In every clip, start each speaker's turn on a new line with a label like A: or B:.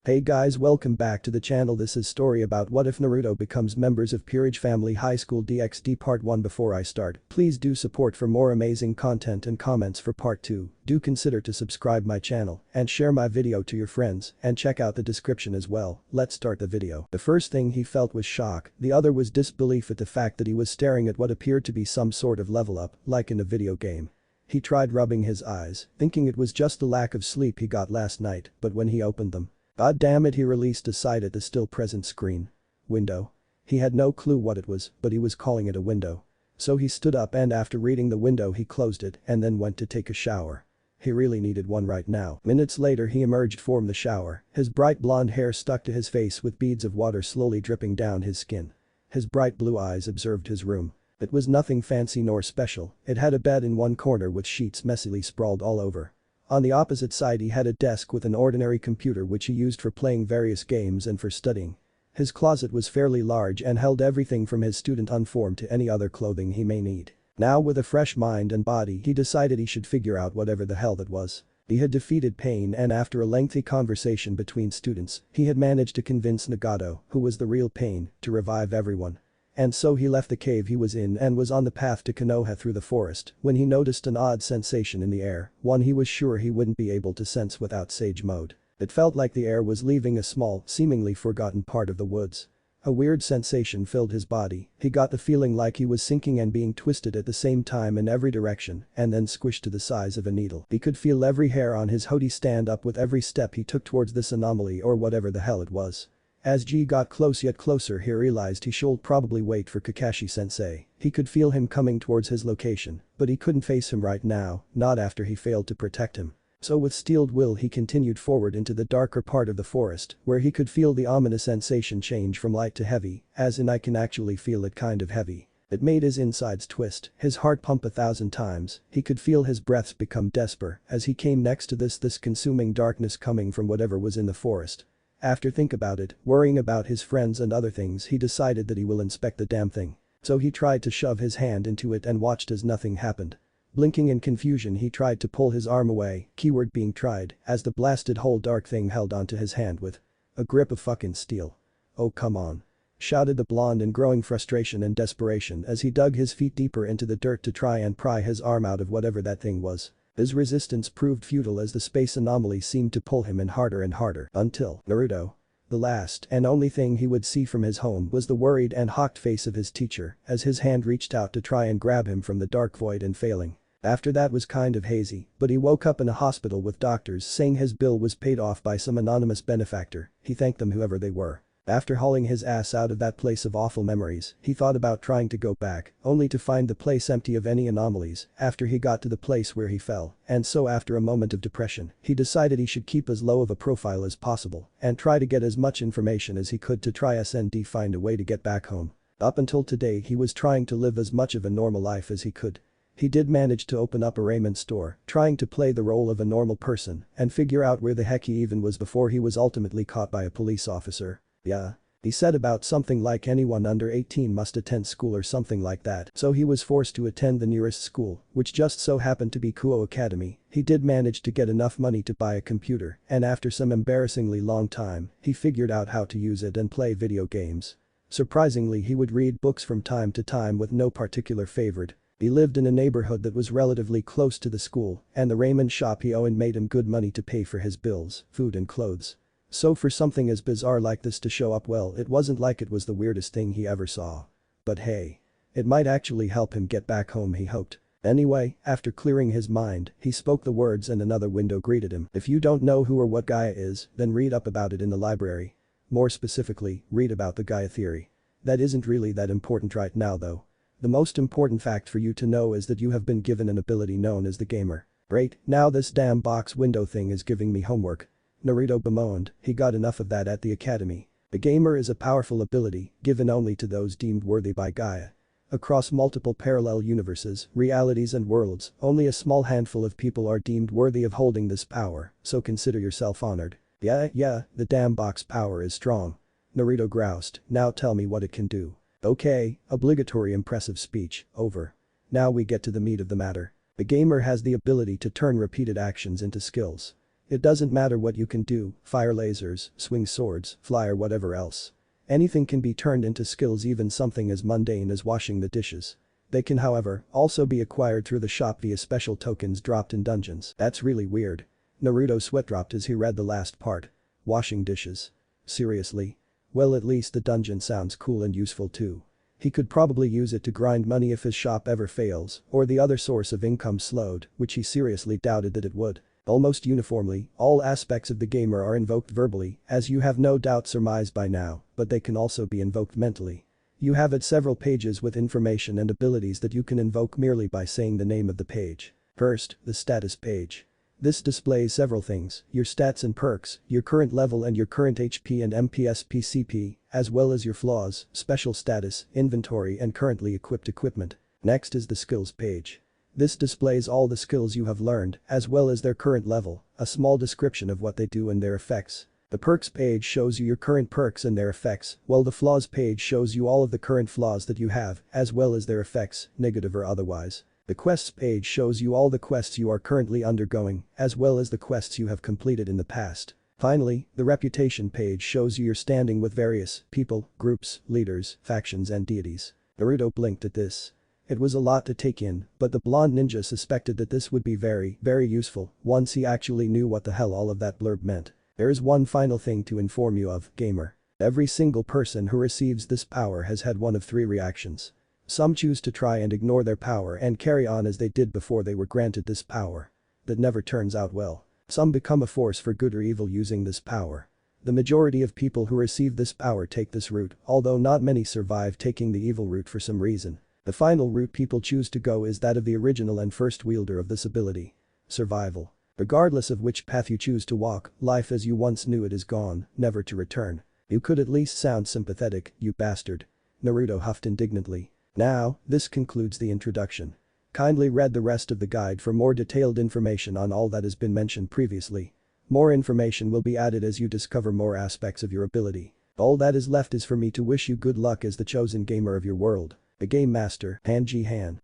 A: Hey guys, welcome back to the channel. This is story about what if Naruto becomes members of Peerage family. Highschool DxD part 1. Before I start, please do support for more amazing content and comments for part 2. Do consider to subscribe my channel and share my video to your friends and check out the description as well. Let's start the video. The first thing he felt was shock, the other was disbelief at the fact that he was staring at what appeared to be some sort of level up, like in a video game. He tried rubbing his eyes, thinking it was just the lack of sleep he got last night, but when he opened them, God damn it, he released a sigh at the still present screen. Window. He had no clue what it was, but he was calling it a window. So he stood up and after reading the window he closed it and then went to take a shower. He really needed one right now. Minutes later he emerged from the shower, his bright blonde hair stuck to his face with beads of water slowly dripping down his skin. His bright blue eyes observed his room. It was nothing fancy nor special, it had a bed in one corner with sheets messily sprawled all over. On the opposite side he had a desk with an ordinary computer which he used for playing various games and for studying. His closet was fairly large and held everything from his student uniform to any other clothing he may need. Now with a fresh mind and body he decided he should figure out whatever the hell that was. He had defeated pain and after a lengthy conversation between students, he had managed to convince Nagato, who was the real pain, to revive everyone. And so he left the cave he was in and was on the path to Konoha through the forest when he noticed an odd sensation in the air, one he was sure he wouldn't be able to sense without Sage Mode. It felt like the air was leaving a small, seemingly forgotten part of the woods. A weird sensation filled his body, he got the feeling like he was sinking and being twisted at the same time in every direction and then squished to the size of a needle. He could feel every hair on his hoodie stand up with every step he took towards this anomaly or whatever the hell it was. As G got close yet closer he realized he should probably wait for Kakashi-sensei. He could feel him coming towards his location, but he couldn't face him right now, not after he failed to protect him. So with steeled will he continued forward into the darker part of the forest, where he could feel the ominous sensation change from light to heavy, as in I can actually feel it kind of heavy. It made his insides twist, his heart pump 1,000 times, he could feel his breaths become desperate as he came next to this consuming darkness coming from whatever was in the forest. After think about it, worrying about his friends and other things he decided that he will inspect the damn thing. So he tried to shove his hand into it and watched as nothing happened. Blinking in confusion he tried to pull his arm away, keyword being tried, as the blasted whole dark thing held onto his hand with a grip of fucking steel. Oh come on. Shouted the blonde in growing frustration and desperation as he dug his feet deeper into the dirt to try and pry his arm out of whatever that thing was. His resistance proved futile as the space anomaly seemed to pull him in harder and harder until Naruto. The last and only thing he would see from his home was the worried and hawked face of his teacher as his hand reached out to try and grab him from the dark void and failing. After that was kind of hazy, but he woke up in a hospital with doctors saying his bill was paid off by some anonymous benefactor. He thanked them whoever they were. After hauling his ass out of that place of awful memories, he thought about trying to go back, only to find the place empty of any anomalies after he got to the place where he fell, and so after a moment of depression, he decided he should keep as low of a profile as possible and try to get as much information as he could to try and find a way to get back home. Up until today he was trying to live as much of a normal life as he could. He did manage to open up a raiment store, trying to play the role of a normal person and figure out where the heck he even was before he was ultimately caught by a police officer. Yeah. He said about something like anyone under 18 must attend school or something like that, so he was forced to attend the nearest school, which just so happened to be Kuo Academy. He did manage to get enough money to buy a computer, and after some embarrassingly long time, he figured out how to use it and play video games. Surprisingly he would read books from time to time with no particular favorite. He lived in a neighborhood that was relatively close to the school, and the raiment shop he owned made him good money to pay for his bills, food and clothes. So for something as bizarre like this to show up, well, it wasn't like it was the weirdest thing he ever saw. But hey. It might actually help him get back home, he hoped. Anyway, after clearing his mind, he spoke the words and another window greeted him. If you don't know who or what Gaia is, then read up about it in the library. More specifically, read about the Gaia theory. That isn't really that important right now though. The most important fact for you to know is that you have been given an ability known as the gamer. Great, now this damn box window thing is giving me homework. Naruto bemoaned, he got enough of that at the academy. The gamer is a powerful ability, given only to those deemed worthy by Gaia. Across multiple parallel universes, realities and worlds, only a small handful of people are deemed worthy of holding this power, so consider yourself honored. Yeah, the damn box power is strong. Naruto groused, now tell me what it can do. Okay, obligatory impressive speech, over. Now we get to the meat of the matter. The gamer has the ability to turn repeated actions into skills. It doesn't matter what you can do, fire lasers, swing swords, fly or whatever else. Anything can be turned into skills, even something as mundane as washing the dishes. They can, however, also be acquired through the shop via special tokens dropped in dungeons. That's really weird. Naruto sweat dropped as he read the last part. Washing dishes. Seriously? Well, at least the dungeon sounds cool and useful too. He could probably use it to grind money if his shop ever fails, or the other source of income slowed, which he seriously doubted that it would. Almost uniformly, all aspects of the gamer are invoked verbally, as you have no doubt surmised by now, but they can also be invoked mentally. You have it several pages with information and abilities that you can invoke merely by saying the name of the page. First, the status page. This displays several things, your stats and perks, your current level and your current HP and MPS PCP, as well as your flaws, special status, inventory and currently equipped equipment. Next is the skills page. This displays all the skills you have learned, as well as their current level, a small description of what they do and their effects. The perks page shows you your current perks and their effects, while the flaws page shows you all of the current flaws that you have, as well as their effects, negative or otherwise. The quests page shows you all the quests you are currently undergoing, as well as the quests you have completed in the past. Finally, the reputation page shows you your standing with various people, groups, leaders, factions and deities. Naruto blinked at this. It was a lot to take in, but the blonde ninja suspected that this would be very useful once he actually knew what the hell all of that blurb meant. There is one final thing to inform you of, gamer. Every single person who receives this power has had one of three reactions. Some choose to try and ignore their power and carry on as they did before they were granted this power. That never turns out well. Some become a force for good or evil using this power. The majority of people who receive this power take this route, although not many survive taking the evil route for some reason. The final route people choose to go is that of the original and first wielder of this ability. Survival. Regardless of which path you choose to walk, life as you once knew it is gone, never to return. You could at least sound sympathetic, you bastard. Naruto huffed indignantly. Now, this concludes the introduction. Kindly read the rest of the guide for more detailed information on all that has been mentioned previously. More information will be added as you discover more aspects of your ability. All that is left is for me to wish you good luck as the chosen gamer of your world. The Game Master, Han-Ji-Han.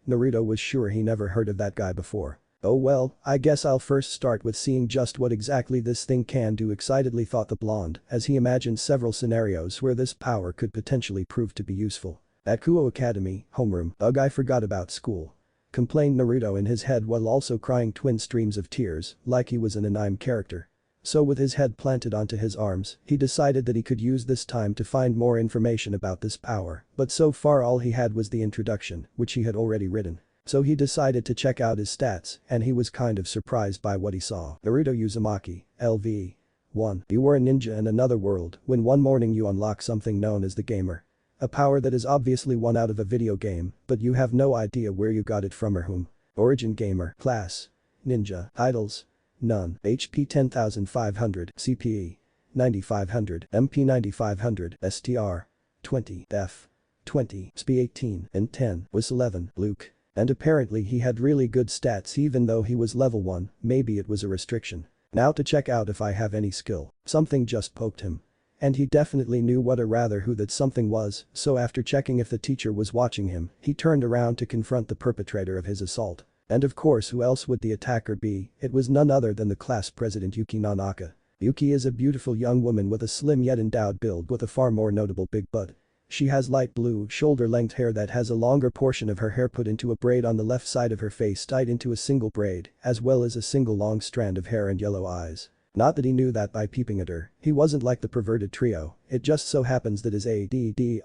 A: Naruto was sure he never heard of that guy before. Oh well, I guess I'll first start with seeing just what exactly this thing can do, excitedly thought the blonde, as he imagined several scenarios where this power could potentially prove to be useful. At Kuo Academy, homeroom, ugh, I forgot about school. Complained Naruto in his head while also crying twin streams of tears, like he was an anime character. So with his head planted onto his arms, he decided that he could use this time to find more information about this power, but so far all he had was the introduction, which he had already written. So he decided to check out his stats, and he was kind of surprised by what he saw. Naruto Uzumaki, LV. 1. You were a ninja in another world when one morning you unlock something known as the Gamer. A power that is obviously one out of a video game, but you have no idea where you got it from or whom. Origin Gamer. Class. Ninja. Titles. None. HP 10,500. CPE. 9,500. MP 9,500. STR. 20. Def. 20. SP 18. and 10. Was 11. Luke. And apparently he had really good stats even though he was level 1, maybe it was a restriction. Now to check out if I have any skill. Something just poked him. And he definitely knew what or rather who that something was, so after checking if the teacher was watching him, he turned around to confront the perpetrator of his assault. And of course, who else would the attacker be? It was none other than the class president Yuki Nanaka. Yuki is a beautiful young woman with a slim yet endowed build with a far more notable big butt. She has light blue, shoulder-length hair that has a longer portion of her hair put into a braid on the left side of her face tied into a single braid, as well as a single long strand of hair and yellow eyes. Not that he knew that by peeping at her, he wasn't like the perverted trio, it just so happens that his ADDICTION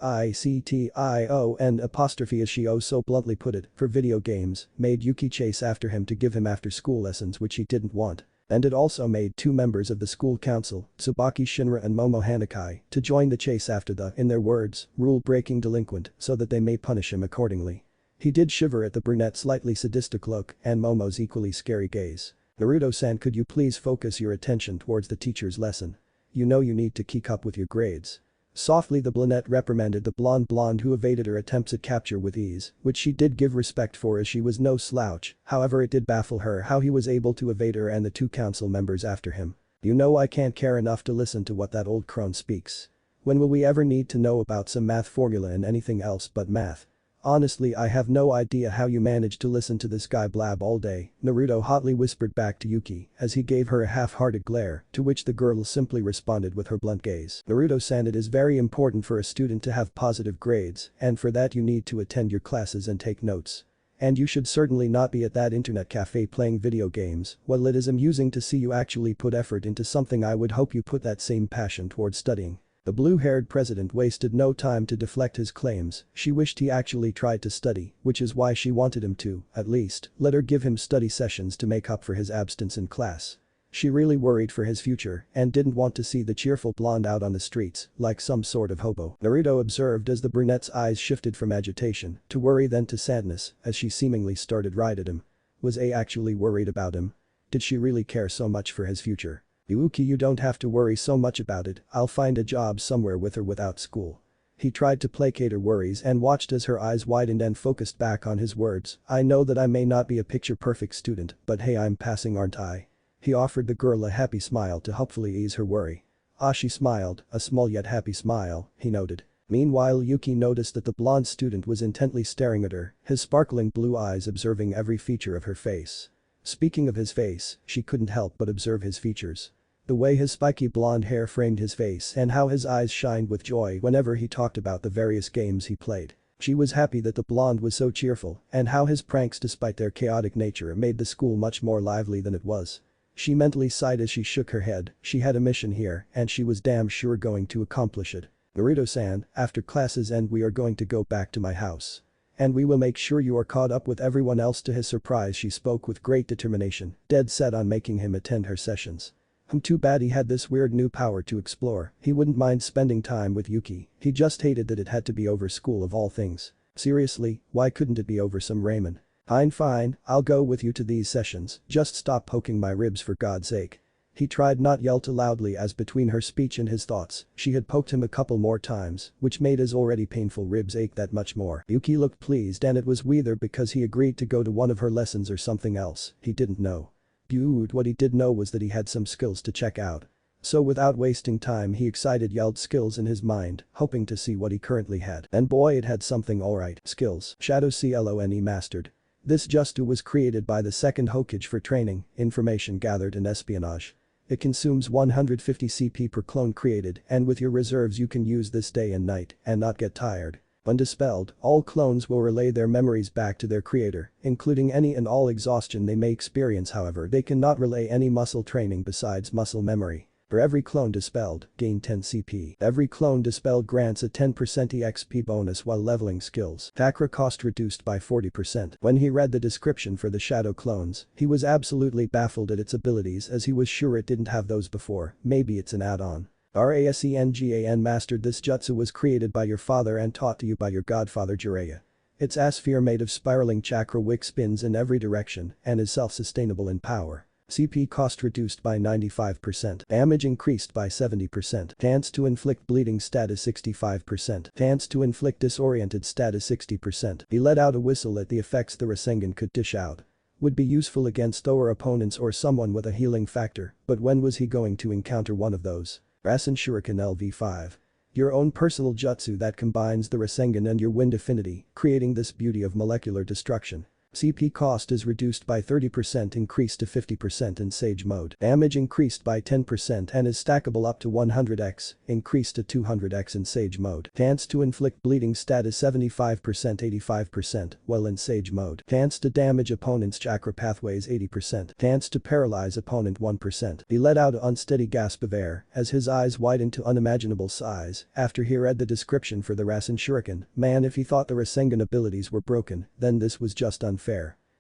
A: as she oh so bluntly put it, for video games, made Yuki chase after him to give him after-school lessons which he didn't want. And it also made two members of the school council, Tsubaki Shinra and Momo Hanakai, to join the chase after the, in their words, rule-breaking delinquent so that they may punish him accordingly. He did shiver at the brunette's slightly sadistic look and Momo's equally scary gaze. Naruto-san, could you please focus your attention towards the teacher's lesson? You know you need to keep up with your grades. Softly the brunette reprimanded the blonde who evaded her attempts at capture with ease, which she did give respect for as she was no slouch, however it did baffle her how he was able to evade her and the two council members after him. You know I can't care enough to listen to what that old crone speaks. When will we ever need to know about some math formula and anything else but math? Honestly, I have no idea how you managed to listen to this guy blab all day, Naruto hotly whispered back to Yuki as he gave her a half-hearted glare, to which the girl simply responded with her blunt gaze. Naruto-san, it is very important for a student to have positive grades, and for that you need to attend your classes and take notes. And you should certainly not be at that internet cafe playing video games. While it is amusing to see you actually put effort into something, I would hope you put that same passion towards studying. The blue-haired president wasted no time to deflect his claims. She wished he actually tried to study, which is why she wanted him to, at least, let her give him study sessions to make up for his absence in class. She really worried for his future and didn't want to see the cheerful blonde out on the streets like some sort of hobo. Naruto observed as the brunette's eyes shifted from agitation to worry, then to sadness as she seemingly started right at him. Was A actually worried about him? Did she really care so much for his future? Yuki, you don't have to worry so much about it, I'll find a job somewhere with her without school. He tried to placate her worries and watched as her eyes widened and focused back on his words. I know that I may not be a picture-perfect student, but hey, I'm passing, aren't I? He offered the girl a happy smile to hopefully ease her worry. Ah, she smiled, a small yet happy smile, he noted. Meanwhile, Yuki noticed that the blonde student was intently staring at her, his sparkling blue eyes observing every feature of her face. Speaking of his face, she couldn't help but observe his features. The way his spiky blonde hair framed his face and how his eyes shined with joy whenever he talked about the various games he played. She was happy that the blonde was so cheerful and how his pranks, despite their chaotic nature, made the school much more lively than it was. She mentally sighed as she shook her head. She had a mission here and she was damn sure going to accomplish it. Naruto-san, after classes end we are going to go back to my house. And we will make sure you are caught up with everyone else. To his surprise, she spoke with great determination, dead set on making him attend her sessions. Too bad he had this weird new power to explore. He wouldn't mind spending time with Yuki, he just hated that it had to be over school of all things. Seriously, why couldn't it be over some ramen? Fine, I'll go with you to these sessions, just stop poking my ribs for God's sake. He tried not yell too loudly as between her speech and his thoughts, she had poked him a couple more times, which made his already painful ribs ache that much more. Yuki looked pleased, and it was either because he agreed to go to one of her lessons or something else, he didn't know. What he did know was that he had some skills to check out. So without wasting time he excited yelled skills in his mind, hoping to see what he currently had. And boy, it had something alright. Skills. Shadow Clone mastered. This jutsu was created by the second Hokage for training, information gathered and espionage. It consumes 150 CP per clone created, and with your reserves you can use this day and night and not get tired. When dispelled, all clones will relay their memories back to their creator, including any and all exhaustion they may experience. However, they cannot relay any muscle training besides muscle memory. For every clone dispelled, gain 10 CP. Every clone dispelled grants a 10% EXP bonus while leveling skills. Chakra cost reduced by 40%. When he read the description for the shadow clones, he was absolutely baffled at its abilities as he was sure it didn't have those before. Maybe it's an add-on. Rasengan mastered. This jutsu was created by your father and taught to you by your godfather Jiraiya. Its sphere made of spiraling chakra wick spins in every direction and is self-sustainable in power. CP cost reduced by 95%. Damage increased by 70%. Chance to inflict bleeding status 65%. Chance to inflict disoriented status 60%. He let out a whistle at the effects the Rasengan could dish out. Would be useful against Thor opponents or someone with a healing factor, but when was he going to encounter one of those? Rasen Shuriken LV5. Your own personal jutsu that combines the Rasengan and your wind affinity, creating this beauty of molecular destruction. CP cost is reduced by 30%, increased to 50% in Sage mode. Damage increased by 10% and is stackable up to 100x, increased to 200x in Sage mode. Chance to inflict bleeding status 75% 85% while in Sage mode. Chance to damage opponent's chakra pathways 80%. Chance to paralyze opponent 1%. He let out an unsteady gasp of air as his eyes widened to unimaginable size after he read the description for the Rasen Shuriken. Man, if he thought the Rasengan abilities were broken, then this was just unfair.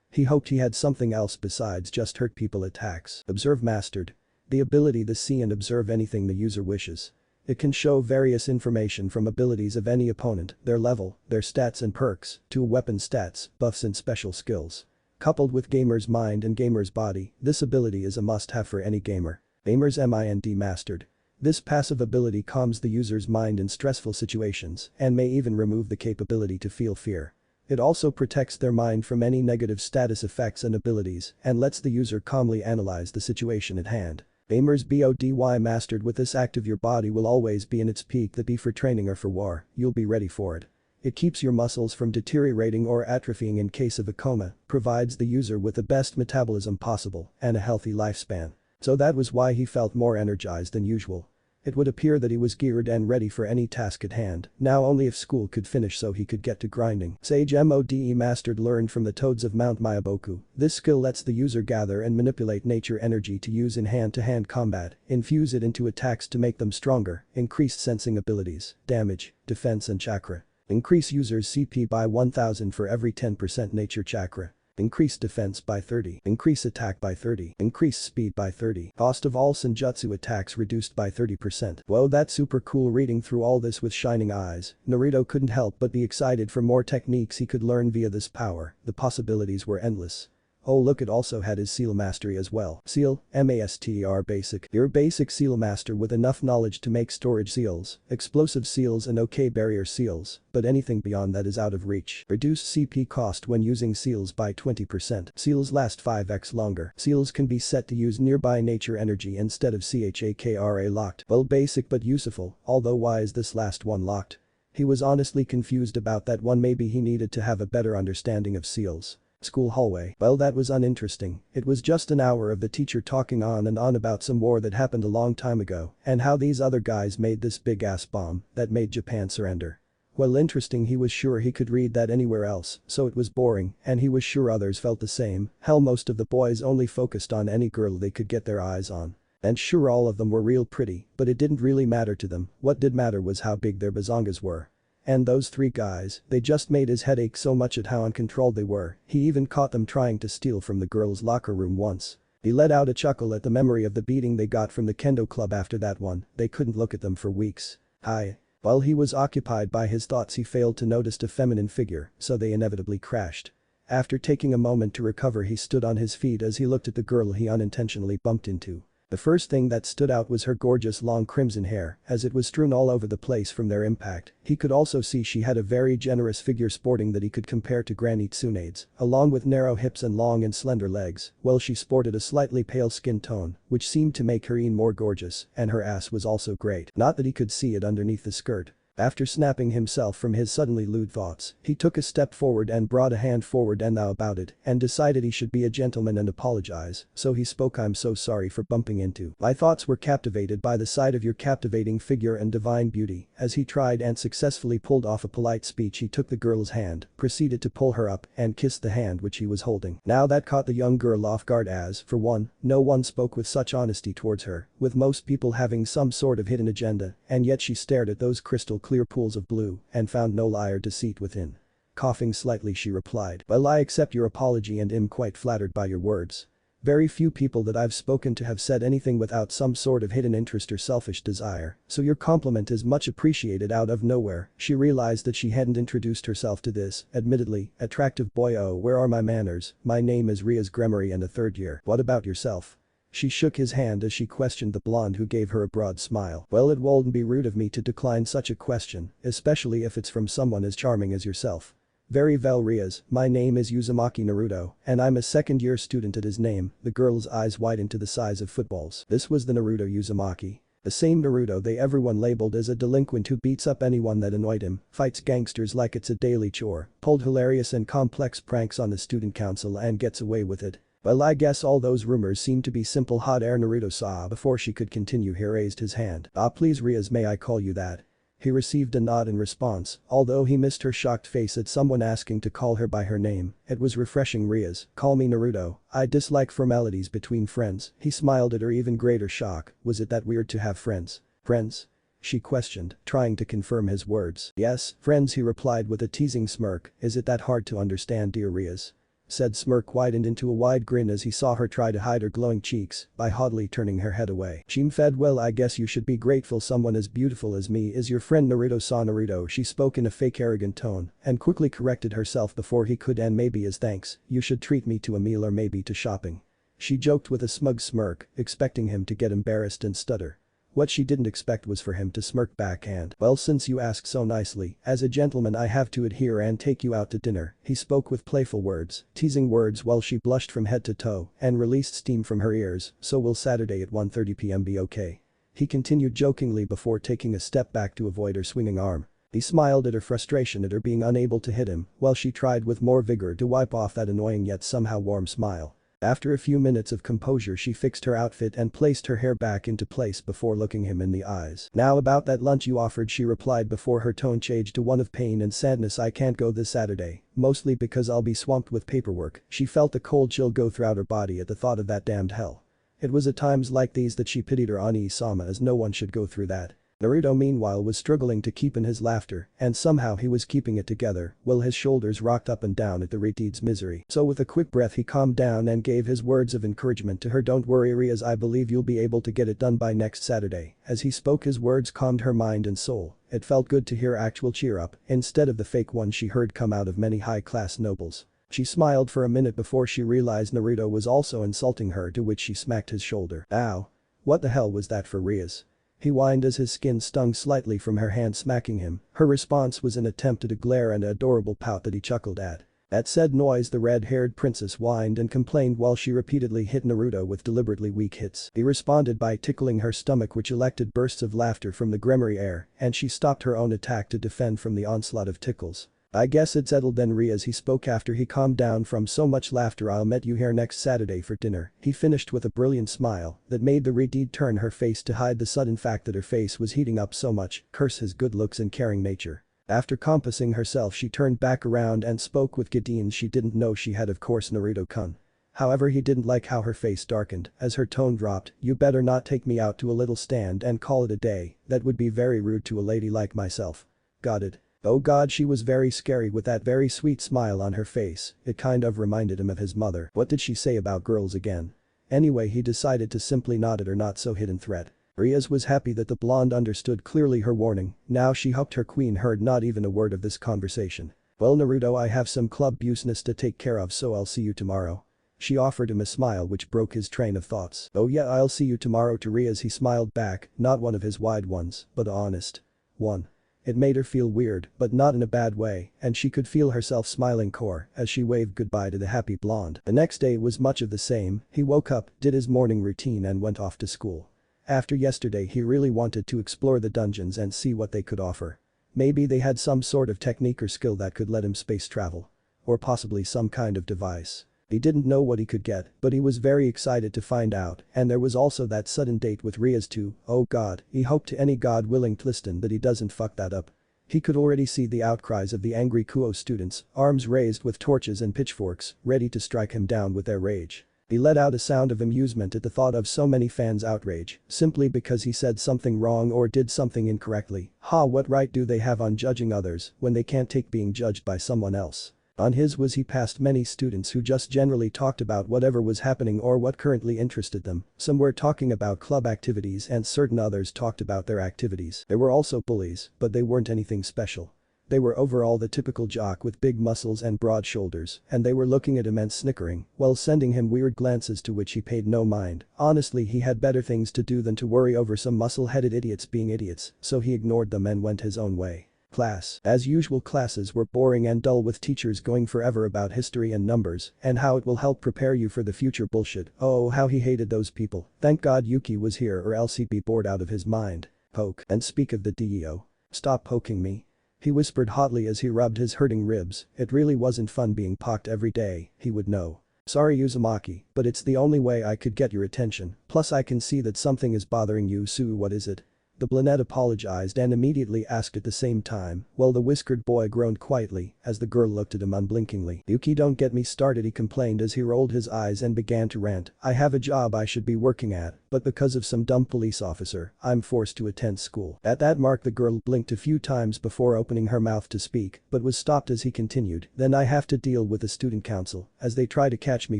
A: He hoped he had something else besides just hurt people attacks. Observe mastered. The ability to see and observe anything the user wishes. It can show various information from abilities of any opponent, their level, their stats and perks, to weapon stats, buffs and special skills. Coupled with gamer's mind and gamer's body, this ability is a must-have for any gamer. Gamer's Mind mastered. This passive ability calms the user's mind in stressful situations and may even remove the capability to feel fear. It also protects their mind from any negative status effects and abilities and lets the user calmly analyze the situation at hand. Gamer's Body mastered. With this active your body will always be in its peak. That be for training or for war, you'll be ready for it. It keeps your muscles from deteriorating or atrophying in case of a coma, provides the user with the best metabolism possible, and a healthy lifespan. So that was why he felt more energized than usual. It would appear that he was geared and ready for any task at hand, now only if school could finish so he could get to grinding. Sage Mode mastered learned from the toads of Mount Mayaboku. This skill lets the user gather and manipulate nature energy to use in hand-to-hand combat, infuse it into attacks to make them stronger, increased sensing abilities, damage, defense and chakra. Increase user's CP by 1000 for every 10% nature chakra. Increase defense by 30. Increase attack by 30. Increase speed by 30. Cost of all Senjutsu attacks reduced by 30%. Whoa, that's super cool. Reading through all this with shining eyes, Naruto couldn't help but be excited for more techniques he could learn via this power. The possibilities were endless. Oh look, it also had his seal mastery as well. Seal, MASTER basic. Your basic seal master with enough knowledge to make storage seals, explosive seals and OK barrier seals, but anything beyond that is out of reach. Reduce CP cost when using seals by 20%. Seals last 5x longer. Seals can be set to use nearby nature energy instead of CHAKRA locked. Well, basic but useful, although why is this last one locked? He was honestly confused about that one. Maybe he needed to have a better understanding of seals. School hallway. Well, that was uninteresting. It was just an hour of the teacher talking on and on about some war that happened a long time ago and how these other guys made this big ass bomb that made Japan surrender. Well, interesting. He was sure he could read that anywhere else, so it was boring, and he was sure others felt the same. Hell, most of the boys only focused on any girl they could get their eyes on. And sure, all of them were real pretty, but it didn't really matter to them. What did matter was how big their bazongas were. And those three guys, they just made his head ache so much at how uncontrolled they were. He even caught them trying to steal from the girls' locker room once. He let out a chuckle at the memory of the beating they got from the kendo club after that one. They couldn't look at them for weeks. Hi. While he was occupied by his thoughts, he failed to notice a feminine figure, so they inevitably crashed. After taking a moment to recover, he stood on his feet as he looked at the girl he unintentionally bumped into. The first thing that stood out was her gorgeous long crimson hair, as it was strewn all over the place from their impact. He could also see she had a very generous figure sporting that he could compare to Granny Tsunade's, along with narrow hips and long and slender legs. Well, she sported a slightly pale skin tone, which seemed to make her even more gorgeous, and her ass was also great. Not that he could see it underneath the skirt. After snapping himself from his suddenly lewd thoughts, he took a step forward and brought a hand forward and now about it and decided he should be a gentleman and apologize, so he spoke. I'm so sorry for bumping into. My thoughts were captivated by the sight of your captivating figure and divine beauty. As he tried and successfully pulled off a polite speech, he took the girl's hand, proceeded to pull her up and kissed the hand which he was holding. Now that caught the young girl off guard as, for one, no one spoke with such honesty towards her, with most people having some sort of hidden agenda, and yet she stared at those crystal clear pools of blue and found no lie or deceit within. Coughing slightly, she replied, "Well, I accept your apology and am quite flattered by your words. Very few people that I've spoken to have said anything without some sort of hidden interest or selfish desire, so your compliment is much appreciated." Out of nowhere, she realized that she hadn't introduced herself to this, admittedly, attractive boy. "Oh, where are my manners? My name is Riaz Gremory and a third year. What about yourself?" She shook his hand as she questioned the blonde, who gave her a broad smile. "Well, it wouldn't be rude of me to decline such a question, especially if it's from someone as charming as yourself." "Very well, Riaz, my name is Uzumaki Naruto, and I'm a second-year student at his name." The girl's eyes widened to the size of footballs. This was the Naruto Uzumaki. The same Naruto everyone labeled as a delinquent who beats up anyone that annoyed him, fights gangsters like it's a daily chore, pulled hilarious and complex pranks on the student council and gets away with it. "Well, I guess all those rumors seem to be simple hot air," Naruto saw. Before she could continue, he raised his hand. "Ah, please Riaz, may I call you that?" He received a nod in response, although he missed her shocked face at someone asking to call her by her name. It was refreshing. "Riaz, call me Naruto. I dislike formalities between friends." He smiled at her even greater shock. Was it that weird to have friends? "Friends?" she questioned, trying to confirm his words. "Yes, friends," he replied with a teasing smirk. "Is it that hard to understand, dear Riaz?" Said smirk widened into a wide grin as he saw her try to hide her glowing cheeks by haughtily turning her head away. She fed, "Well, I guess you should be grateful someone as beautiful as me is your friend." Naruto saw Naruto. She spoke in a fake arrogant tone and quickly corrected herself before he could. "And maybe as thanks, you should treat me to a meal or maybe to shopping." She joked with a smug smirk, expecting him to get embarrassed and stutter. What she didn't expect was for him to smirk back and, "Well, since you ask so nicely, as a gentleman I have to adhere and take you out to dinner." He spoke with playful words, teasing words while she blushed from head to toe and released steam from her ears. "So will Saturday at 1:30 p.m. be okay?" He continued jokingly before taking a step back to avoid her swinging arm. He smiled at her frustration at her being unable to hit him, while she tried with more vigor to wipe off that annoying yet somehow warm smile. After a few minutes of composure she fixed her outfit and placed her hair back into place before looking him in the eyes. "Now about that lunch you offered," she replied before her tone changed to one of pain and sadness. "I can't go this Saturday, mostly because I'll be swamped with paperwork." She felt a cold chill go throughout her body at the thought of that damned hell. It was at times like these that she pitied her Ani-sama, as no one should go through that. Naruto meanwhile was struggling to keep in his laughter, and somehow he was keeping it together, while his shoulders rocked up and down at the Riti's misery. So with a quick breath he calmed down and gave his words of encouragement to her. "Don't worry Rias, I believe you'll be able to get it done by next Saturday." As he spoke his words calmed her mind and soul. It felt good to hear actual cheer up, instead of the fake one she heard come out of many high-class nobles. She smiled for a minute before she realized Naruto was also insulting her, to which she smacked his shoulder. "Ow. What the hell was that for Rias?" He whined as his skin stung slightly from her hand smacking him. Her response was an attempt at a glare and an adorable pout that he chuckled at. At said noise the red-haired princess whined and complained while she repeatedly hit Naruto with deliberately weak hits. He responded by tickling her stomach, which elected bursts of laughter from the Gremory air, and she stopped her own attack to defend from the onslaught of tickles. "I guess it's settled then Rias," he spoke after he calmed down from so much laughter. "I'll meet you here next Saturday for dinner." He finished with a brilliant smile that made the Riti turn her face to hide the sudden fact that her face was heating up so much, curse his good looks and caring nature. After compassing herself she turned back around and spoke with Gideon. She didn't know she had, of course, Naruto-kun. However, he didn't like how her face darkened as her tone dropped. "You better not take me out to a little stand and call it a day, that would be very rude to a lady like myself. Got it?" Oh god, she was very scary with that very sweet smile on her face. It kind of reminded him of his mother. What did she say about girls again? Anyway, he decided to simply nod at her not-so-hidden threat. Rias was happy that the blonde understood clearly her warning. Now she hoped her queen heard not even a word of this conversation. "Well Naruto, I have some club business to take care of, so I'll see you tomorrow." She offered him a smile which broke his train of thoughts. "Oh yeah, I'll see you tomorrow," to Rias he smiled back, not one of his wide ones, but the honest one. It made her feel weird, but not in a bad way, and she could feel herself smiling core as she waved goodbye to the happy blonde. The next day was much of the same. He woke up, did his morning routine and went off to school. After yesterday he really wanted to explore the dungeons and see what they could offer. Maybe they had some sort of technique or skill that could let him space travel. Or possibly some kind of device. He didn't know what he could get, but he was very excited to find out, and there was also that sudden date with Rias too. Oh god, he hoped to any god willing Tlistan that he doesn't fuck that up. He could already see the outcries of the angry Kuo students, arms raised with torches and pitchforks, ready to strike him down with their rage. He let out a sound of amusement at the thought of so many fans' outrage, simply because he said something wrong or did something incorrectly. What right do they have on judging others when they can't take being judged by someone else? On his was he passed many students who just generally talked about whatever was happening or what currently interested them. Some were talking about club activities and certain others talked about their activities. There were also bullies, but they weren't anything special. They were overall the typical jock with big muscles and broad shoulders, and they were looking at him and snickering, while sending him weird glances to which he paid no mind. Honestly, he had better things to do than to worry over some muscle-headed idiots being idiots, so he ignored them and went his own way. Class. As usual, classes were boring and dull with teachers going forever about history and numbers and how it will help prepare you for the future bullshit. Oh, how he hated those people. Thank God Yuki was here or else he'd be bored out of his mind. Poke. And speak of the DEO. Stop poking me. He whispered hotly as he rubbed his hurting ribs. It really wasn't fun being poked every day, he would know. Sorry Uzumaki, but it's the only way I could get your attention. Plus I can see that something is bothering you. So what is it? The brunette apologized and immediately asked at the same time, while the whiskered boy groaned quietly as the girl looked at him unblinkingly. Yuki, don't get me started, he complained as he rolled his eyes and began to rant. I have a job I should be working at, but because of some dumb police officer, I'm forced to attend school. At that mark the girl blinked a few times before opening her mouth to speak, but was stopped as he continued. Then I have to deal with the student council as they try to catch me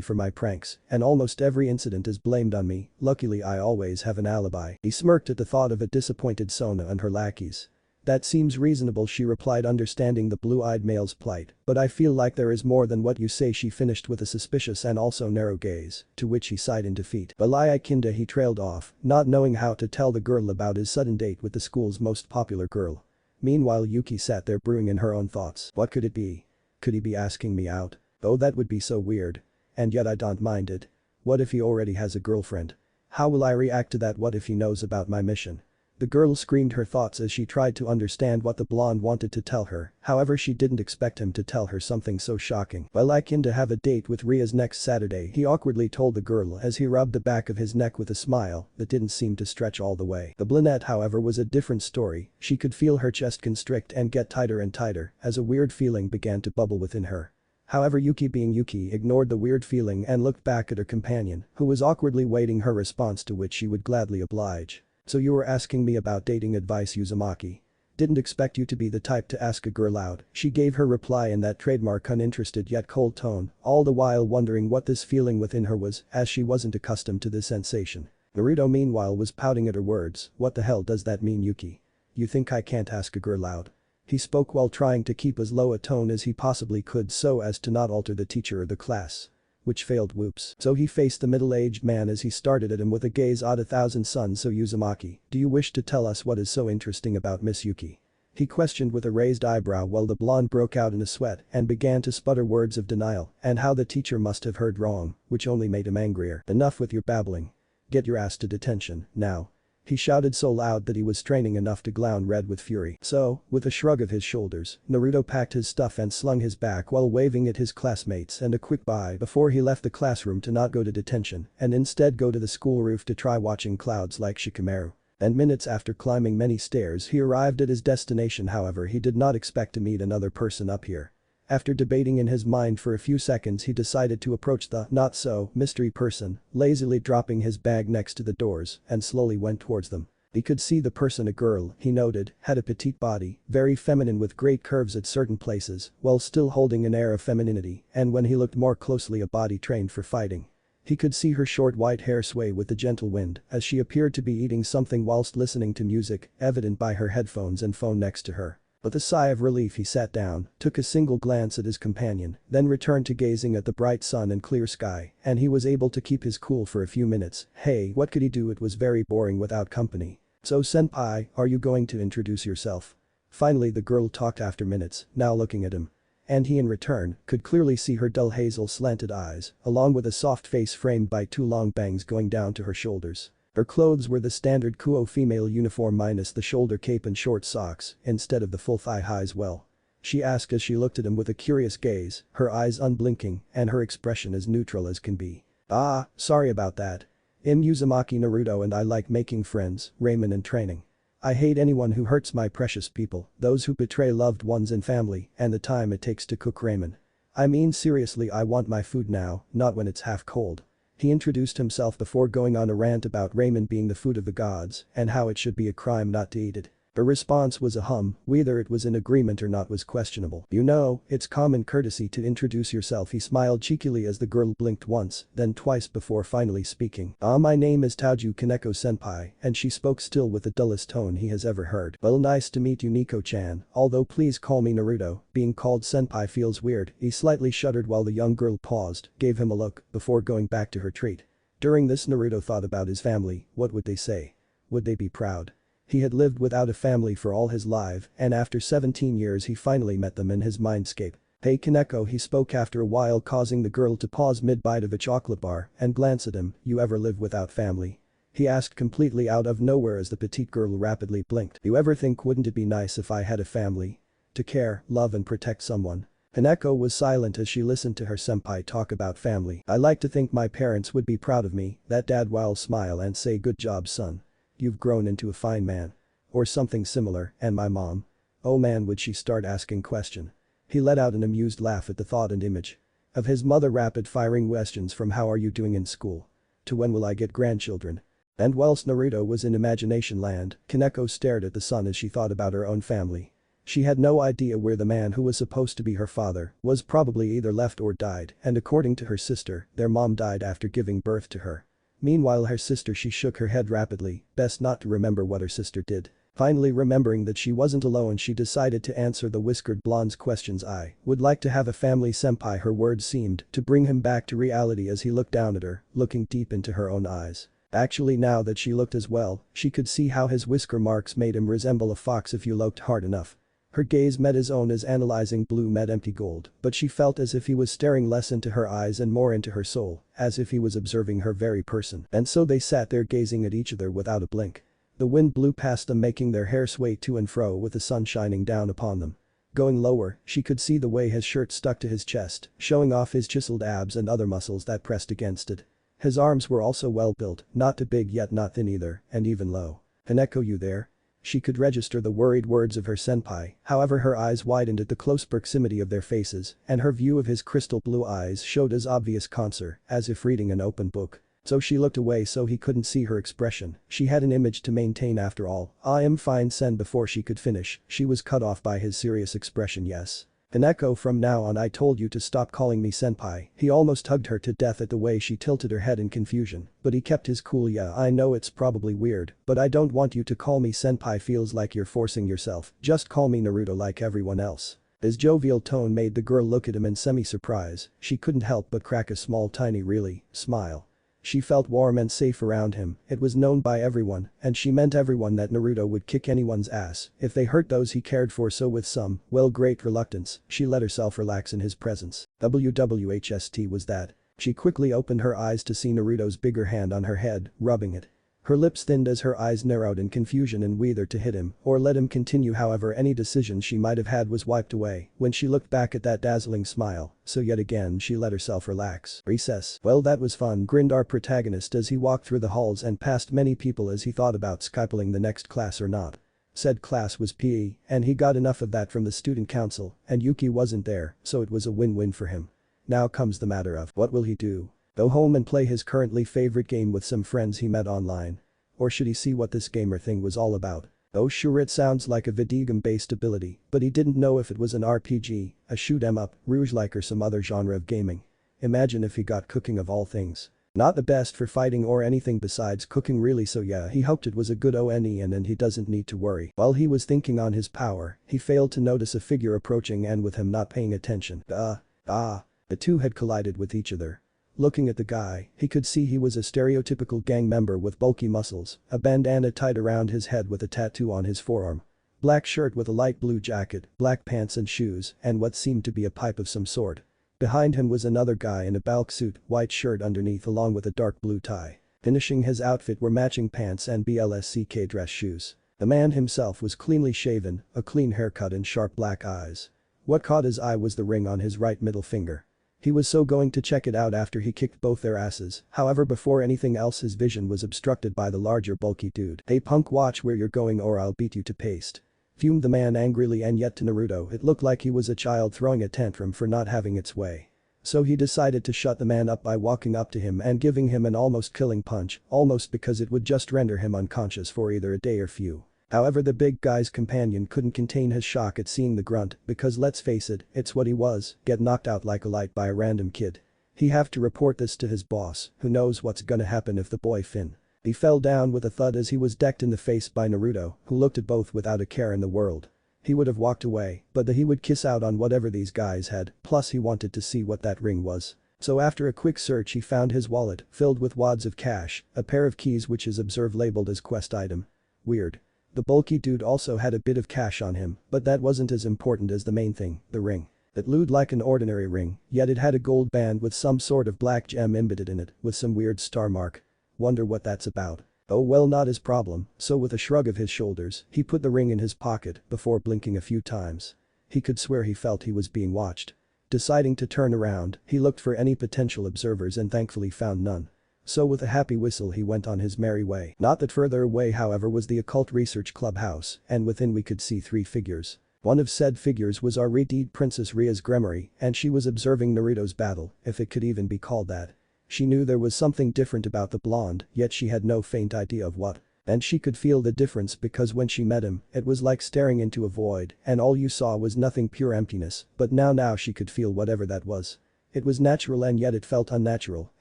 A: for my pranks, and almost every incident is blamed on me. Luckily I always have an alibi. He smirked at the thought of a disappointed Sona and her lackeys. That seems reasonable, she replied, understanding the blue-eyed male's plight, but I feel like there is more than what you say, she finished with a suspicious and also narrow gaze, to which he sighed in defeat. Balai Kinda, he trailed off, not knowing how to tell the girl about his sudden date with the school's most popular girl. Meanwhile Yuki sat there brewing in her own thoughts. What could it be? Could he be asking me out? Oh, that would be so weird. And yet I don't mind it. What if he already has a girlfriend? How will I react to that? What if he knows about my mission? The girl screamed her thoughts as she tried to understand what the blonde wanted to tell her, however she didn't expect him to tell her something so shocking. "Well, I can to have a date with Ria's next Saturday," he awkwardly told the girl as he rubbed the back of his neck with a smile that didn't seem to stretch all the way. The brunette, however, was a different story. She could feel her chest constrict and get tighter and tighter as a weird feeling began to bubble within her. However, Yuki, being Yuki, ignored the weird feeling and looked back at her companion, who was awkwardly waiting her response, to which she would gladly oblige. "So you were asking me about dating advice, Uzumaki? Didn't expect you to be the type to ask a girl out," she gave her reply in that trademark uninterested yet cold tone, all the while wondering what this feeling within her was, as she wasn't accustomed to this sensation. Naruto meanwhile was pouting at her words. "What the hell does that mean, Yuki? You think I can't ask a girl out?" He spoke while trying to keep as low a tone as he possibly could so as to not alter the teacher or the class. Which failed, whoops. So he faced the middle-aged man as he started at him with a gaze odd 1,000 suns. "So Uzumaki, do you wish to tell us what is so interesting about Miss Yuki?" He questioned with a raised eyebrow while the blonde broke out in a sweat and began to sputter words of denial and how the teacher must have heard wrong, which only made him angrier. "Enough with your babbling. Get your ass to detention, now." He shouted so loud that he was straining enough to glow red with fury. So, with a shrug of his shoulders, Naruto packed his stuff and slung his back while waving at his classmates and a quick bye before he left the classroom to not go to detention and instead go to the school roof to try watching clouds like Shikamaru. And minutes after climbing many stairs he arrived at his destination. However, he did not expect to meet another person up here. After debating in his mind for a few seconds, he decided to approach the not-so-mystery person, lazily dropping his bag next to the doors, and slowly went towards them. He could see the person, a girl, he noted, had a petite body, very feminine with great curves at certain places, while still holding an air of femininity, and when he looked more closely, a body trained for fighting. He could see her short white hair sway with the gentle wind as she appeared to be eating something whilst listening to music, evident by her headphones and phone next to her. With a sigh of relief he sat down, took a single glance at his companion, then returned to gazing at the bright sun and clear sky, and he was able to keep his cool for a few minutes. Hey, what could he do? It was very boring without company. "So senpai, are you going to introduce yourself?" Finally the girl talked after minutes, now looking at him. And he in return, could clearly see her dull hazel slanted eyes, along with a soft face framed by two long bangs going down to her shoulders. Her clothes were the standard Kuo female uniform minus the shoulder cape and short socks instead of the full thigh highs. "Well?" she asked as she looked at him with a curious gaze, her eyes unblinking and her expression as neutral as can be. "Ah, sorry about that. I'm Uzumaki Naruto and I like making friends, ramen and training. I hate anyone who hurts my precious people, those who betray loved ones and family, and the time it takes to cook ramen. I mean seriously, I want my food now, not when it's half cold." He introduced himself before going on a rant about ramen being the food of the gods and how it should be a crime not to eat it. Her response was a hum, whether it was in agreement or not was questionable. "You know, it's common courtesy to introduce yourself," he smiled cheekily as the girl blinked once, then twice before finally speaking. My name is Tauju Kaneko-senpai," and she spoke still with the dullest tone he has ever heard. "Well, nice to meet you, Nico-chan, although please call me Naruto, being called senpai feels weird." He slightly shuddered while the young girl paused, gave him a look, before going back to her treat. During this Naruto thought about his family. What would they say? Would they be proud? He had lived without a family for all his life and after 17 years he finally met them in his mindscape. "Hey Kaneko," he spoke after a while, causing the girl to pause mid-bite of a chocolate bar and glance at him. "You ever live without family?" he asked completely out of nowhere as the petite girl rapidly blinked. "You ever think, wouldn't it be nice if I had a family? To care, love and protect someone?" Kaneko was silent as she listened to her senpai talk about family. "I like to think my parents would be proud of me," that dad will smile and say, "Good job son. You've grown into a fine man." Or something similar. "And my mom? Oh man," would she start asking question. He let out an amused laugh at the thought and image of his mother rapid-firing questions from "How are you doing in school?" to "When will I get grandchildren?" And whilst Naruto was in imagination land, Kaneko stared at the sun as she thought about her own family. She had no idea where the man who was supposed to be her father was, probably either left or died, and according to her sister, their mom died after giving birth to her. Meanwhile her sister, she shook her head rapidly, best not to remember what her sister did. Finally remembering that she wasn't alone, she decided to answer the whiskered blonde's questions. "I would like to have a family senpai." Her words seemed to bring him back to reality as he looked down at her, looking deep into her own eyes. Actually, now that she looked as well, she could see how his whisker marks made him resemble a fox if you looked hard enough. Her gaze met his own as analyzing blue met empty gold, but she felt as if he was staring less into her eyes and more into her soul, as if he was observing her very person. And so they sat there gazing at each other without a blink. The wind blew past them, making their hair sway to and fro with the sun shining down upon them. Going lower, she could see the way his shirt stuck to his chest, showing off his chiseled abs and other muscles that pressed against it. His arms were also well built, not too big yet not thin either, and even low. "Haneko, you there?" She could register the worried words of her senpai, however her eyes widened at the close proximity of their faces, and her view of his crystal blue eyes showed as obvious concern, as if reading an open book. So she looked away so he couldn't see her expression. She had an image to maintain after all. "I am fine, Sen." Before she could finish, she was cut off by his serious expression. "Yes. Haneko, from now on I told you to stop calling me senpai." He almost hugged her to death at the way she tilted her head in confusion, but he kept his cool. "Yeah, I know it's probably weird, but I don't want you to call me senpai. Feels like you're forcing yourself. Just call me Naruto like everyone else." His jovial tone made the girl look at him in semi-surprise. She couldn't help but crack a small tiny really smile. She felt warm and safe around him. It was known by everyone, and she meant everyone, that Naruto would kick anyone's ass if they hurt those he cared for. So with some, well, great reluctance, she let herself relax in his presence. WWHST was that? She quickly opened her eyes to see Naruto's bigger hand on her head, rubbing it. Her lips thinned as her eyes narrowed in confusion and whether to hit him or let him continue. However, any decision she might have had was wiped away when she looked back at that dazzling smile, so yet again she let herself relax. "Recess. Well, that was fun," grinned our protagonist as he walked through the halls and past many people as he thought about skyping the next class or not. Said class was PE, and he got enough of that from the student council, and Yuki wasn't there, so it was a win-win for him. Now comes the matter of what will he do? Go home and play his currently favorite game with some friends he met online? Or should he see what this gamer thing was all about? Oh sure, it sounds like a videogame-based ability, but he didn't know if it was an RPG, a shoot-'em-up, roguelike or some other genre of gaming. Imagine if he got cooking of all things. Not the best for fighting or anything besides cooking really, so yeah, he hoped it was a good one and he doesn't need to worry. While he was thinking on his power, he failed to notice a figure approaching, and with him not paying attention. The two had collided with each other. Looking at the guy, he could see he was a stereotypical gang member with bulky muscles, a bandana tied around his head with a tattoo on his forearm. Black shirt with a light blue jacket, black pants and shoes, and what seemed to be a pipe of some sort. Behind him was another guy in a bulk suit, white shirt underneath along with a dark blue tie. Finishing his outfit were matching pants and BLSCK dress shoes. The man himself was cleanly shaven, a clean haircut and sharp black eyes. What caught his eye was the ring on his right middle finger. He was so going to check it out after he kicked both their asses, however before anything else his vision was obstructed by the larger bulky dude. "Hey punk, watch where you're going or I'll beat you to paste," fumed the man angrily, and yet to Naruto it looked like he was a child throwing a tantrum for not having its way. So he decided to shut the man up by walking up to him and giving him an almost killing punch, almost because it would just render him unconscious for either a day or few. However, the big guy's companion couldn't contain his shock at seeing the grunt, because let's face it, it's what he was, get knocked out like a light by a random kid. He have to report this to his boss, who knows what's gonna happen if the boy Finn. He fell down with a thud as he was decked in the face by Naruto, who looked at both without a care in the world. He would have walked away, but he would kiss out on whatever these guys had, plus he wanted to see what that ring was. So after a quick search he found his wallet, filled with wads of cash, a pair of keys which is observed labeled as quest item. Weird. The bulky dude also had a bit of cash on him, but that wasn't as important as the main thing, the ring. It looked like an ordinary ring, yet it had a gold band with some sort of black gem embedded in it, with some weird star mark. Wonder what that's about. Oh well, not his problem, so with a shrug of his shoulders, he put the ring in his pocket before blinking a few times. He could swear he felt he was being watched. Deciding to turn around, he looked for any potential observers and thankfully found none. So with a happy whistle he went on his merry way. Not that further away however was the occult research clubhouse, and within we could see 3 figures. One of said figures was our redeemed Princess Ria's Gremory, and she was observing Naruto's battle, if it could even be called that. She knew there was something different about the blonde, yet she had no faint idea of what. And she could feel the difference because when she met him, it was like staring into a void, and all you saw was nothing, pure emptiness, but now she could feel whatever that was. It was natural and yet it felt unnatural,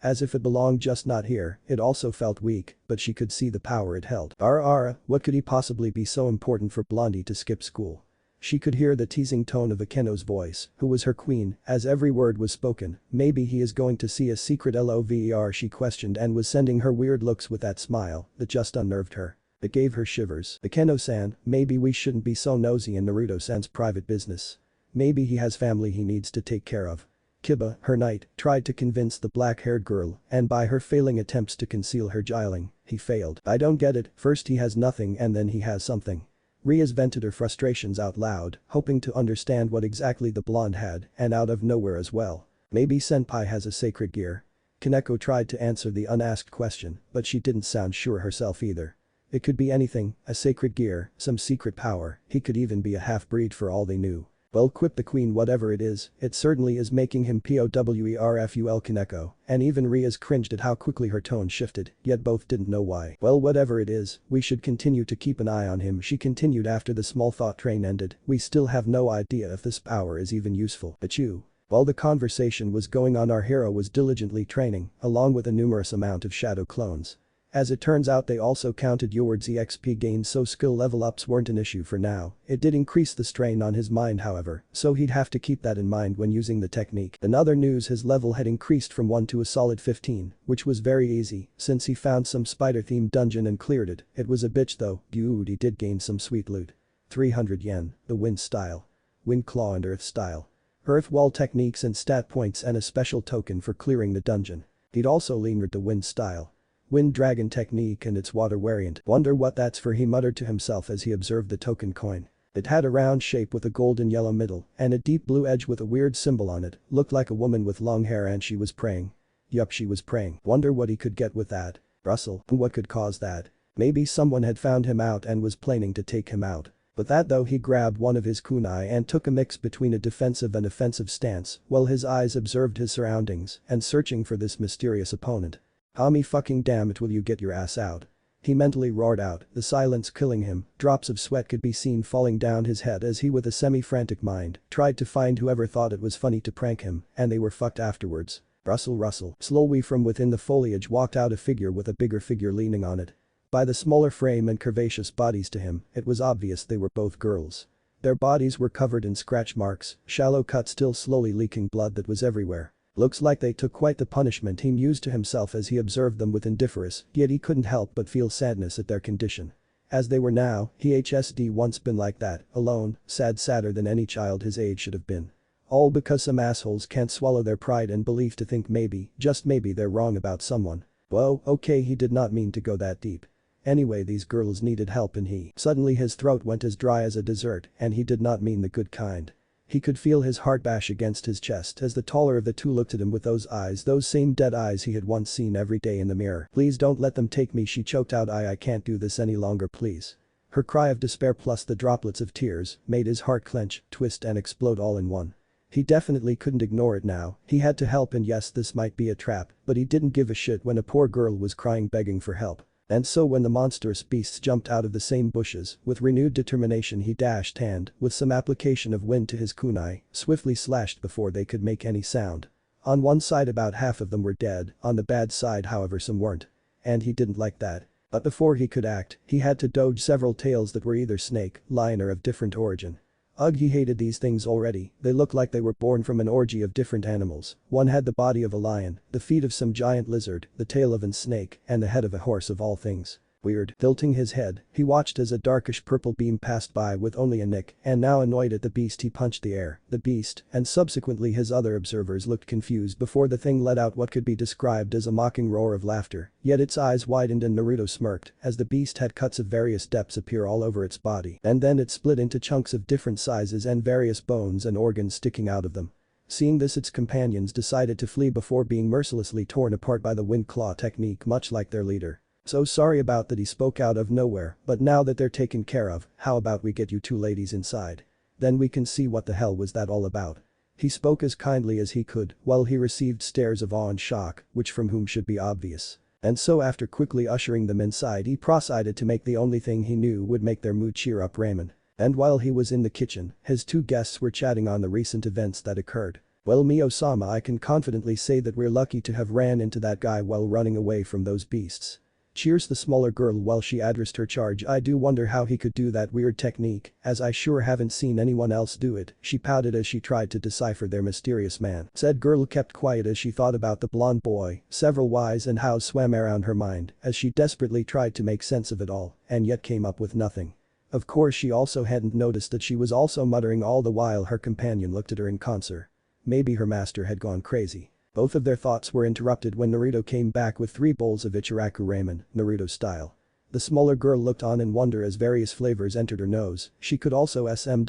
A: as if it belonged just not here. It also felt weak, but she could see the power it held. What could he possibly be so important for Blondie to skip school? She could hear the teasing tone of Akeno's voice, who was her queen, as every word was spoken. Maybe he is going to see a secret lover, she questioned, and was sending her weird looks with that smile that just unnerved her. It gave her shivers. Akeno-san, maybe we shouldn't be so nosy in Naruto-san's private business. Maybe he has family he needs to take care of. Kiba, her knight, tried to convince the black-haired girl, and by her failing attempts to conceal her giling, he failed. I don't get it, first he has nothing and then he has something. Rias vented her frustrations out loud, hoping to understand what exactly the blonde had, and out of nowhere as well. Maybe senpai has a sacred gear. Kaneko tried to answer the unasked question, but she didn't sound sure herself either. It could be anything, a sacred gear, some secret power, he could even be a half-breed for all they knew. Well, quip the queen, whatever it is, it certainly is making him POWERFUL Kaneko, and even Rias cringed at how quickly her tone shifted, yet both didn't know why. Well, whatever it is, we should continue to keep an eye on him, she continued after the small thought train ended. We still have no idea if this power is even useful. Achoo. While the conversation was going on, our hero was diligently training, along with a numerous amount of shadow clones. As it turns out, they also counted Yord's EXP gains, so skill level ups weren't an issue for now. It did increase the strain on his mind however, so he'd have to keep that in mind when using the technique. In other news, his level had increased from 1 to a solid 15, which was very easy since he found some spider-themed dungeon and cleared it. It was a bitch though, dude, he did gain some sweet loot. 300 yen, the wind style. Wind claw and earth style. Earth wall techniques and stat points and a special token for clearing the dungeon. He'd also learned the wind style. Wind dragon technique and its water variant. Wonder what that's for, he muttered to himself as he observed the token coin. It had a round shape with a golden yellow middle and a deep blue edge with a weird symbol on it, looked like a woman with long hair and she was praying. Yup, she was praying. Wonder what he could get with that. Russell, what could cause that? Maybe someone had found him out and was planning to take him out. But that though, he grabbed one of his kunai and took a mix between a defensive and offensive stance while his eyes observed his surroundings and searching for this mysterious opponent. How me fucking damn it will you get your ass out? He mentally roared out, the silence killing him. Drops of sweat could be seen falling down his head as he, with a semi-frantic mind, tried to find whoever thought it was funny to prank him, and they were fucked afterwards. Russell. Slowly from within the foliage walked out a figure with a bigger figure leaning on it. By the smaller frame and curvaceous bodies to him, it was obvious they were both girls. Their bodies were covered in scratch marks, shallow cuts still slowly leaking blood that was everywhere. Looks like they took quite the punishment, he mused to himself as he observed them with indifference, yet he couldn't help but feel sadness at their condition. As they were now, he HSD once been like that, alone, sadder than any child his age should have been. All because some assholes can't swallow their pride and belief to think maybe, just maybe they're wrong about someone. Whoa, okay, he did not mean to go that deep. Anyway, these girls needed help and suddenly his throat went as dry as a dessert, and he did not mean the good kind. He could feel his heart bash against his chest as the taller of the two looked at him with those eyes, those same dead eyes he had once seen every day in the mirror. Please don't let them take me, she choked out. I can't do this any longer, please. Her cry of despair plus the droplets of tears made his heart clench, twist and explode all in one. He definitely couldn't ignore it now, he had to help, and yes, this might be a trap, but he didn't give a shit when a poor girl was crying begging for help. And so when the monstrous beasts jumped out of the same bushes, with renewed determination he dashed and, with some application of wind to his kunai, swiftly slashed before they could make any sound. On one side about half of them were dead, on the bad side however some weren't. And he didn't like that. But before he could act, he had to dodge several tails that were either snake, lion or of different origin. Ugh, he hated these things already, they looked like they were born from an orgy of different animals. One had the body of a lion, the feet of some giant lizard, the tail of a snake, and the head of a horse of all things. Weird. Tilting his head, he watched as a darkish purple beam passed by with only a nick, and now annoyed at the beast he punched the air. The beast, and subsequently his other observers, looked confused before the thing let out what could be described as a mocking roar of laughter, yet its eyes widened and Naruto smirked as the beast had cuts of various depths appear all over its body, and then it split into chunks of different sizes and various bones and organs sticking out of them. Seeing this, its companions decided to flee before being mercilessly torn apart by the wind claw technique, much like their leader. So sorry about that, he spoke out of nowhere, but now that they're taken care of, how about we get you two ladies inside? Then we can see what the hell was that all about. He spoke as kindly as he could while he received stares of awe and shock, which from whom should be obvious. And so after quickly ushering them inside, he proceeded to make the only thing he knew would make their mood cheer up: ramen. And while he was in the kitchen, his two guests were chatting on the recent events that occurred. Well, Mio-sama, I can confidently say that we're lucky to have ran into that guy while running away from those beasts. Cheers the smaller girl while she addressed her charge. I do wonder how he could do that weird technique, as I sure haven't seen anyone else do it, she pouted as she tried to decipher their mysterious man. Said girl kept quiet as she thought about the blonde boy. Several whys and hows swam around her mind as she desperately tried to make sense of it all, and yet came up with nothing. Of course, she also hadn't noticed that she was also muttering all the while her companion looked at her in concert. Maybe her master had gone crazy. Both of their thoughts were interrupted when Naruto came back with 3 bowls of Ichiraku ramen, Naruto style. The smaller girl looked on in wonder as various flavors entered her nose. She could also smell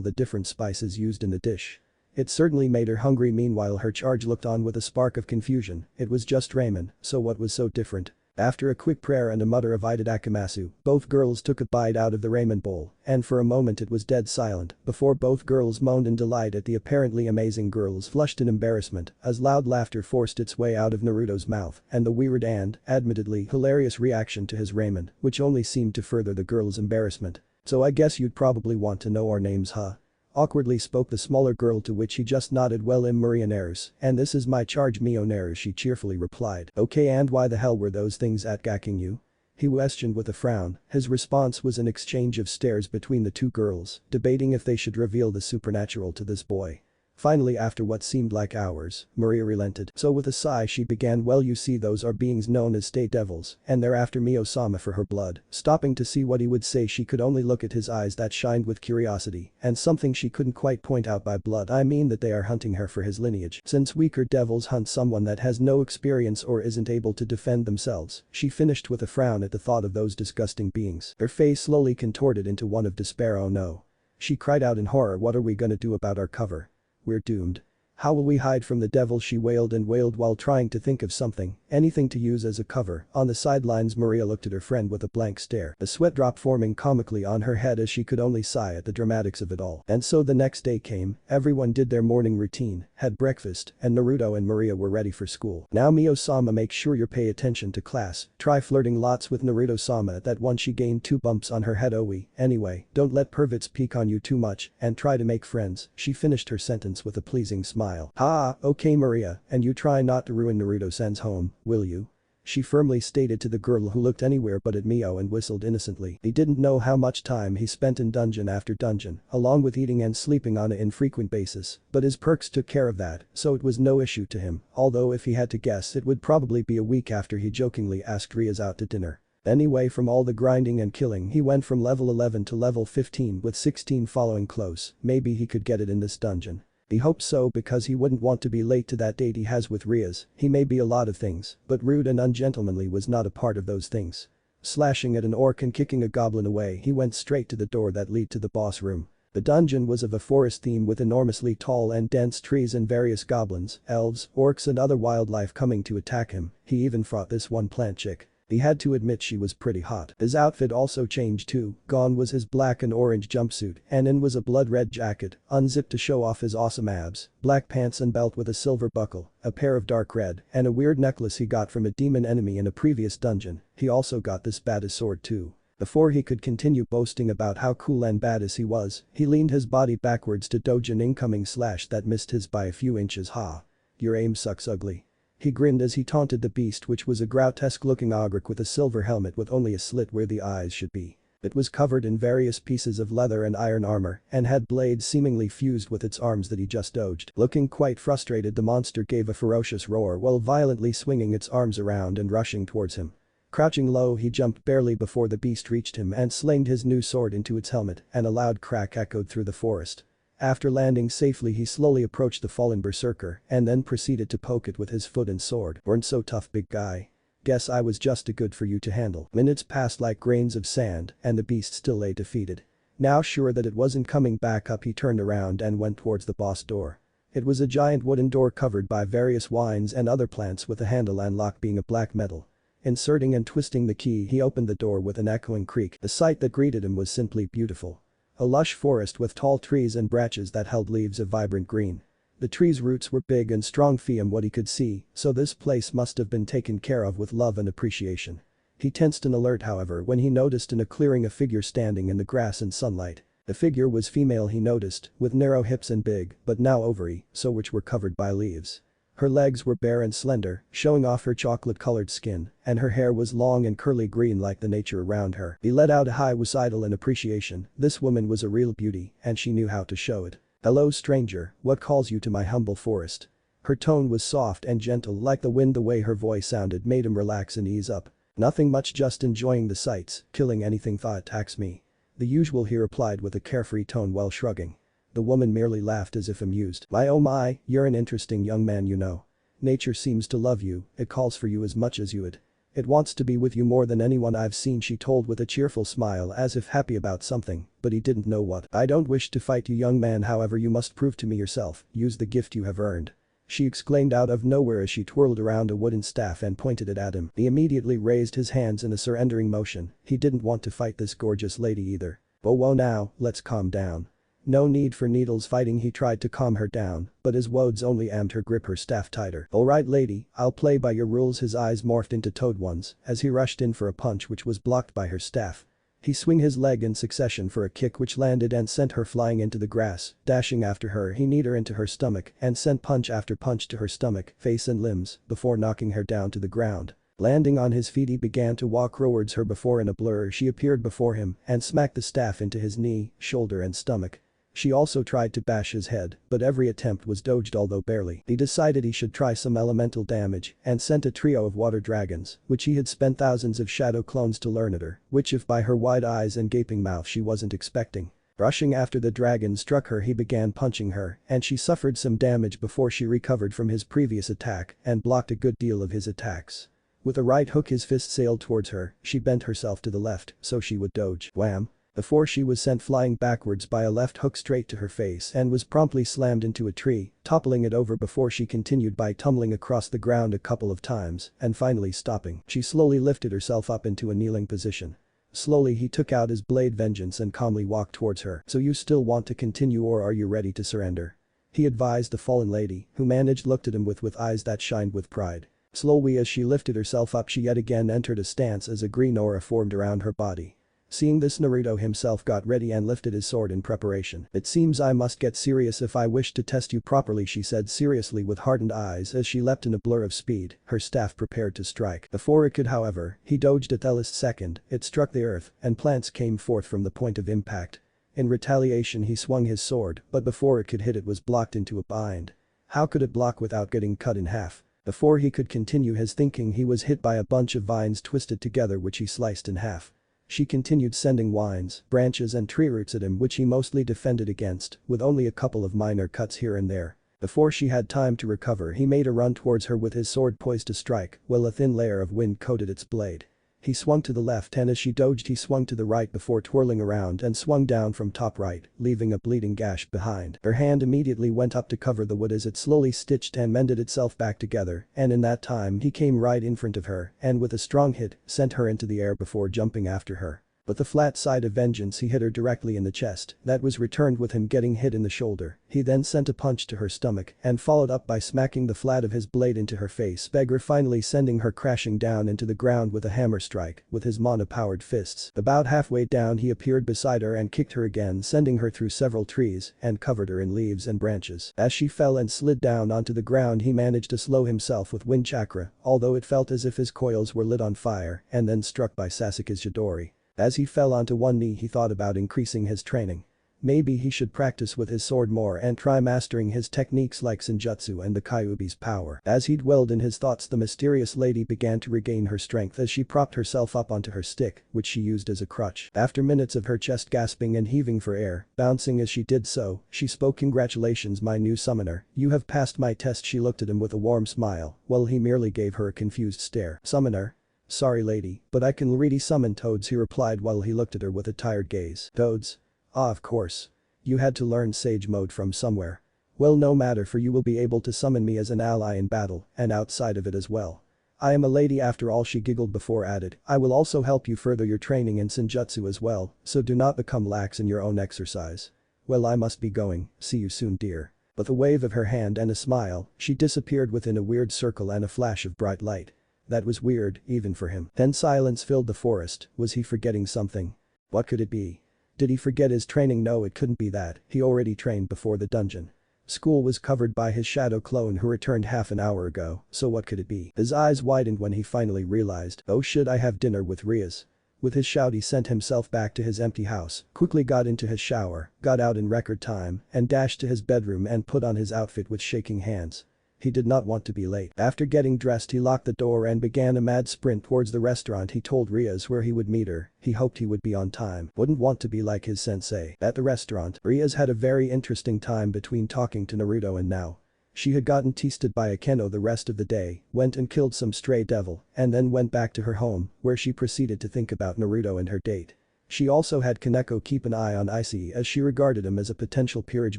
A: the different spices used in the dish. It certainly made her hungry. Meanwhile her charge looked on with a spark of confusion. It was just ramen, so what was so different? After a quick prayer and a mutter of itadakimasu, both girls took a bite out of the ramen bowl, and for a moment it was dead silent before both girls moaned in delight at the apparently amazing girls flushed in embarrassment as loud laughter forced its way out of Naruto's mouth and the weird and, admittedly, hilarious reaction to his ramen, which only seemed to further the girls' embarrassment. "So I guess you'd probably want to know our names, huh?" Awkwardly spoke the smaller girl, to which he just nodded. "Well, I'm Marianeris, and this is my charge Mioneris," she cheerfully replied. "Okay, and why the hell were those things attacking you?" He questioned with a frown. His response was an exchange of stares between the two girls, debating if they should reveal the supernatural to this boy. Finally, after what seemed like hours, Maria relented. So with a sigh she began, "Well, you see, those are beings known as state devils, and they're after Mio-sama for her blood." Stopping to see what he would say, she could only look at his eyes that shined with curiosity and something she couldn't quite point out. "By blood I mean that they are hunting her for his lineage. Since weaker devils hunt someone that has no experience or isn't able to defend themselves," she finished with a frown at the thought of those disgusting beings. Her face slowly contorted into one of despair. "Oh no." She cried out in horror. "What are we gonna do about our cover? We're doomed. How will we hide from the devil?" She wailed and wailed while trying to think of something, anything to use as a cover. On the sidelines Maria looked at her friend with a blank stare, a sweat drop forming comically on her head as she could only sigh at the dramatics of it all. And so the next day came, everyone did their morning routine, had breakfast, and Naruto and Maria were ready for school. "Now Mio-sama, make sure you pay attention to class, try flirting lots with Naruto-sama." At that one she gained 2 bumps on her head. Anyway, don't let perverts peek on you too much, and try to make friends." She finished her sentence with a pleasing smile. "Ah, okay Maria, and you try not to ruin Naruto-san's home, will you?" she firmly stated to the girl, who looked anywhere but at Mio and whistled innocently. He didn't know how much time he spent in dungeon after dungeon, along with eating and sleeping on an infrequent basis, but his perks took care of that, so it was no issue to him, although if he had to guess it would probably be a week after he jokingly asked Rias out to dinner. Anyway, from all the grinding and killing he went from level 11 to level 15 with 16 following close. Maybe he could get it in this dungeon. He hoped so because he wouldn't want to be late to that date he has with Rias. He may be a lot of things, but rude and ungentlemanly was not a part of those things. Slashing at an orc and kicking a goblin away, he went straight to the door that led to the boss room. The dungeon was of a forest theme with enormously tall and dense trees and various goblins, elves, orcs and other wildlife coming to attack him. He even fought this one plant chick. He had to admit she was pretty hot. His outfit also changed too. Gone was his black and orange jumpsuit, and in was a blood red jacket, unzipped to show off his awesome abs, black pants and belt with a silver buckle, a pair of dark red, and a weird necklace he got from a demon enemy in a previous dungeon. He also got this badass sword too. Before he could continue boasting about how cool and badass he was, he leaned his body backwards to dodge an incoming slash that missed his by a few inches. "Ha. Your aim sucks ugly." He grinned as he taunted the beast, which was a grotesque-looking ogre with a silver helmet with only a slit where the eyes should be. It was covered in various pieces of leather and iron armor and had blades seemingly fused with its arms that he just dodged. Looking quite frustrated, the monster gave a ferocious roar while violently swinging its arms around and rushing towards him. Crouching low, he jumped barely before the beast reached him and slinged his new sword into its helmet, and a loud crack echoed through the forest. After landing safely, he slowly approached the fallen berserker and then proceeded to poke it with his foot and sword. "Weren't so tough, big guy. Guess I was just too good for you to handle." Minutes passed like grains of sand and the beast still lay defeated. Now sure that it wasn't coming back up, he turned around and went towards the boss door. It was a giant wooden door covered by various vines and other plants with a handle and lock being of black metal. Inserting and twisting the key, he opened the door with an echoing creak. The sight that greeted him was simply beautiful. A lush forest with tall trees and branches that held leaves of vibrant green. The trees' roots were big and strong from what he could see, so this place must have been taken care of with love and appreciation. He tensed in alert, however, when he noticed in a clearing a figure standing in the grass and sunlight. The figure was female, he noticed, with narrow hips and big, but now ovary, so which were covered by leaves. Her legs were bare and slender, showing off her chocolate-colored skin, and her hair was long and curly green like the nature around her. He let out a high whistle in appreciation. This woman was a real beauty, and she knew how to show it. "Hello stranger, what calls you to my humble forest?" Her tone was soft and gentle like the wind. The way her voice sounded made him relax and ease up. "Nothing much, just enjoying the sights, killing anything that attacks me." The usual, he replied with a carefree tone while shrugging. The woman merely laughed as if amused. My oh my, you're an interesting young man you know. Nature seems to love you, it calls for you as much as you would. It wants to be with you more than anyone I've seen, she told with a cheerful smile as if happy about something, but he didn't know what. I don't wish to fight you young man, however you must prove to me yourself, use the gift you have earned. She exclaimed out of nowhere as she twirled around a wooden staff and pointed it at him. He immediately raised his hands in a surrendering motion, he didn't want to fight this gorgeous lady either. Oh whoa now, let's calm down. No need for needles fighting, he tried to calm her down, but his words only aimed her grip her staff tighter. Alright lady, I'll play by your rules. His eyes morphed into toad ones as he rushed in for a punch which was blocked by her staff. He swung his leg in succession for a kick which landed and sent her flying into the grass. Dashing after her, he kneed her into her stomach and sent punch after punch to her stomach, face and limbs before knocking her down to the ground. Landing on his feet, he began to walk towards her before in a blur she appeared before him and smacked the staff into his knee, shoulder and stomach. She also tried to bash his head, but every attempt was dodged although barely. He decided he should try some elemental damage and sent a trio of water dragons, which he had spent thousands of shadow clones to learn at her, which if by her wide eyes and gaping mouth she wasn't expecting. Rushing after the dragon struck her, he began punching her and she suffered some damage before she recovered from his previous attack and blocked a good deal of his attacks. With a right hook his fist sailed towards her, she bent herself to the left so she would dodge. Wham! Before she was sent flying backwards by a left hook straight to her face and was promptly slammed into a tree, toppling it over before she continued by tumbling across the ground a couple of times and finally stopping. She slowly lifted herself up into a kneeling position. Slowly he took out his blade vengeance and calmly walked towards her. So you still want to continue or are you ready to surrender? He advised the fallen lady, who managed looked at him with eyes that shined with pride. Slowly as she lifted herself up she yet again entered a stance as a green aura formed around her body. Seeing this, Naruto himself got ready and lifted his sword in preparation. It seems I must get serious if I wish to test you properly, she said seriously with hardened eyes as she leapt in a blur of speed, her staff prepared to strike. Before it could however, he dodged at the last second, it struck the earth and plants came forth from the point of impact. In retaliation he swung his sword, but before it could hit it was blocked into a bind. How could it block without getting cut in half? Before he could continue his thinking he was hit by a bunch of vines twisted together which he sliced in half. She continued sending vines, branches and tree roots at him which he mostly defended against, with only a couple of minor cuts here and there. Before she had time to recover he made a run towards her with his sword poised to strike, while a thin layer of wind coated its blade. He swung to the left and as she dodged he swung to the right before twirling around and swung down from top right, leaving a bleeding gash behind. Her hand immediately went up to cover the wood as it slowly stitched and mended itself back together, and in that time he came right in front of her and with a strong hit sent her into the air before jumping after her. But the flat side of vengeance he hit her directly in the chest, that was returned with him getting hit in the shoulder. He then sent a punch to her stomach and followed up by smacking the flat of his blade into her face, beggar finally sending her crashing down into the ground with a hammer strike with his mana-powered fists. About halfway down he appeared beside her and kicked her again, sending her through several trees and covered her in leaves and branches. As she fell and slid down onto the ground he managed to slow himself with wind chakra, although it felt as if his coils were lit on fire and then struck by Sasuke's Chidori. As he fell onto one knee he thought about increasing his training. Maybe he should practice with his sword more and try mastering his techniques like Senjutsu and the Kyuubi's power. As he dwelled in his thoughts the mysterious lady began to regain her strength as she propped herself up onto her stick, which she used as a crutch. After minutes of her chest gasping and heaving for air, bouncing as she did so, she spoke, "Congratulations my new summoner, you have passed my test." She looked at him with a warm smile, while he merely gave her a confused stare. "Summoner? Sorry lady, but I can already summon toads," he replied while he looked at her with a tired gaze. "Toads? Ah, of course. You had to learn sage mode from somewhere. Well, no matter, for you will be able to summon me as an ally in battle and outside of it as well. I am a lady after all," she giggled before added, "I will also help you further your training in Senjutsu as well, so do not become lax in your own exercise. Well, I must be going, see you soon dear." With a wave of her hand and a smile, she disappeared within a weird circle and a flash of bright light. That was weird, even for him. Then silence filled the forest. Was he forgetting something? What could it be? Did he forget his training? No, it couldn't be that, he already trained before the dungeon. School was covered by his shadow clone who returned half an hour ago, so what could it be? His eyes widened when he finally realized, oh shit, I have dinner with Rias. With his shout he sent himself back to his empty house, quickly got into his shower, got out in record time, and dashed to his bedroom and put on his outfit with shaking hands. He did not want to be late. After getting dressed he locked the door and began a mad sprint towards the restaurant. He told Riaz where he would meet her. He hoped he would be on time. Wouldn't want to be like his sensei. At the restaurant, Riaz had a very interesting time between talking to Naruto and now. She had gotten teased by a Keno the rest of the day, went and killed some stray devil, and then went back to her home, where she proceeded to think about Naruto and her date. She also had Kaneko keep an eye on Icy as she regarded him as a potential peerage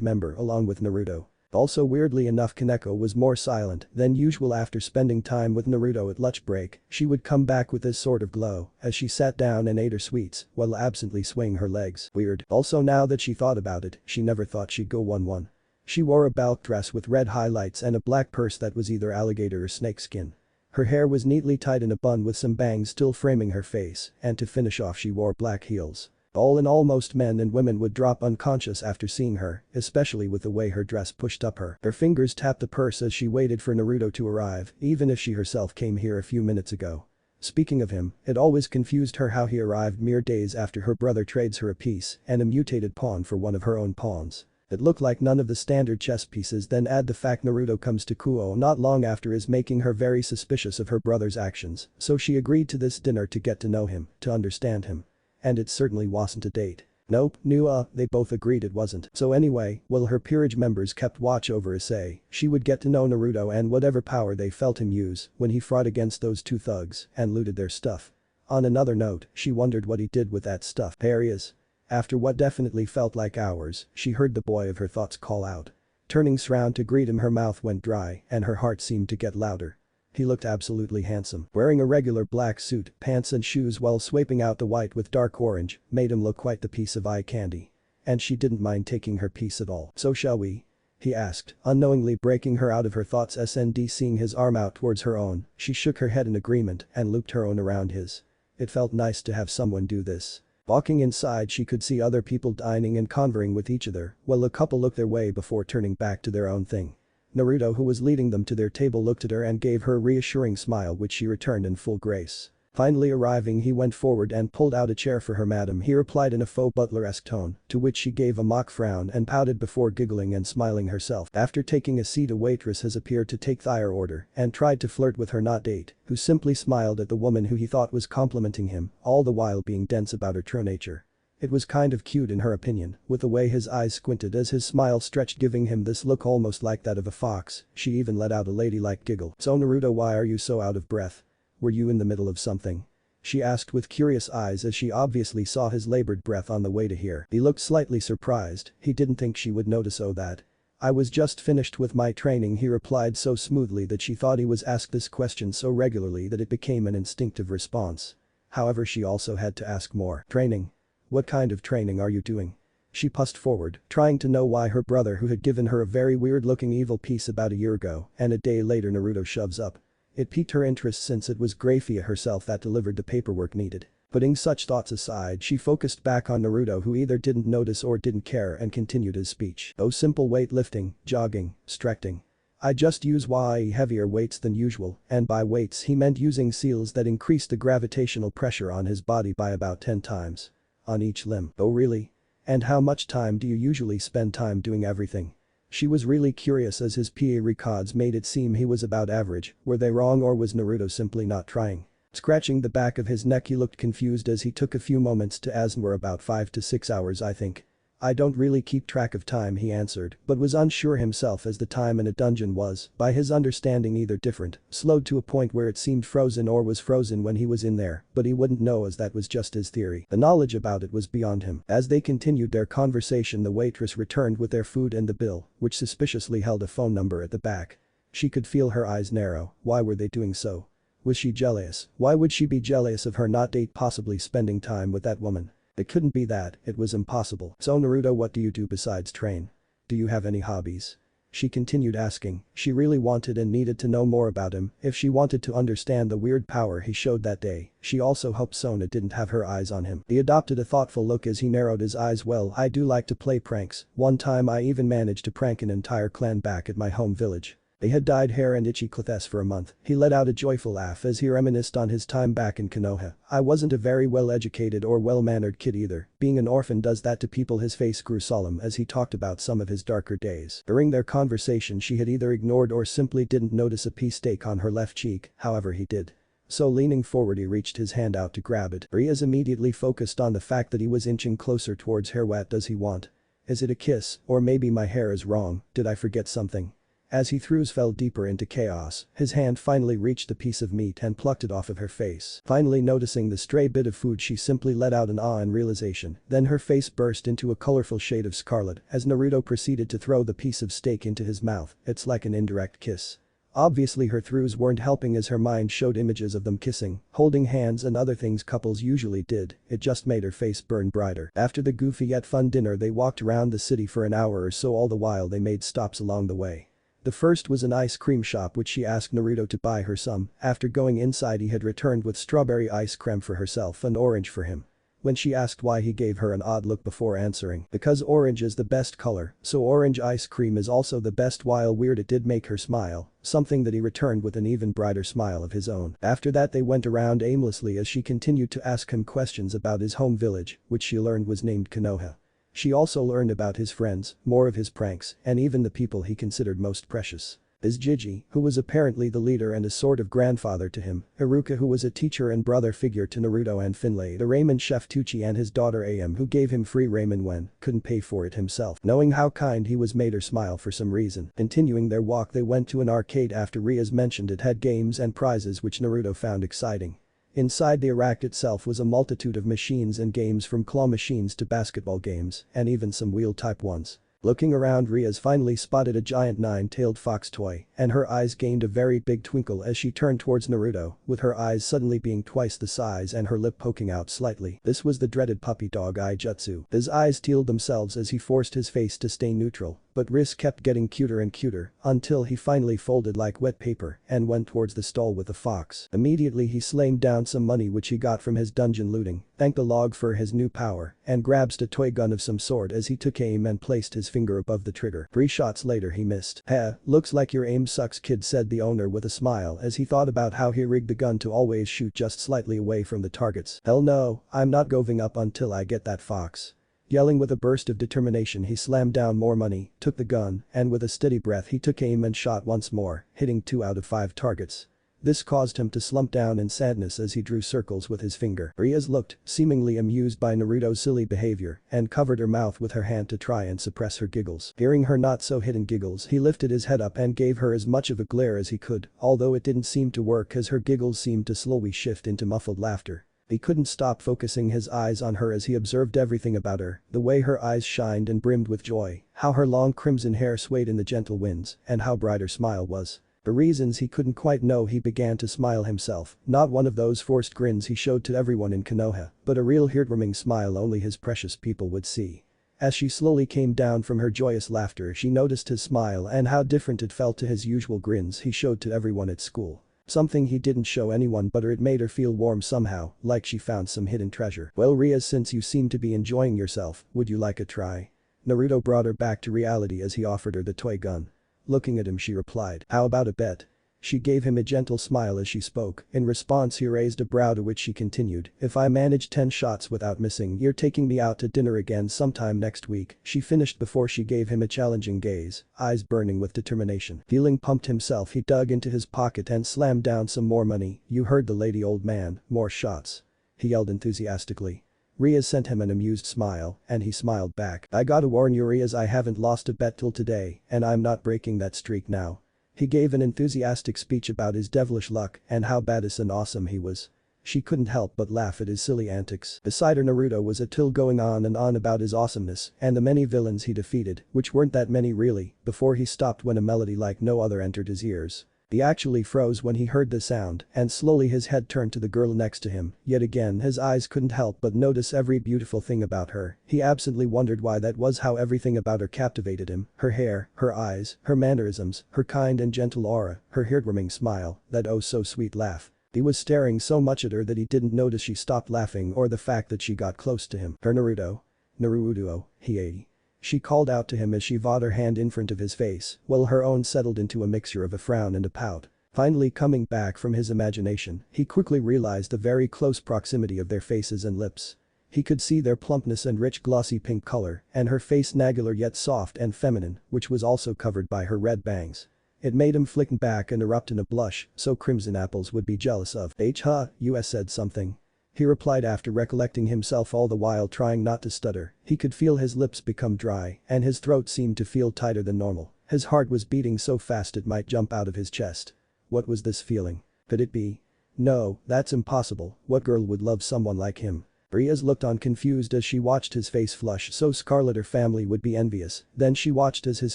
A: member along with Naruto. Also weirdly enough, Kaneko was more silent than usual after spending time with Naruto at lunch break. She would come back with this sort of glow as she sat down and ate her sweets while absently swaying her legs. Weird. Also now that she thought about it, she never thought she'd go 1-1. She wore a bulk dress with red highlights and a black purse that was either alligator or snakeskin. Her hair was neatly tied in a bun with some bangs still framing her face, and to finish off she wore black heels. All in all, most men and women would drop unconscious after seeing her, especially with the way her dress pushed up her. Her fingers tapped the purse as she waited for Naruto to arrive, even if she herself came here a few minutes ago. Speaking of him, it always confused her how he arrived mere days after her brother trades her a piece and a mutated pawn for one of her own pawns. It looked like none of the standard chess pieces. Then add the fact Naruto comes to Kuo not long after is making her very suspicious of her brother's actions, so she agreed to this dinner to get to know him, to understand him. And it certainly wasn't a date. Nope, they both agreed it wasn't. So anyway, while her peerage members kept watch over Issei, she would get to know Naruto and whatever power they felt him use when he fought against those two thugs and looted their stuff. On another note, she wondered what he did with that stuff. There he is. After what definitely felt like hours, she heard the boy of her thoughts call out. Turning around to greet him, her mouth went dry and her heart seemed to get louder. He looked absolutely handsome. Wearing a regular black suit, pants and shoes while swiping out the white with dark orange made him look quite the piece of eye candy. And she didn't mind taking her piece at all. So shall we? He asked, unknowingly breaking her out of her thoughts. Seeing his arm out towards her own, she shook her head in agreement and looped her own around his. It felt nice to have someone do this. Walking inside, she could see other people dining and conversing with each other while the couple looked their way before turning back to their own thing. Naruto, who was leading them to their table, looked at her and gave her a reassuring smile, which she returned in full grace. Finally arriving, he went forward and pulled out a chair for her. Madam, he replied in a faux butler-esque tone, to which she gave a mock frown and pouted before giggling and smiling herself. After taking a seat, a waitress has appeared to take their order and tried to flirt with her not date, who simply smiled at the woman who he thought was complimenting him, all the while being dense about her true nature. It was kind of cute in her opinion, with the way his eyes squinted as his smile stretched, giving him this look almost like that of a fox. She even let out a ladylike giggle. So Naruto, why are you so out of breath? Were you in the middle of something? She asked with curious eyes as she obviously saw his labored breath on the way to here. He looked slightly surprised. He didn't think she would notice. Oh, that. I was just finished with my training, he replied so smoothly that she thought he was asked this question so regularly that it became an instinctive response. However, she also had to ask more. Training? What kind of training are you doing? She pushed forward, trying to know why her brother, who had given her a very weird-looking evil piece about a year ago, and a day later Naruto shoves up. It piqued her interest since it was Grafia herself that delivered the paperwork needed. Putting such thoughts aside, she focused back on Naruto, who either didn't notice or didn't care, and continued his speech. Oh, simple weightlifting, jogging, stretching. I just use way heavier weights than usual, and by weights he meant using seals that increased the gravitational pressure on his body by about 10 times. On each limb. Oh really? And how much time do you usually spend time doing everything? She was really curious as his PA records made it seem he was about average. Were they wrong, or was Naruto simply not trying? Scratching the back of his neck, he looked confused as he took a few moments to answer. Were about 5 to 6 hours, I think. I don't really keep track of time, he answered, but was unsure himself as the time in a dungeon was, by his understanding, either different, slowed to a point where it seemed frozen, or was frozen when he was in there, but he wouldn't know as that was just his theory. The knowledge about it was beyond him. As they continued their conversation, the waitress returned with their food and the bill, which suspiciously held a phone number at the back. She could feel her eyes narrow. Why were they doing so? Was she jealous? Why would she be jealous of her not date possibly spending time with that woman? It couldn't be that, it was impossible. So Naruto, what do you do besides train? Do you have any hobbies? She continued asking. She really wanted and needed to know more about him if she wanted to understand the weird power he showed that day. She also hoped Sona didn't have her eyes on him. He adopted a thoughtful look as he narrowed his eyes. Well, I do like to play pranks. One time I even managed to prank an entire clan back at my home village. They had dyed hair and itchy clothes for a month. He let out a joyful laugh as he reminisced on his time back in Konoha. I wasn't a very well-educated or well-mannered kid either. Being an orphan does that to people. His face grew solemn as he talked about some of his darker days. During their conversation she had either ignored or simply didn't notice a pea stake on her left cheek, however he did. So leaning forward he reached his hand out to grab it. Riaz immediately focused on the fact that he was inching closer towards her. What does he want? Is it a kiss, or maybe my hair is wrong, did I forget something? As he fell deeper into chaos, his hand finally reached a piece of meat and plucked it off of her face. Finally noticing the stray bit of food she simply let out an ah in realization, then her face burst into a colorful shade of scarlet as Naruto proceeded to throw the piece of steak into his mouth. It's like an indirect kiss. Obviously her throughs weren't helping as her mind showed images of them kissing, holding hands and other things couples usually did, it just made her face burn brighter. After the goofy yet fun dinner they walked around the city for an hour or so, all the while they made stops along the way. The first was an ice cream shop which she asked Naruto to buy her some. After going inside he had returned with strawberry ice cream for herself and orange for him. When she asked why he gave her an odd look before answering, because orange is the best color, so orange ice cream is also the best. While weird, it did make her smile, something that he returned with an even brighter smile of his own. After that they went around aimlessly as she continued to ask him questions about his home village, which she learned was named Konoha. She also learned about his friends, more of his pranks, and even the people he considered most precious. His Jiji, who was apparently the leader and a sort of grandfather to him, Iruka who was a teacher and brother figure to Naruto and Finlay, the ramen chef Tucci, and his daughter Am who gave him free ramen when couldn't pay for it himself. Knowing how kind he was made her smile for some reason. Continuing their walk they went to an arcade after Riaz mentioned it had games and prizes which Naruto found exciting. Inside the rack itself was a multitude of machines and games from claw machines to basketball games, and even some wheel-type ones. Looking around, Riaz finally spotted a giant nine-tailed fox toy, and her eyes gained a very big twinkle as she turned towards Naruto, with her eyes suddenly being twice the size and her lip poking out slightly. This was the dreaded puppy dog eye jutsu. His eyes tealed themselves as he forced his face to stay neutral, but Riz kept getting cuter and cuter until he finally folded like wet paper and went towards the stall with the fox. Immediately he slammed down some money which he got from his dungeon looting, thanked the log for his new power, and grabbed a toy gun of some sort as he took aim and placed his finger above the trigger. 3 shots later he missed. Looks like your aim sucks kid, said the owner with a smile as he thought about how he rigged the gun to always shoot just slightly away from the targets. Hell no, I'm not giving up until I get that fox. Yelling with a burst of determination he slammed down more money, took the gun, and with a steady breath he took aim and shot once more, hitting 2 out of 5 targets. This caused him to slump down in sadness as he drew circles with his finger. Riaz looked, seemingly amused by Naruto's silly behavior, and covered her mouth with her hand to try and suppress her giggles. Hearing her not-so-hidden giggles he lifted his head up and gave her as much of a glare as he could, although it didn't seem to work as her giggles seemed to slowly shift into muffled laughter. He couldn't stop focusing his eyes on her as he observed everything about her, the way her eyes shined and brimmed with joy, how her long crimson hair swayed in the gentle winds, and how bright her smile was. For reasons he couldn't quite know he began to smile himself, not one of those forced grins he showed to everyone in Konoha, but a real heartwarming smile only his precious people would see. As she slowly came down from her joyous laughter she noticed his smile and how different it felt to his usual grins he showed to everyone at school. Something he didn't show anyone, but it made her feel warm somehow, like she found some hidden treasure. Well Riaz, since you seem to be enjoying yourself, would you like a try? Naruto brought her back to reality as he offered her the toy gun. Looking at him she replied, how about a bet? She gave him a gentle smile as she spoke. In response he raised a brow, to which she continued, if I manage 10 shots without missing you're taking me out to dinner again sometime next week, she finished before she gave him a challenging gaze, eyes burning with determination. Feeling pumped himself he dug into his pocket and slammed down some more money. You heard the lady, old man, more shots. He yelled enthusiastically. Riaz sent him an amused smile, and he smiled back. I gotta warn you Riaz, I haven't lost a bet till today, and I'm not breaking that streak now. He gave an enthusiastic speech about his devilish luck and how badass and awesome he was. She couldn't help but laugh at his silly antics. Beside her Naruto was Atil going on and on about his awesomeness and the many villains he defeated, which weren't that many really, before he stopped when a melody like no other entered his ears. He actually froze when he heard the sound, and slowly his head turned to the girl next to him. Yet again his eyes couldn't help but notice every beautiful thing about her. He absently wondered why that was, how everything about her captivated him. Her hair, her eyes, her mannerisms, her kind and gentle aura, her heartwarming smile, that oh so sweet laugh. He was staring so much at her that he didn't notice she stopped laughing or the fact that she got close to him. Her Naruto. Naruto, he She called out to him as she vawed her hand in front of his face, while her own settled into a mixture of a frown and a pout. Finally coming back from his imagination, he quickly realized the very close proximity of their faces and lips. He could see their plumpness and rich glossy pink color, and her face angular yet soft and feminine, which was also covered by her red bangs. It made him flick back and erupt in a blush, so Crimson Apples would be jealous of. You said something. He replied after recollecting himself all the while trying not to stutter. He could feel his lips become dry, and his throat seemed to feel tighter than normal. His heart was beating so fast it might jump out of his chest. What was this feeling? Could it be? No, that's impossible. What girl would love someone like him? Riaz looked on confused as she watched his face flush so Scarlet her family would be envious, then she watched as his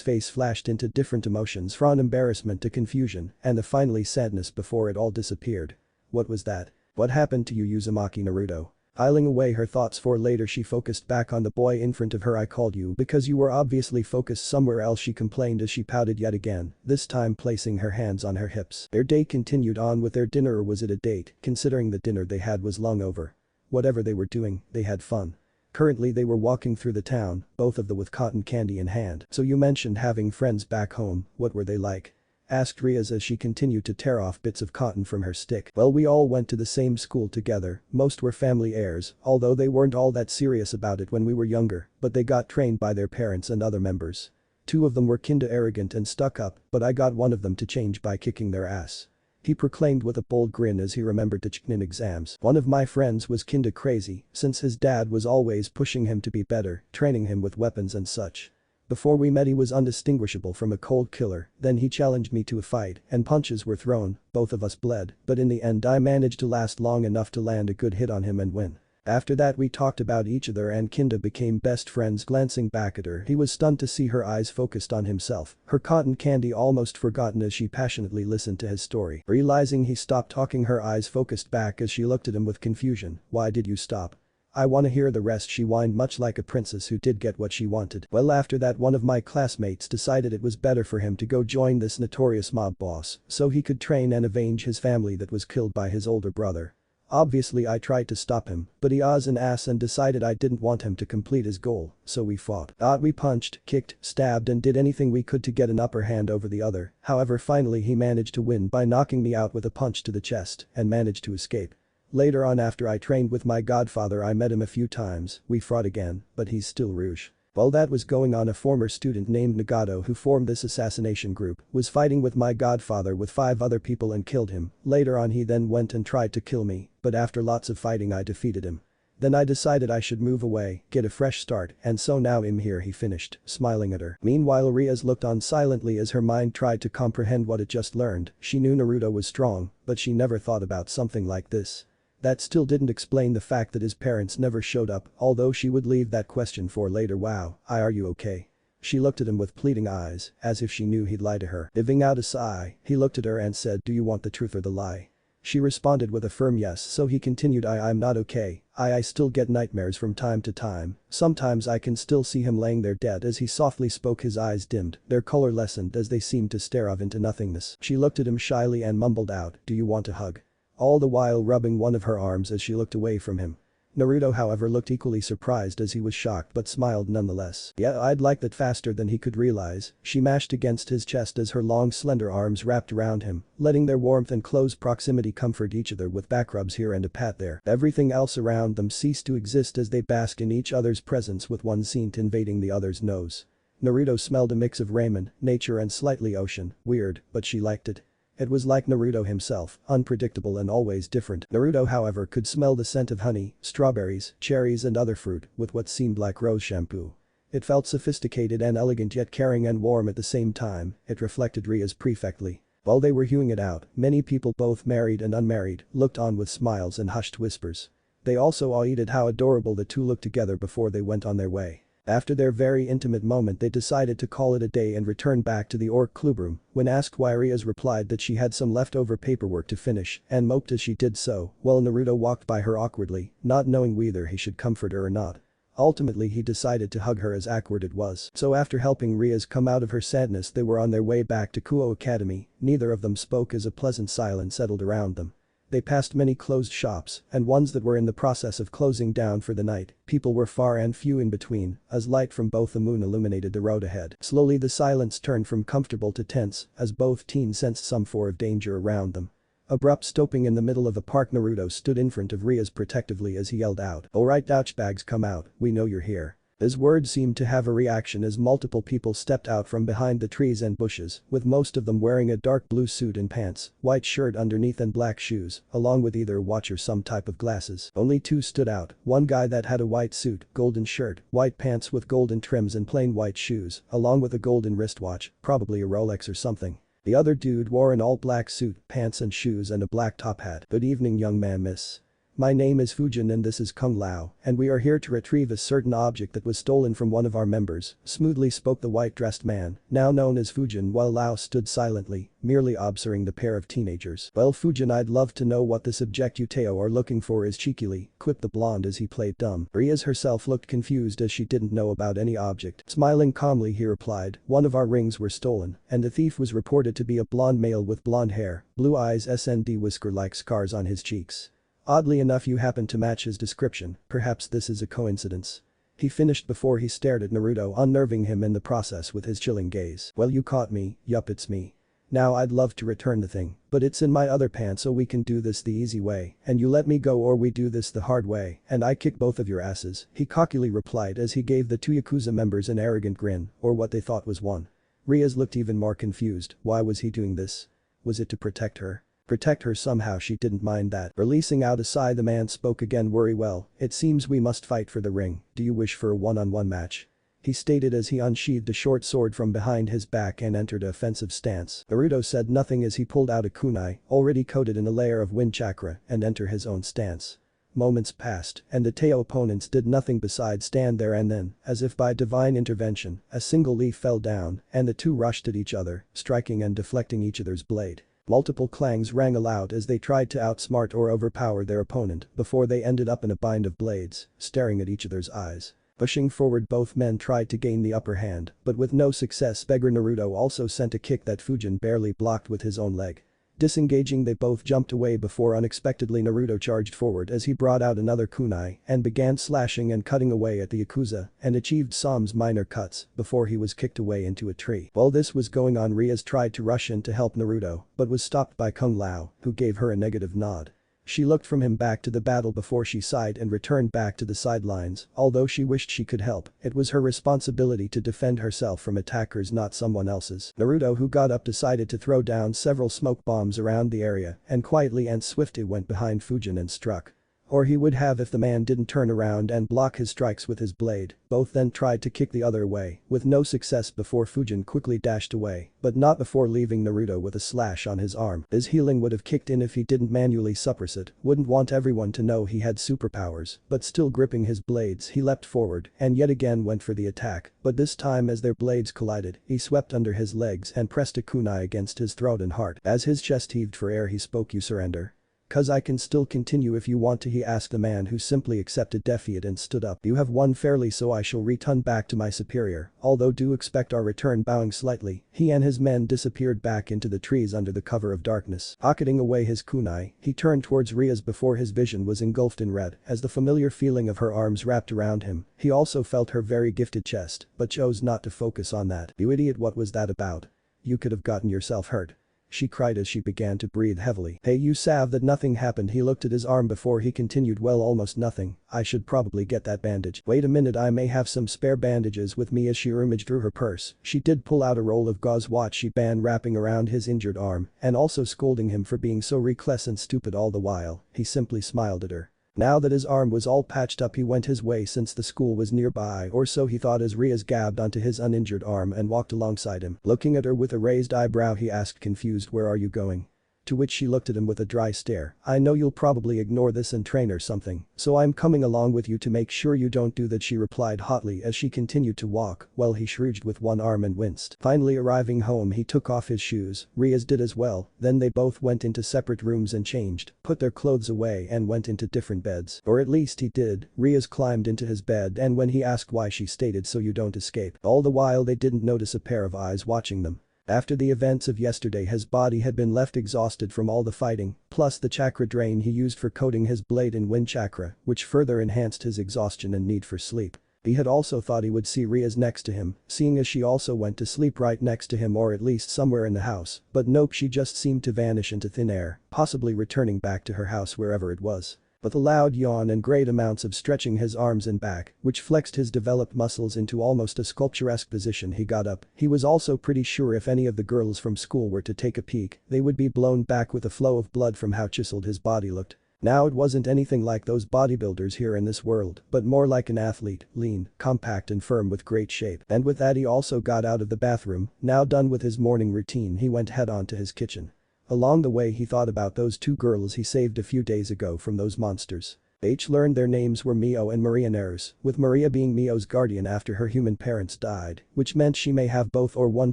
A: face flashed into different emotions from embarrassment to confusion and the finally sadness before it all disappeared. What was that? What happened to you Uzumaki Naruto? Filing away her thoughts for later she focused back on the boy in front of her. I called you because you were obviously focused somewhere else she complained as she pouted yet again, this time placing her hands on her hips. Their day continued on with their dinner, or was it a date, considering the dinner they had was long over. Whatever they were doing, they had fun. Currently they were walking through the town, both of them with cotton candy in hand. So you mentioned having friends back home, what were they like? Asked Riaz as she continued to tear off bits of cotton from her stick. Well, we all went to the same school together, most were family heirs, although they weren't all that serious about it when we were younger, but they got trained by their parents and other members. 2 of them were kinda arrogant and stuck up, but I got one of them to change by kicking their ass. He proclaimed with a bold grin as he remembered the Chunin exams. One of my friends was kinda crazy, since his dad was always pushing him to be better, training him with weapons and such. Before we met he was undistinguishable from a cold killer, then he challenged me to a fight, and punches were thrown, both of us bled, but in the end I managed to last long enough to land a good hit on him and win. After that we talked about each other and kinda became best friends. Glancing back at her he was stunned to see her eyes focused on himself, her cotton candy almost forgotten as she passionately listened to his story. Realizing he stopped talking her eyes focused back as she looked at him with confusion. Why did you stop? I wanna hear the rest, she whined much like a princess who did get what she wanted. Well, after that one of my classmates decided it was better for him to go join this notorious mob boss so he could train and avenge his family that was killed by his older brother. Obviously I tried to stop him, but he was an ass and decided I didn't want him to complete his goal, so we fought. We punched, kicked, stabbed and did anything we could to get an upper hand over the other, however finally he managed to win by knocking me out with a punch to the chest and managed to escape. Later on after I trained with my godfather I met him a few times, we fought again, but he's still rouge. While that was going on a former student named Nagato who formed this assassination group was fighting with my godfather with 5 other people and killed him. Later on he then went and tried to kill me, but after lots of fighting I defeated him. Then I decided I should move away, get a fresh start, and so now I'm here, he finished, smiling at her. Meanwhile Riaz looked on silently as her mind tried to comprehend what it just learned. She knew Naruto was strong, but she never thought about something like this. That still didn't explain the fact that his parents never showed up, although she would leave that question for later. Wow, are you okay? She looked at him with pleading eyes, as if she knew he'd lie to her. Giving out a sigh, he looked at her and said, do you want the truth or the lie? She responded with a firm yes, so he continued, I'm not okay, I still get nightmares from time to time, sometimes I can still see him laying there dead. As he softly spoke his eyes dimmed, their color lessened as they seemed to stare off into nothingness. She looked at him shyly and mumbled out, do you want a hug? All the while rubbing one of her arms as she looked away from him. Naruto however looked equally surprised as he was shocked but smiled nonetheless. Yeah, I'd like that. Faster than he could realize, she mashed against his chest as her long slender arms wrapped around him, letting their warmth and close proximity comfort each other with back rubs here and a pat there. Everything else around them ceased to exist as they basked in each other's presence with one scent invading the other's nose. Naruto smelled a mix of ramen, nature and slightly ocean, weird, but she liked it. It was like Naruto himself, unpredictable and always different. Naruto however could smell the scent of honey, strawberries, cherries and other fruit with what seemed like rose shampoo. It felt sophisticated and elegant yet caring and warm at the same time, it reflected Riaz perfectly. While they were hewing it out, many people both married and unmarried looked on with smiles and hushed whispers. They also all added how adorable the two looked together before they went on their way. After their very intimate moment they decided to call it a day and return back to the Orc Clubroom. When asked why, Riaz replied that she had some leftover paperwork to finish and moped as she did so, while Naruto walked by her awkwardly, not knowing whether he should comfort her or not. Ultimately he decided to hug her as awkward it was. So after helping Riaz come out of her sadness they were on their way back to Kuo Academy. Neither of them spoke as a pleasant silence settled around them. They passed many closed shops and ones that were in the process of closing down for the night. People were far and few in between as light from both the moon illuminated the road ahead. Slowly the silence turned from comfortable to tense as both teens sensed some form of danger around them. Abrupt stopping in the middle of a park. Naruto stood in front of Rias protectively as he yelled out, "Alright douchebags, come out, we know you're here." His words seemed to have a reaction as multiple people stepped out from behind the trees and bushes, with most of them wearing a dark blue suit and pants, white shirt underneath and black shoes, along with either a watch or some type of glasses. Only two stood out, one guy that had a white suit, golden shirt, white pants with golden trims and plain white shoes, along with a golden wristwatch, probably a Rolex or something. The other dude wore an all-black suit, pants and shoes and a black top hat. "Good evening, young man, miss. My name is Fujin and this is Kung Lao, and we are here to retrieve a certain object that was stolen from one of our members," smoothly spoke the white-dressed man, now known as Fujin, while Lao stood silently, merely observing the pair of teenagers. "Well Fujin, I'd love to know what this object you Teo are looking for is," cheekily quipped the blonde as he played dumb. Rias herself looked confused as she didn't know about any object. Smiling calmly he replied, "One of our rings were stolen, and the thief was reported to be a blonde male with blonde hair, blue eyes and whisker-like scars on his cheeks. Oddly enough you happen to match his description, perhaps this is a coincidence." He finished before he stared at Naruto, unnerving him in the process with his chilling gaze. "Well you caught me, yup it's me. Now I'd love to return the thing, but it's in my other pants so we can do this the easy way and you let me go or we do this the hard way and I kick both of your asses," he cockily replied as he gave the two Yakuza members an arrogant grin, or what they thought was one. Rias looked even more confused. Why was he doing this? Was it to protect her? Protect her somehow, she didn't mind that. Releasing out a sigh the man spoke again, "Very well, it seems we must fight for the ring, do you wish for a one-on-one match?" he stated as he unsheathed a short sword from behind his back and entered a offensive stance. Naruto said nothing as he pulled out a kunai, already coated in a layer of wind chakra, and entered his own stance. Moments passed, and the Teo opponents did nothing besides stand there, and then, as if by divine intervention, a single leaf fell down, and the two rushed at each other, striking and deflecting each other's blade. Multiple clangs rang aloud as they tried to outsmart or overpower their opponent before they ended up in a bind of blades, staring at each other's eyes. Pushing forward both men tried to gain the upper hand, but with no success. Beggar Naruto also sent a kick that Fujin barely blocked with his own leg. Disengaging they both jumped away before unexpectedly Naruto charged forward as he brought out another kunai and began slashing and cutting away at the Yakuza and achieved some minor cuts before he was kicked away into a tree. While this was going on, Rias tried to rush in to help Naruto but was stopped by Kung Lao, who gave her a negative nod. She looked from him back to the battle before she sighed and returned back to the sidelines. Although she wished she could help, it was her responsibility to defend herself from attackers, not someone else's. Naruto, who got up, decided to throw down several smoke bombs around the area and quietly and swiftly went behind Fujin and struck. Or he would have if the man didn't turn around and block his strikes with his blade. Both then tried to kick the other way, with no success before Fujin quickly dashed away, but not before leaving Naruto with a slash on his arm. His healing would have kicked in if he didn't manually suppress it, wouldn't want everyone to know he had superpowers, but still gripping his blades he leapt forward and yet again went for the attack, but this time as their blades collided, he swept under his legs and pressed a kunai against his throat and heart. As his chest heaved for air he spoke, "You surrender? 'Cause I can still continue if you want to," he asked the man, who simply accepted defeat and stood up. "You have won fairly, so I shall return back to my superior, although do expect our return." Bowing slightly, he and his men disappeared back into the trees under the cover of darkness. Pocketing away his kunai, he turned towards Rias before his vision was engulfed in red as the familiar feeling of her arms wrapped around him. He also felt her very gifted chest, but chose not to focus on that. "You idiot, what was that about? You could have gotten yourself hurt," she cried as she began to breathe heavily. "Hey, you sav that nothing happened." He looked at his arm before he continued, "Well, almost nothing. I should probably get that bandage. Wait a minute, I may have some spare bandages with me." As she rummaged through her purse, she did pull out a roll of gauze what she began wrapping around his injured arm and also scolding him for being so reckless and stupid all the while. He simply smiled at her. Now that his arm was all patched up he went his way since the school was nearby, or so he thought, as Rias gabbed onto his uninjured arm and walked alongside him. Looking at her with a raised eyebrow he asked confused, "Where are you going?" To which she looked at him with a dry stare. "I know you'll probably ignore this and train or something, so I'm coming along with you to make sure you don't do that," she replied hotly as she continued to walk while he shrugged with one arm and winced. Finally arriving home he took off his shoes, Rias did as well, then they both went into separate rooms and changed, put their clothes away and went into different beds. Or at least he did. Rias climbed into his bed and when he asked why she stated, "So you don't escape." All the while they didn't notice a pair of eyes watching them. After the events of yesterday his body had been left exhausted from all the fighting, plus the chakra drain he used for coating his blade in wind chakra, which further enhanced his exhaustion and need for sleep. He had also thought he would see Riaz next to him, seeing as she also went to sleep right next to him or at least somewhere in the house, but nope, she just seemed to vanish into thin air, possibly returning back to her house wherever it was. With a loud yawn and great amounts of stretching his arms and back, which flexed his developed muscles into almost a sculpturesque position, he got up. He was also pretty sure if any of the girls from school were to take a peek, they would be blown back with a flow of blood from how chiseled his body looked. Now it wasn't anything like those bodybuilders here in this world, but more like an athlete, lean, compact and firm with great shape. And with that he also got out of the bathroom. Now done with his morning routine, he went head on to his kitchen. Along the way he thought about those two girls he saved a few days ago from those monsters. H learned their names were Mio and Maria Neres, with Maria being Mio's guardian after her human parents died, which meant she may have both or one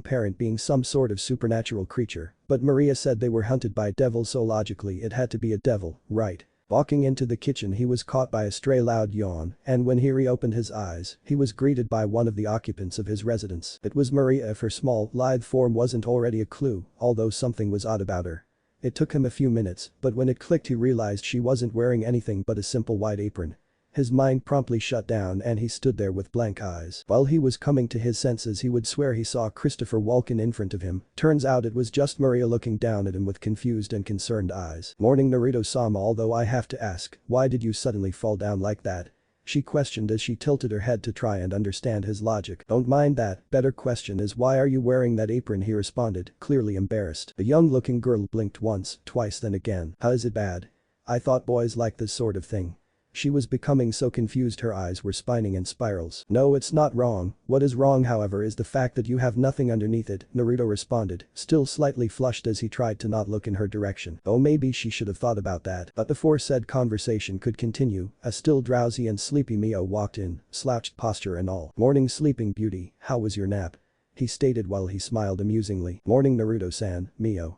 A: parent being some sort of supernatural creature, but Maria said they were hunted by devils, so logically it had to be a devil, right? Walking into the kitchen he was caught by a stray loud yawn, and when he reopened his eyes, he was greeted by one of the occupants of his residence. It was Maria. If her small, lithe form wasn't already a clue, although something was odd about her. It took him a few minutes, but when it clicked he realized she wasn't wearing anything but a simple white apron. His mind promptly shut down and he stood there with blank eyes. While he was coming to his senses he would swear he saw Christopher Walken in front of him. Turns out it was just Maria looking down at him with confused and concerned eyes. "Morning Naruto-sama, although I have to ask, why did you suddenly fall down like that?" she questioned as she tilted her head to try and understand his logic. "Don't mind that, better question is why are you wearing that apron?" he responded, clearly embarrassed. The young-looking girl blinked once, twice then again. "How is it bad? I thought boys liked this sort of thing." She was becoming so confused her eyes were spinning in spirals. "No, it's not wrong. What is wrong however is the fact that you have nothing underneath it," Naruto responded, still slightly flushed as he tried to not look in her direction. Oh, maybe she should have thought about that. But before said conversation could continue, a still drowsy and sleepy Mio walked in, slouched posture and all. "Morning sleeping beauty, how was your nap?" he stated while he smiled amusingly. "Morning Naruto-san, Mio."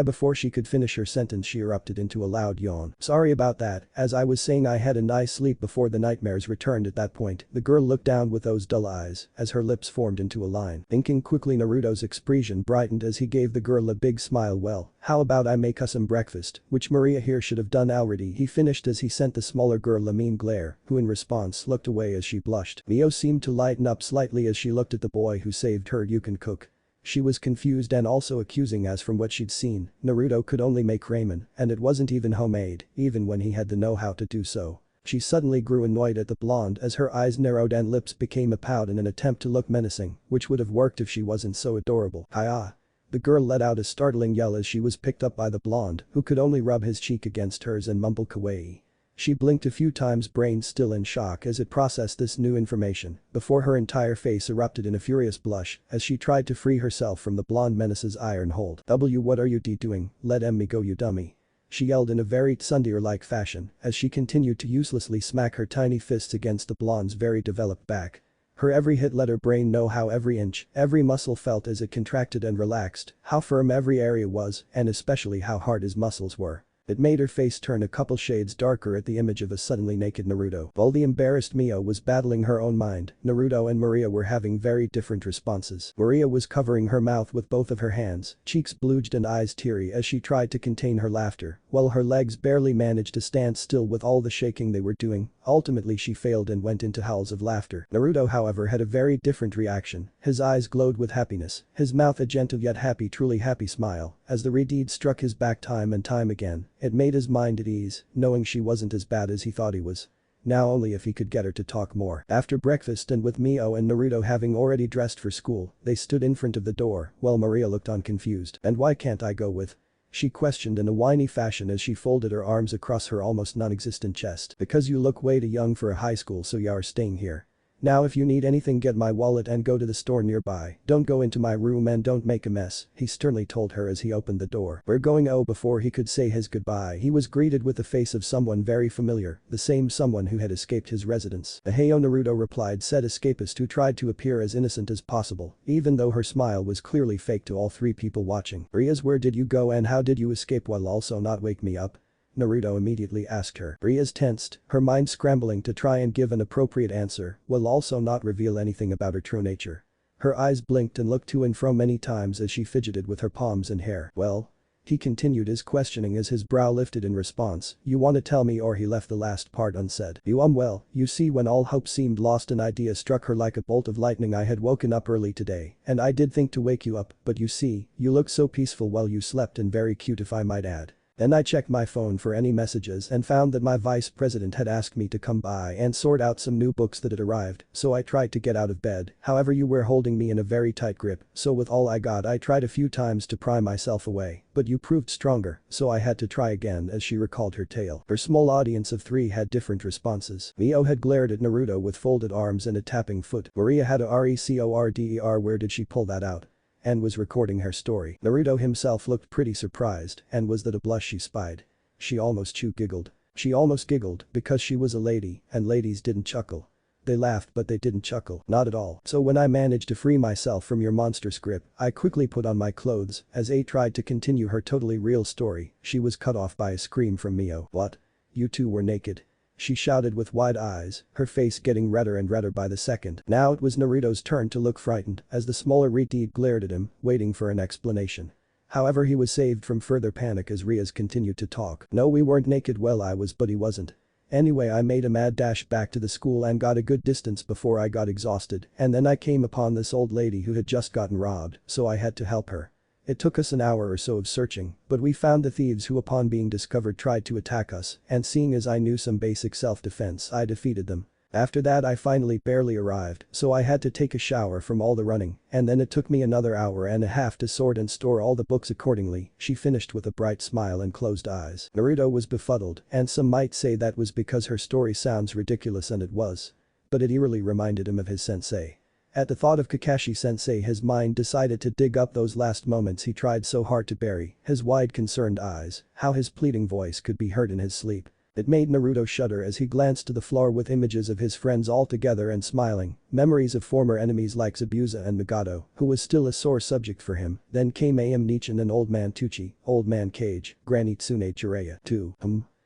A: Before she could finish her sentence she erupted into a loud yawn. "Sorry about that, as I was saying I had a nice sleep before the nightmares returned." At that point, the girl looked down with those dull eyes, as her lips formed into a line. Thinking quickly Naruto's expression brightened as he gave the girl a big smile. "Well, how about I make us some breakfast, which Maria here should have done already," he finished as he sent the smaller girl a mean glare, who in response looked away as she blushed. Mio seemed to lighten up slightly as she looked at the boy who saved her. "You can cook." She was confused and also accusing as from what she'd seen, Naruto could only make ramen, and it wasn't even homemade, even when he had the know-how to do so. She suddenly grew annoyed at the blonde as her eyes narrowed and lips became a pout in an attempt to look menacing, which would have worked if she wasn't so adorable. "Hi-ah." The girl let out a startling yell as she was picked up by the blonde, who could only rub his cheek against hers and mumble kawaii. She blinked a few times, brain still in shock as it processed this new information, before her entire face erupted in a furious blush as she tried to free herself from the blonde menace's iron hold. What are you doing? Let me go, you dummy," she yelled in a very tsundere-like fashion as she continued to uselessly smack her tiny fists against the blonde's very developed back. Her every hit let her brain know how every inch, every muscle felt as it contracted and relaxed, how firm every area was, and especially how hard his muscles were. It made her face turn a couple shades darker at the image of a suddenly naked Naruto. While the embarrassed Mio was battling her own mind, Naruto and Maria were having very different responses. Maria was covering her mouth with both of her hands, cheeks blooged and eyes teary as she tried to contain her laughter, while her legs barely managed to stand still with all the shaking they were doing. Ultimately she failed and went into howls of laughter. Naruto however had a very different reaction. His eyes glowed with happiness, his mouth a gentle yet happy, truly happy smile, as the redeed struck his back time and time again. It made his mind at ease, knowing she wasn't as bad as he thought he was. Now only if he could get her to talk more. After breakfast and with Mio and Naruto having already dressed for school, they stood in front of the door while Maria looked on confused. "And why can't I go with?" she questioned in a whiny fashion as she folded her arms across her almost non-existent chest. "Because you look way too young for a high school, so you're staying here. Now if you need anything get my wallet and go to the store nearby. Don't go into my room and don't make a mess," he sternly told her as he opened the door. "We're going." Before he could say his goodbye he was greeted with the face of someone very familiar, the same someone who had escaped his residence. "Heyo," Naruto replied, said escapist who tried to appear as innocent as possible, even though her smile was clearly fake to all three people watching. "Riaz, where did you go and how did you escape while also not wake me up?" Naruto immediately asked her. Riaz tensed, her mind scrambling to try and give an appropriate answer while also not reveal anything about her true nature. Her eyes blinked and looked to and fro many times as she fidgeted with her palms and hair. Well? He continued his questioning as his brow lifted in response. You want to tell me, or he left the last part unsaid. Well, you see, when all hope seemed lost, an idea struck her like a bolt of lightning. I had woken up early today, and I did think to wake you up, but you see, you looked so peaceful while you slept and very cute if I might add. Then I checked my phone for any messages and found that my vice president had asked me to come by and sort out some new books that had arrived, so I tried to get out of bed. However, you were holding me in a very tight grip, so with all I got I tried a few times to pry myself away, but you proved stronger, so I had to try again. As she recalled her tale, her small audience of 3 had different responses. Mio had glared at Naruto with folded arms and a tapping foot. Maria had a recorder. Where did she pull that out? And was recording her story. Naruto himself looked pretty surprised, and was that a blush she spied? She almost giggled. She almost giggled because she was a lady, and ladies didn't chuckle. They laughed, but they didn't chuckle, not at all. So when I managed to free myself from your monstrous grip, I quickly put on my clothes. As A tried to continue her totally real story, she was cut off by a scream from Mio. What? You two were naked? She shouted with wide eyes, her face getting redder and redder by the second. Now it was Naruto's turn to look frightened as the smaller Reed glared at him, waiting for an explanation. However, he was saved from further panic as Rias continued to talk. No, we weren't naked. Well, I was, but he wasn't. Anyway, I made a mad dash back to the school and got a good distance before I got exhausted, and then I came upon this old lady who had just gotten robbed, so I had to help her. It took us an hour or so of searching, but we found the thieves who upon being discovered tried to attack us, and seeing as I knew some basic self-defense, I defeated them. After that I finally barely arrived, so I had to take a shower from all the running, and then it took me another hour and a half to sort and store all the books accordingly. She finished with a bright smile and closed eyes. Naruto was befuddled, and some might say that was because her story sounds ridiculous, and it was. But it eerily reminded him of his sensei. At the thought of Kakashi-sensei, his mind decided to dig up those last moments he tried so hard to bury, his wide concerned eyes, how his pleading voice could be heard in his sleep. It made Naruto shudder as he glanced to the floor with images of his friends all together and smiling, memories of former enemies like Zabuza and Nagato, who was still a sore subject for him. Then came Am Nichan and Old Man Tucci, Old Man Kage, Granny Tsune Jiraiya too.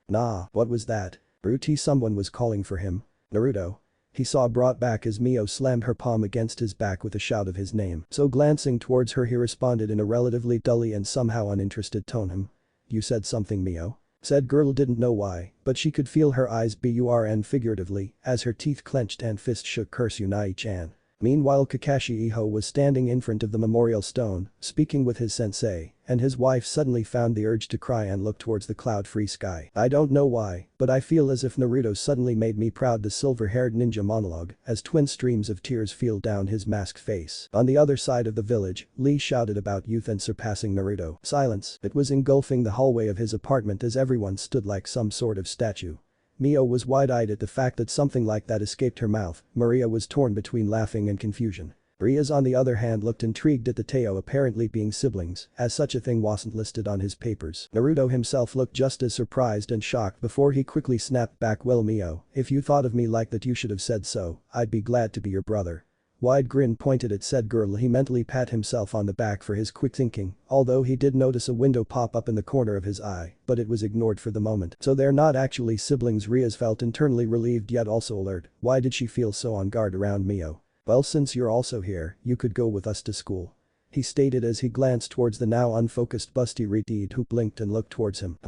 A: Nah, what was that? Bruti, someone was calling for him. Naruto. He saw brought back as Mio slammed her palm against his back with a shout of his name. So glancing towards her, he responded in a relatively dully and somehow uninterested tone. You said something, Mio? Said girl didn't know why, but she could feel her eyes burn figuratively as her teeth clenched and fist shook. Curse you, Nai-chan. Meanwhile, Kakashi Iho was standing in front of the memorial stone, speaking with his sensei, and his wife suddenly found the urge to cry and look towards the cloud-free sky. I don't know why, but I feel as if Naruto suddenly made me proud. The silver-haired ninja monologue as twin streams of tears field down his masked face. On the other side of the village, Lee shouted about youth and surpassing Naruto. Silence. It was engulfing the hallway of his apartment as everyone stood like some sort of statue. Mio was wide-eyed at the fact that something like that escaped her mouth. Maria was torn between laughing and confusion. Rias on the other hand looked intrigued at the Teo apparently being siblings, as such a thing wasn't listed on his papers. Naruto himself looked just as surprised and shocked before he quickly snapped back, well Mio, if you thought of me like that you should have said so. I'd be glad to be your brother. Wide grin pointed at said girl. He mentally pat himself on the back for his quick thinking, although he did notice a window pop up in the corner of his eye, but it was ignored for the moment. So they're not actually siblings. Rias felt internally relieved yet also alert. Why did she feel so on guard around Mio? Well, since you're also here, you could go with us to school. He stated as he glanced towards the now unfocused busty Reed who blinked and looked towards him.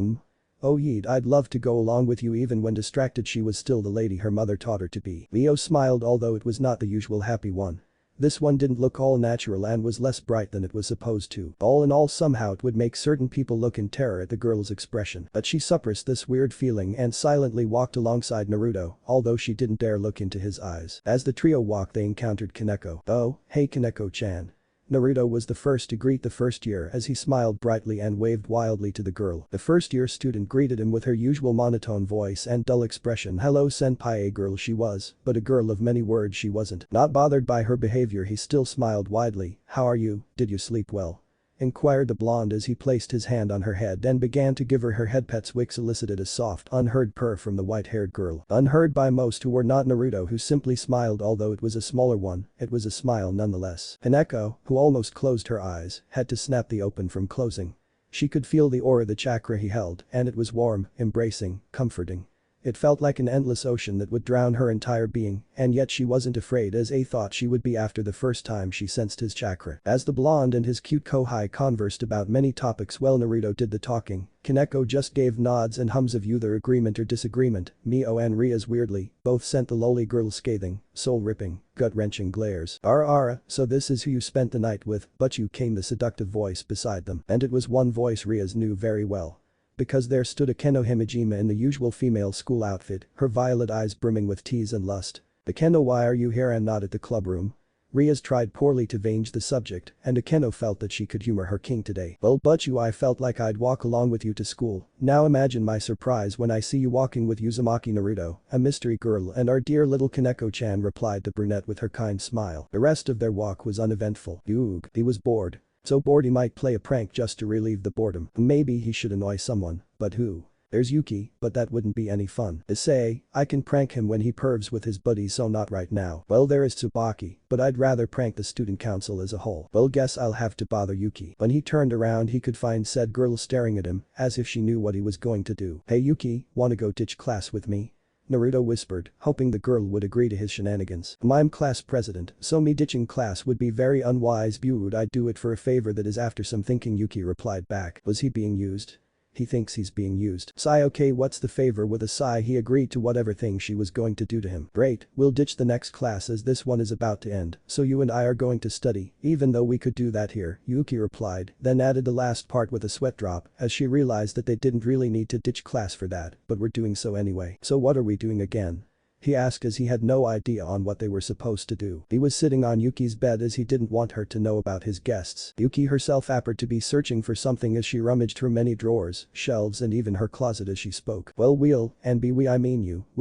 A: Oh Yeet, I'd love to go along with you. Even when distracted, she was still the lady her mother taught her to be. Mio smiled, although it was not the usual happy one. This one didn't look all natural and was less bright than it was supposed to. All in all, somehow it would make certain people look in terror at the girl's expression. But she suppressed this weird feeling and silently walked alongside Naruto, although she didn't dare look into his eyes. As the trio walked, they encountered Kaneko. Oh, hey Kaneko-chan. Naruto was the first to greet the first year as he smiled brightly and waved wildly to the girl. The first year student greeted him with her usual monotone voice and dull expression. Hello senpai. A girl she was, but a girl of many words she wasn't. Not bothered by her behavior, he still smiled widely. How are you, did you sleep well? Inquired the blonde as he placed his hand on her head and began to give her head pets, which elicited a soft, unheard purr from the white-haired girl. Unheard by most who were not Naruto, who simply smiled. Although it was a smaller one, it was a smile nonetheless. Hineko, who almost closed her eyes, had to snap the open from closing. She could feel the aura, the chakra he held, and it was warm, embracing, comforting. It felt like an endless ocean that would drown her entire being, and yet she wasn't afraid as A thought she would be after the first time she sensed his chakra. As the blonde and his cute kohai conversed about many topics while Naruto did the talking, Kaneko just gave nods and hums of either agreement or disagreement. Mio and Ria's weirdly, both sent the lowly girl scathing, soul-ripping, gut-wrenching glares. Ara, so this is who you spent the night with, but you came the seductive voice beside them. And it was one voice Ria's knew very well. Because there stood Akeno Himejima in the usual female school outfit, her violet eyes brimming with tease and lust. Akeno, why are you here and not at the clubroom? Ria's tried poorly to change the subject, and Akeno felt that she could humor her king today. Well, but I felt like I'd walk along with you to school. Now imagine my surprise when I see you walking with Uzumaki Naruto, a mystery girl, and our dear little Kaneko-chan, replied the brunette with her kind smile. The rest of their walk was uneventful. Oog, he was bored. So bored he might play a prank just to relieve the boredom. Maybe he should annoy someone, but who? There's Yuki, but that wouldn't be any fun. Say, I can prank him when he pervs with his buddies, so not right now. Well, there is Tsubaki, but I'd rather prank the student council as a whole. Well, guess I'll have to bother Yuki. When he turned around he could find said girl staring at him, as if she knew what he was going to do. Hey Yuki, wanna go ditch class with me? Naruto whispered, hoping the girl would agree to his shenanigans. I'm class president, so me ditching class would be very unwise. But I'd do it for a favor that is after some thinking, Yuki replied back. Was he being used? He thinks he's being used. Sigh, okay, what's the favor? With a sigh he agreed to whatever thing she was going to do to him. Great, we'll ditch the next class as this one is about to end, so you and I are going to study, even though we could do that here, Yuki replied, then added the last part with a sweat drop as she realized that they didn't really need to ditch class for that, but were doing so anyway. So what are we doing again? He asked as he had no idea on what they were supposed to do. He was sitting on Yuki's bed as he didn't want her to know about his guests. Yuki herself appeared to be searching for something as she rummaged through many drawers, shelves and even her closet as she spoke. Well, we'll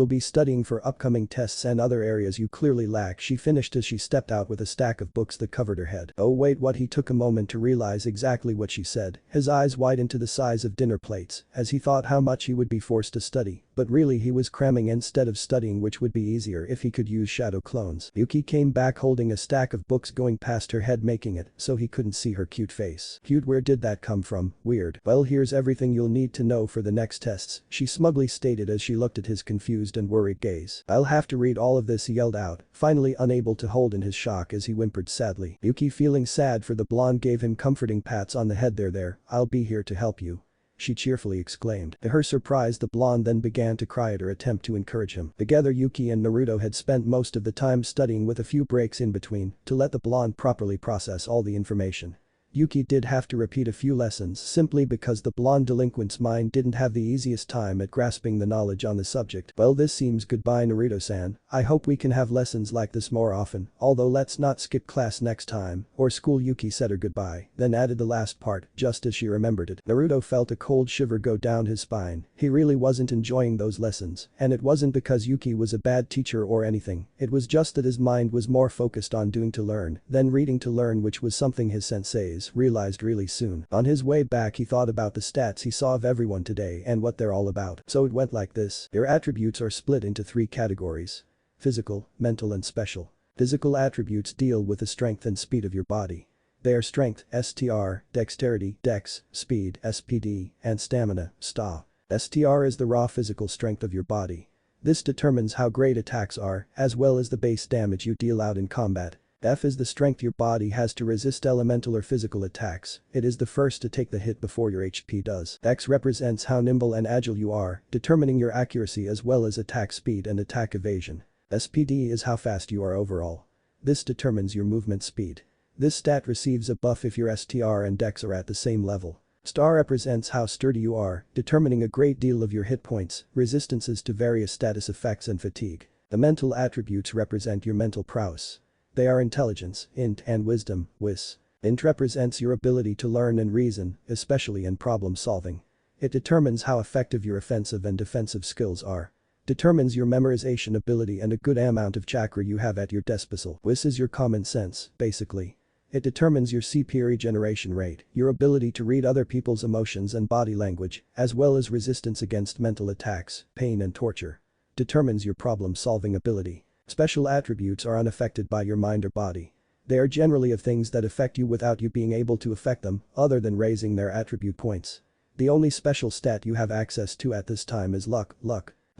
A: be studying for upcoming tests and other areas you clearly lack, she finished as she stepped out with a stack of books that covered her head. Oh wait, what? He took a moment to realize exactly what she said, his eyes widened to the size of dinner plates as he thought how much he would be forced to study, but really he was cramming instead of studying, which would be easier if he could use shadow clones. Yuki came back holding a stack of books going past her head, making it so he couldn't see her cute face. Cute, where did that come from? Weird. Well, here's everything you'll need to know for the next tests, she smugly stated as she looked at his confused and worried gaze. I'll have to read all of this, he yelled out, finally unable to hold in his shock as he whimpered sadly. Yuki, feeling sad for the blonde, gave him comforting pats on the head. There, I'll be here to help you, she cheerfully exclaimed. To her surprise, the blonde then began to cry at her attempt to encourage him. Together Yuki and Naruto had spent most of the time studying with a few breaks in between to let the blonde properly process all the information. Yuki did have to repeat a few lessons simply because the blonde delinquent's mind didn't have the easiest time at grasping the knowledge on the subject. Well, this seems goodbye Naruto-san, I hope we can have lessons like this more often, although let's not skip class next time, or school. Yuki said her goodbye, then added the last part just as she remembered it. Naruto felt a cold shiver go down his spine, he really wasn't enjoying those lessons, and it wasn't because Yuki was a bad teacher or anything, it was just that his mind was more focused on doing to learn than reading to learn, which was something his senseis realized really soon. On his way back he thought about the stats he saw of everyone today and what they're all about. So it went like this. Their attributes are split into 3 categories: physical, mental and special. Physical attributes deal with the strength and speed of your body. They are strength, STR, dexterity, dex, speed, SPD, and stamina, sta. STR is the raw physical strength of your body. This determines how great attacks are, as well as the base damage you deal out in combat. F is the strength your body has to resist elemental or physical attacks, it is the first to take the hit before your HP does. X represents how nimble and agile you are, determining your accuracy as well as attack speed and attack evasion. SPD is how fast you are overall. This determines your movement speed. This stat receives a buff if your STR and Dex are at the same level. Star represents how sturdy you are, determining a great deal of your hit points, resistances to various status effects and fatigue. The mental attributes represent your mental prowess. They are intelligence, int, and wisdom, wis. Int represents your ability to learn and reason, especially in problem solving. It determines how effective your offensive and defensive skills are. Determines your memorization ability and a good amount of chakra you have at your disposal. Wis is your common sense, basically. It determines your CP regeneration rate, your ability to read other people's emotions and body language, as well as resistance against mental attacks, pain and torture. Determines your problem-solving ability. Special attributes are unaffected by your mind or body. They are generally of things that affect you without you being able to affect them, other than raising their attribute points. The only special stat you have access to at this time is luck.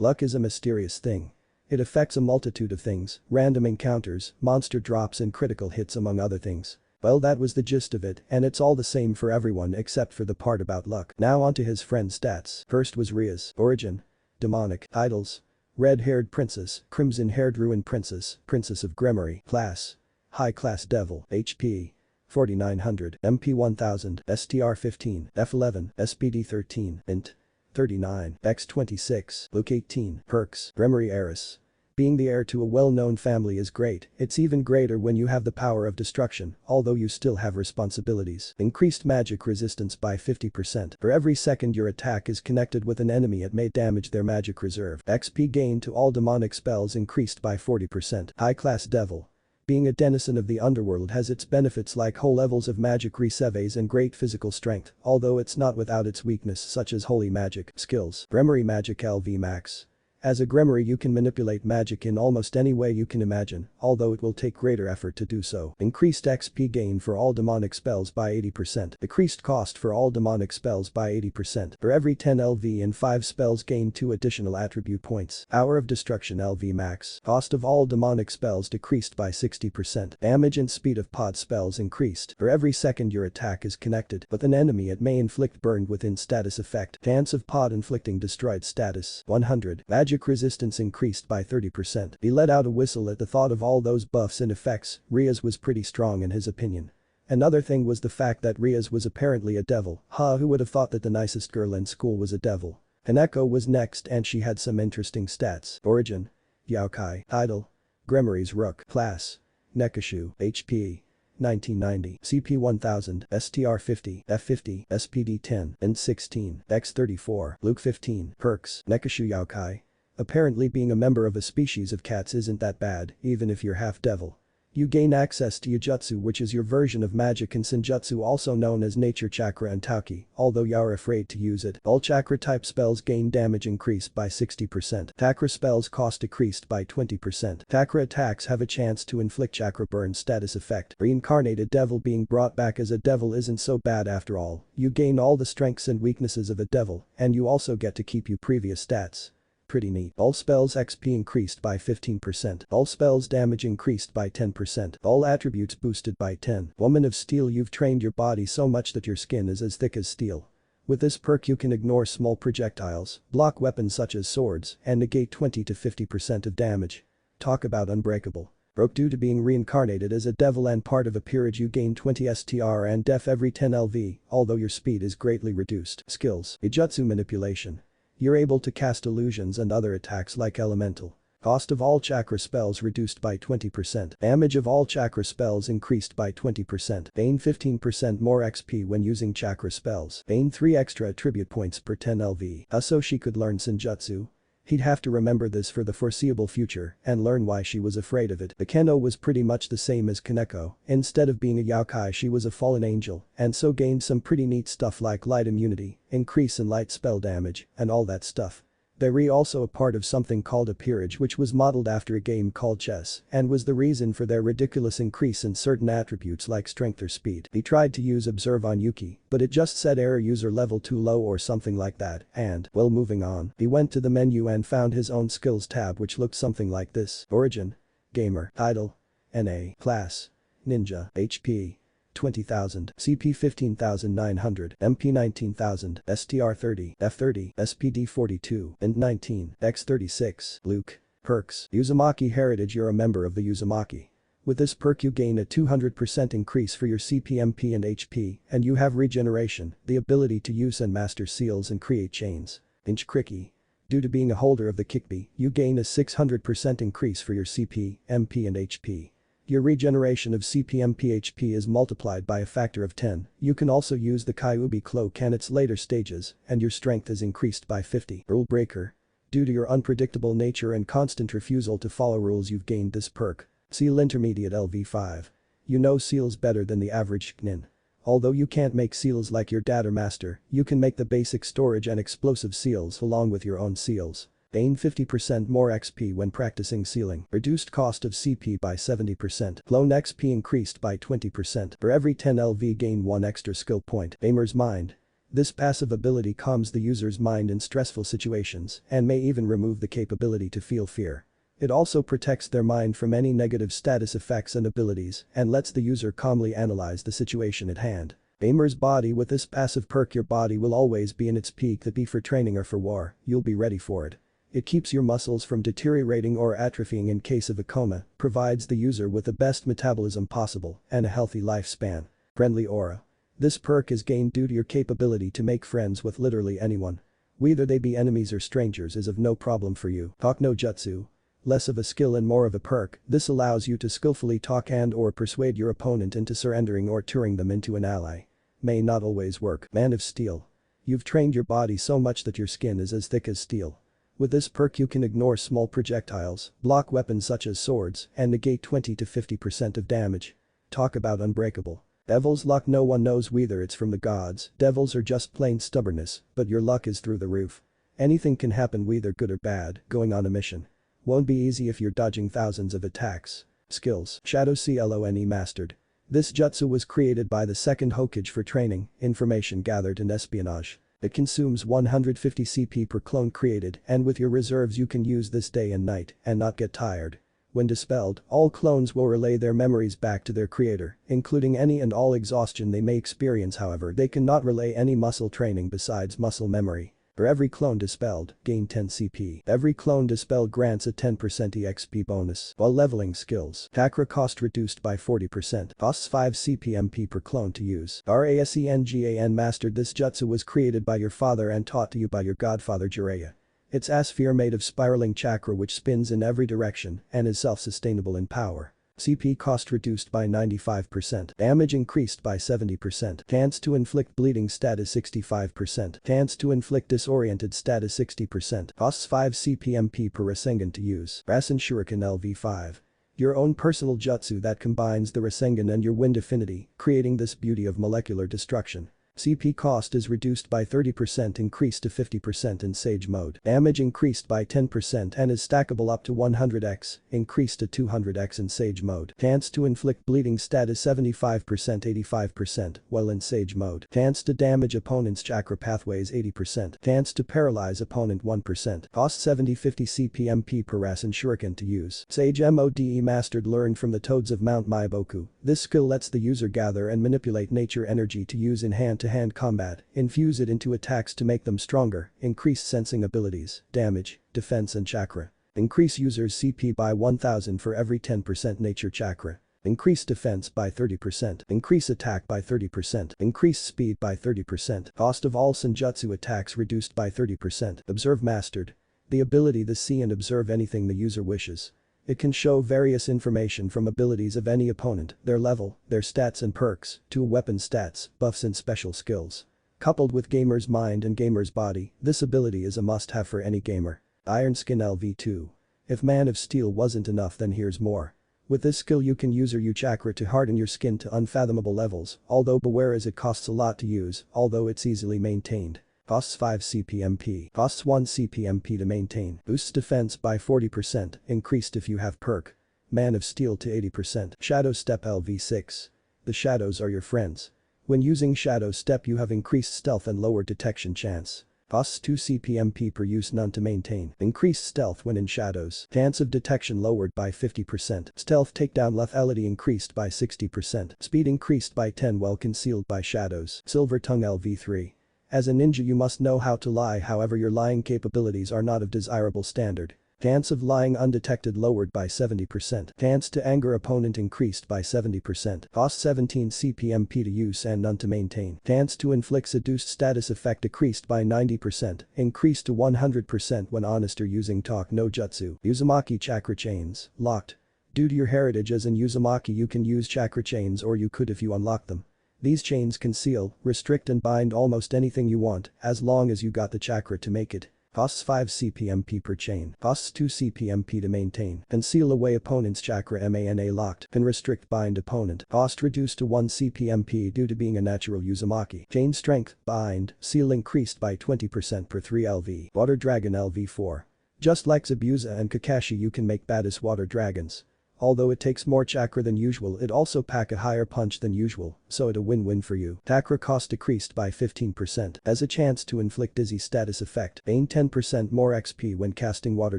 A: Luck is a mysterious thing. It affects a multitude of things, random encounters, monster drops and critical hits among other things. Well, that was the gist of it, and it's all the same for everyone except for the part about luck. Now onto his friend's stats. First was Ria's origin. Demonic titles. Red-haired princess, crimson-haired ruined princess, princess of Gremory. Class. High-class devil. HP. 4900, MP 1000, STR 15, F11, SPD 13, Int. 39, X 26, Luke 18, Perks, Gremory heiress. Being the heir to a well-known family is great, it's even greater when you have the power of destruction, although you still have responsibilities. Increased magic resistance by 50%. For every second your attack is connected with an enemy it may damage their magic reserve. XP gain to all demonic spells increased by 40%. High-class devil. Being a denizen of the underworld has its benefits like whole levels of magic reseves and great physical strength, although it's not without its weakness such as holy magic. Skills. Gremory magic LV max. As a Gremory you can manipulate magic in almost any way you can imagine, although it will take greater effort to do so. Increased XP gain for all demonic spells by 80%. Decreased cost for all demonic spells by 80%. For every 10 LV and 5 spells gain 2 additional attribute points. Hour of Destruction LV max. Cost of all demonic spells decreased by 60%. Damage and speed of pod spells increased. For every second your attack is connected with an enemy it may inflict burned within status effect. Chance of pod inflicting destroyed status. 100. Magic resistance increased by 30%. He let out a whistle at the thought of all those buffs and effects. Ria's was pretty strong in his opinion. Another thing was the fact that Ria's was apparently a devil. Who would have thought that the nicest girl in school was a devil? Haneko was next and she had some interesting stats. Origin. Yaokai. Idol. Gremory's Rook. Class. Nekashu. HP. 1990, CP 1000, STR 50, F50, SPD 10, Int 16, X 34, Luke 15. Perks. Nekashu Yaokai. Apparently being a member of a species of cats isn't that bad, even if you're half devil. You gain access to Yujutsu, which is your version of magic, and Senjutsu, also known as Nature Chakra and Tauki, although you're afraid to use it. All chakra type spells gain damage increased by 60%. Chakra spells cost decreased by 20%. Chakra attacks have a chance to inflict chakra burn status effect. Reincarnated devil. Being brought back as a devil isn't so bad after all. You gain all the strengths and weaknesses of a devil, and you also get to keep your previous stats. Pretty neat. All spells XP increased by 15%. All spells damage increased by 10%. All attributes boosted by 10. Woman of Steel. You've trained your body so much that your skin is as thick as steel. With this perk you can ignore small projectiles, block weapons such as swords, and negate 20 to 50% of damage. Talk about unbreakable. Broke. Due to being reincarnated as a devil and part of a peerage you gain 20 STR and def every 10 LV, although your speed is greatly reduced. Skills. Ijutsu manipulation. You're able to cast illusions and other attacks like elemental. Cost of all chakra spells reduced by 20%. Damage of all chakra spells increased by 20%. Gain 15% more XP when using chakra spells. Gain 3 extra attribute points per 10 LV. So she could learn Senjutsu. He'd have to remember this for the foreseeable future and learn why she was afraid of it. The Keno was pretty much the same as Kaneko. Instead of being a Yaokai she was a fallen angel and so gained some pretty neat stuff like light immunity, increase in light spell damage, and all that stuff. They're also a part of something called a peerage, which was modeled after a game called chess and was the reason for their ridiculous increase in certain attributes like strength or speed. He tried to use observe on Yuki, but it just said error user level too low or something like that, and, well, moving on. He went to the menu and found his own skills tab which looked something like this. Origin. Gamer. Idol. NA. Class. Ninja. HP. 20,000, CP 15,900, MP 19,000, STR 30, F30, SPD 42, Int 19, X 36, Luke. Perks. Uzumaki Heritage. You're a member of the Uzumaki. With this perk you gain a 200% increase for your CP, MP and HP, and you have regeneration, the ability to use and master seals and create chains. Inch Kriki. Due to being a holder of the Kikbi, you gain a 600% increase for your CP, MP and HP. Your regeneration of CP/MP HP is multiplied by a factor of 10. You can also use the Kyuubi cloak and its later stages, and your strength is increased by 50. Rule Breaker. Due to your unpredictable nature and constant refusal to follow rules you've gained this perk. Seal Intermediate LV5. You know seals better than the average nin. Although you can't make seals like your dad or master, you can make the basic storage and explosive seals along with your own seals. Gain 50% more XP when practicing sealing. Reduced cost of CP by 70%. Clone XP increased by 20%. For every 10 LV gain 1 extra skill point. Gamer's Mind. This passive ability calms the user's mind in stressful situations and may even remove the capability to feel fear. It also protects their mind from any negative status effects and abilities and lets the user calmly analyze the situation at hand. Gamer's body. With this passive perk, your body will always be in its peak, that be for training or for war, you'll be ready for it. It keeps your muscles from deteriorating or atrophying in case of a coma, provides the user with the best metabolism possible and a healthy lifespan. Friendly aura. This perk is gained due to your capability to make friends with literally anyone. Whether they be enemies or strangers is of no problem for you. Talk no jutsu. Less of a skill and more of a perk, this allows you to skillfully talk and or persuade your opponent into surrendering or turning them into an ally. May not always work. Man of Steel. You've trained your body so much that your skin is as thick as steel. With this perk you can ignore small projectiles, block weapons such as swords, and negate 20 to 50% of damage. Talk about unbreakable. Devil's luck. No one knows whether it's from the gods, devils, or just plain stubbornness, but your luck is through the roof. Anything can happen, whether good or bad, going on a mission. Won't be easy if you're dodging thousands of attacks. Skills. Shadow Clone mastered. This jutsu was created by the second Hokage for training, information gathered, and espionage. It consumes 150 CP per clone created, and with your reserves you can use this day and night and not get tired. When dispelled, all clones will relay their memories back to their creator, including any and all exhaustion they may experience. However, they cannot relay any muscle training besides muscle memory. For every clone dispelled, gain 10 CP. Every clone dispelled grants a 10% EXP bonus while leveling skills. Chakra cost reduced by 40%. Costs 5 CP/MP per clone to use. Rasengan mastered. This jutsu was created by your father and taught to you by your godfather Jiraiya. It's a sphere made of spiraling chakra which spins in every direction and is self-sustainable in power. CP cost reduced by 95%. Damage increased by 70%. Chance to inflict bleeding status 65%. Chance to inflict disoriented status 60%. Costs 5 CP/MP per Rasengan to use. Rasen Shuriken LV5. Your own personal jutsu that combines the Rasengan and your wind affinity, creating this beauty of molecular destruction. CP cost is reduced by 30%, increased to 50% in Sage mode. Damage increased by 10% and is stackable up to 100x, increased to 200x in Sage mode. Chance to inflict bleeding status 75% 85% while in Sage mode. Chance to damage opponent's chakra pathways 80%. Chance to paralyze opponent 1%. Cost 70-50 CP/MP per Rasen Shuriken to use. Sage Mode mastered. Learned from the toads of Mount Maiboku. This skill lets the user gather and manipulate nature energy to use in hand-to-hand combat, infuse it into attacks to make them stronger, increase sensing abilities, damage, defense and chakra. Increase user's CP by 1000 for every 10% nature chakra. Increase defense by 30%. Increase attack by 30%. Increase speed by 30%. Cost of all Senjutsu attacks reduced by 30%. Observe mastered. The ability to see and observe anything the user wishes. It can show various information from abilities of any opponent, their level, their stats and perks, to weapon stats, buffs and special skills. Coupled with gamer's mind and gamer's body, this ability is a must-have for any gamer. Iron Skin LV2. If Man of Steel wasn't enough, then here's more. With this skill you can use your chakra to harden your skin to unfathomable levels, although beware as it costs a lot to use, although it's easily maintained. Costs 5 CP/MP. Costs 1 CP/MP to maintain. Boosts defense by 40%, increased if you have perk. Man of Steel to 80%. Shadow Step LV6. The shadows are your friends. When using Shadow Step you have increased stealth and lower detection chance. Costs 2 CP/MP per use, none to maintain. Increased stealth when in shadows. Chance of detection lowered by 50%. Stealth takedown lethality increased by 60%. Speed increased by 10 while concealed by shadows. Silver Tongue LV3. As a ninja you must know how to lie, however your lying capabilities are not of desirable standard. Chance of lying undetected lowered by 70%. Chance to anger opponent increased by 70%. Cost 17 CP/MP to use and none to maintain. Chance to inflict seduced status effect decreased by 90%, increased to 100% when honest or using talk no jutsu. Uzumaki chakra chains, locked. Due to your heritage as an Uzumaki you can use chakra chains, or you could if you unlock them. These chains conceal, restrict and bind almost anything you want, as long as you got the chakra to make it. Costs 5 CP/MP per chain. Costs 2 CP/MP to maintain. Conceal away opponent's chakra. Mana locked. Can restrict bind opponent. Cost reduced to 1 CP/MP due to being a natural Uzumaki. Chain strength, bind, seal increased by 20% per 3 LV. Water Dragon LV4. Just like Zabuza and Kakashi you can make badass water dragons. Although it takes more chakra than usual, it also pack a higher punch than usual, so it a win-win for you. Chakra cost decreased by 15%. As a chance to inflict dizzy status effect. Gain 10% more XP when casting Water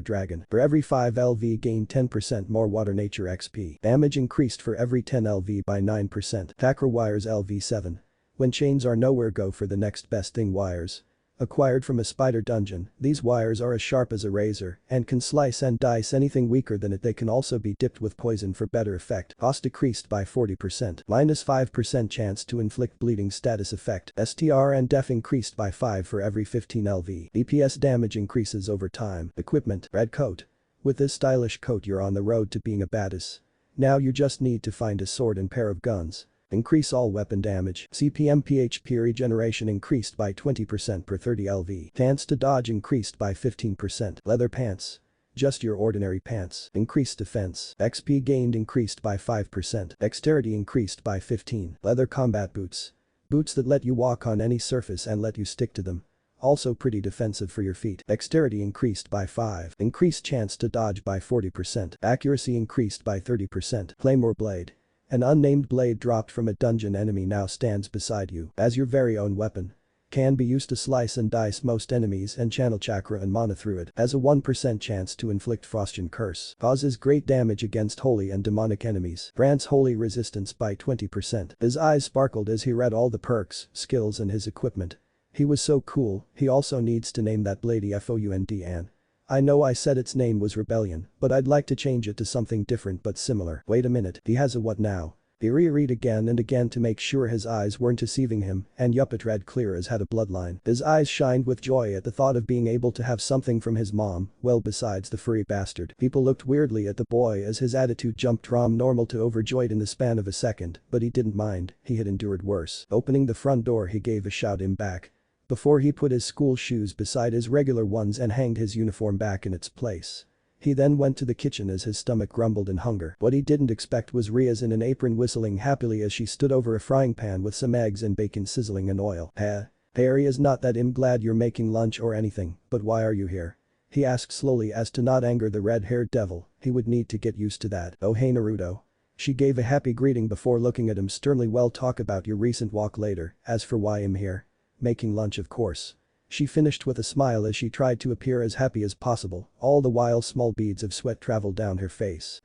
A: Dragon. For every 5 LV gain 10% more Water Nature XP. Damage increased for every 10 LV by 9%. Chakra wires LV7. When chains are nowhere, go for the next best thing wires. Acquired from a spider dungeon, these wires are as sharp as a razor and can slice and dice anything weaker than it. They can also be dipped with poison for better effect. Cost decreased by 40%. Minus 5% chance to inflict bleeding status effect. STR and def increased by 5 for every 15 LV. DPS damage increases over time. Equipment. Red coat. With this stylish coat you're on the road to being a badass. Now you just need to find a sword and pair of guns. Increase all weapon damage. CPM PHP regeneration increased by 20% per 30 LV. Chance to dodge increased by 15%. Leather pants. Just your ordinary pants. Increased defense. XP gained increased by 5%. Dexterity increased by 15. Leather combat boots. Boots that let you walk on any surface and let you stick to them. Also pretty defensive for your feet. Dexterity increased by 5. Increased chance to dodge by 40%. Accuracy increased by 30%. Claymore blade. An unnamed blade dropped from a dungeon enemy now stands beside you as your very own weapon. Can be used to slice and dice most enemies and channel chakra and mana through it. Has a 1% chance to inflict Frostian Curse. Causes great damage against holy and demonic enemies. Grants holy resistance by 20%. His eyes sparkled as he read all the perks, skills and his equipment. He was so cool. He also needs to name that blade Found. I know I said its name was Rebellion, but I'd like to change it to something different but similar. Wait a minute, he has a what now? He reread again and again to make sure his eyes weren't deceiving him, and yup, it read clear as had a bloodline. His eyes shined with joy at the thought of being able to have something from his mom, well besides the furry bastard. People looked weirdly at the boy as his attitude jumped from normal to overjoyed in the span of a second, but he didn't mind, he had endured worse. Opening the front door he gave a shout him back. Before he put his school shoes beside his regular ones and hanged his uniform back in its place. He then went to the kitchen as his stomach grumbled in hunger. What he didn't expect was Riaz in an apron whistling happily as she stood over a frying pan with some eggs and bacon sizzling in oil. Hey Riaz, not that I'm glad you're making lunch or anything, but why are you here? He asked slowly as to not anger the red-haired devil, he would need to get used to that. Oh hey Naruto. She gave a happy greeting before looking at him sternly. Well, talk about your recent walk later, as for why I'm here. Making lunch, of course. She finished with a smile as she tried to appear as happy as possible, all the while small beads of sweat traveled down her face.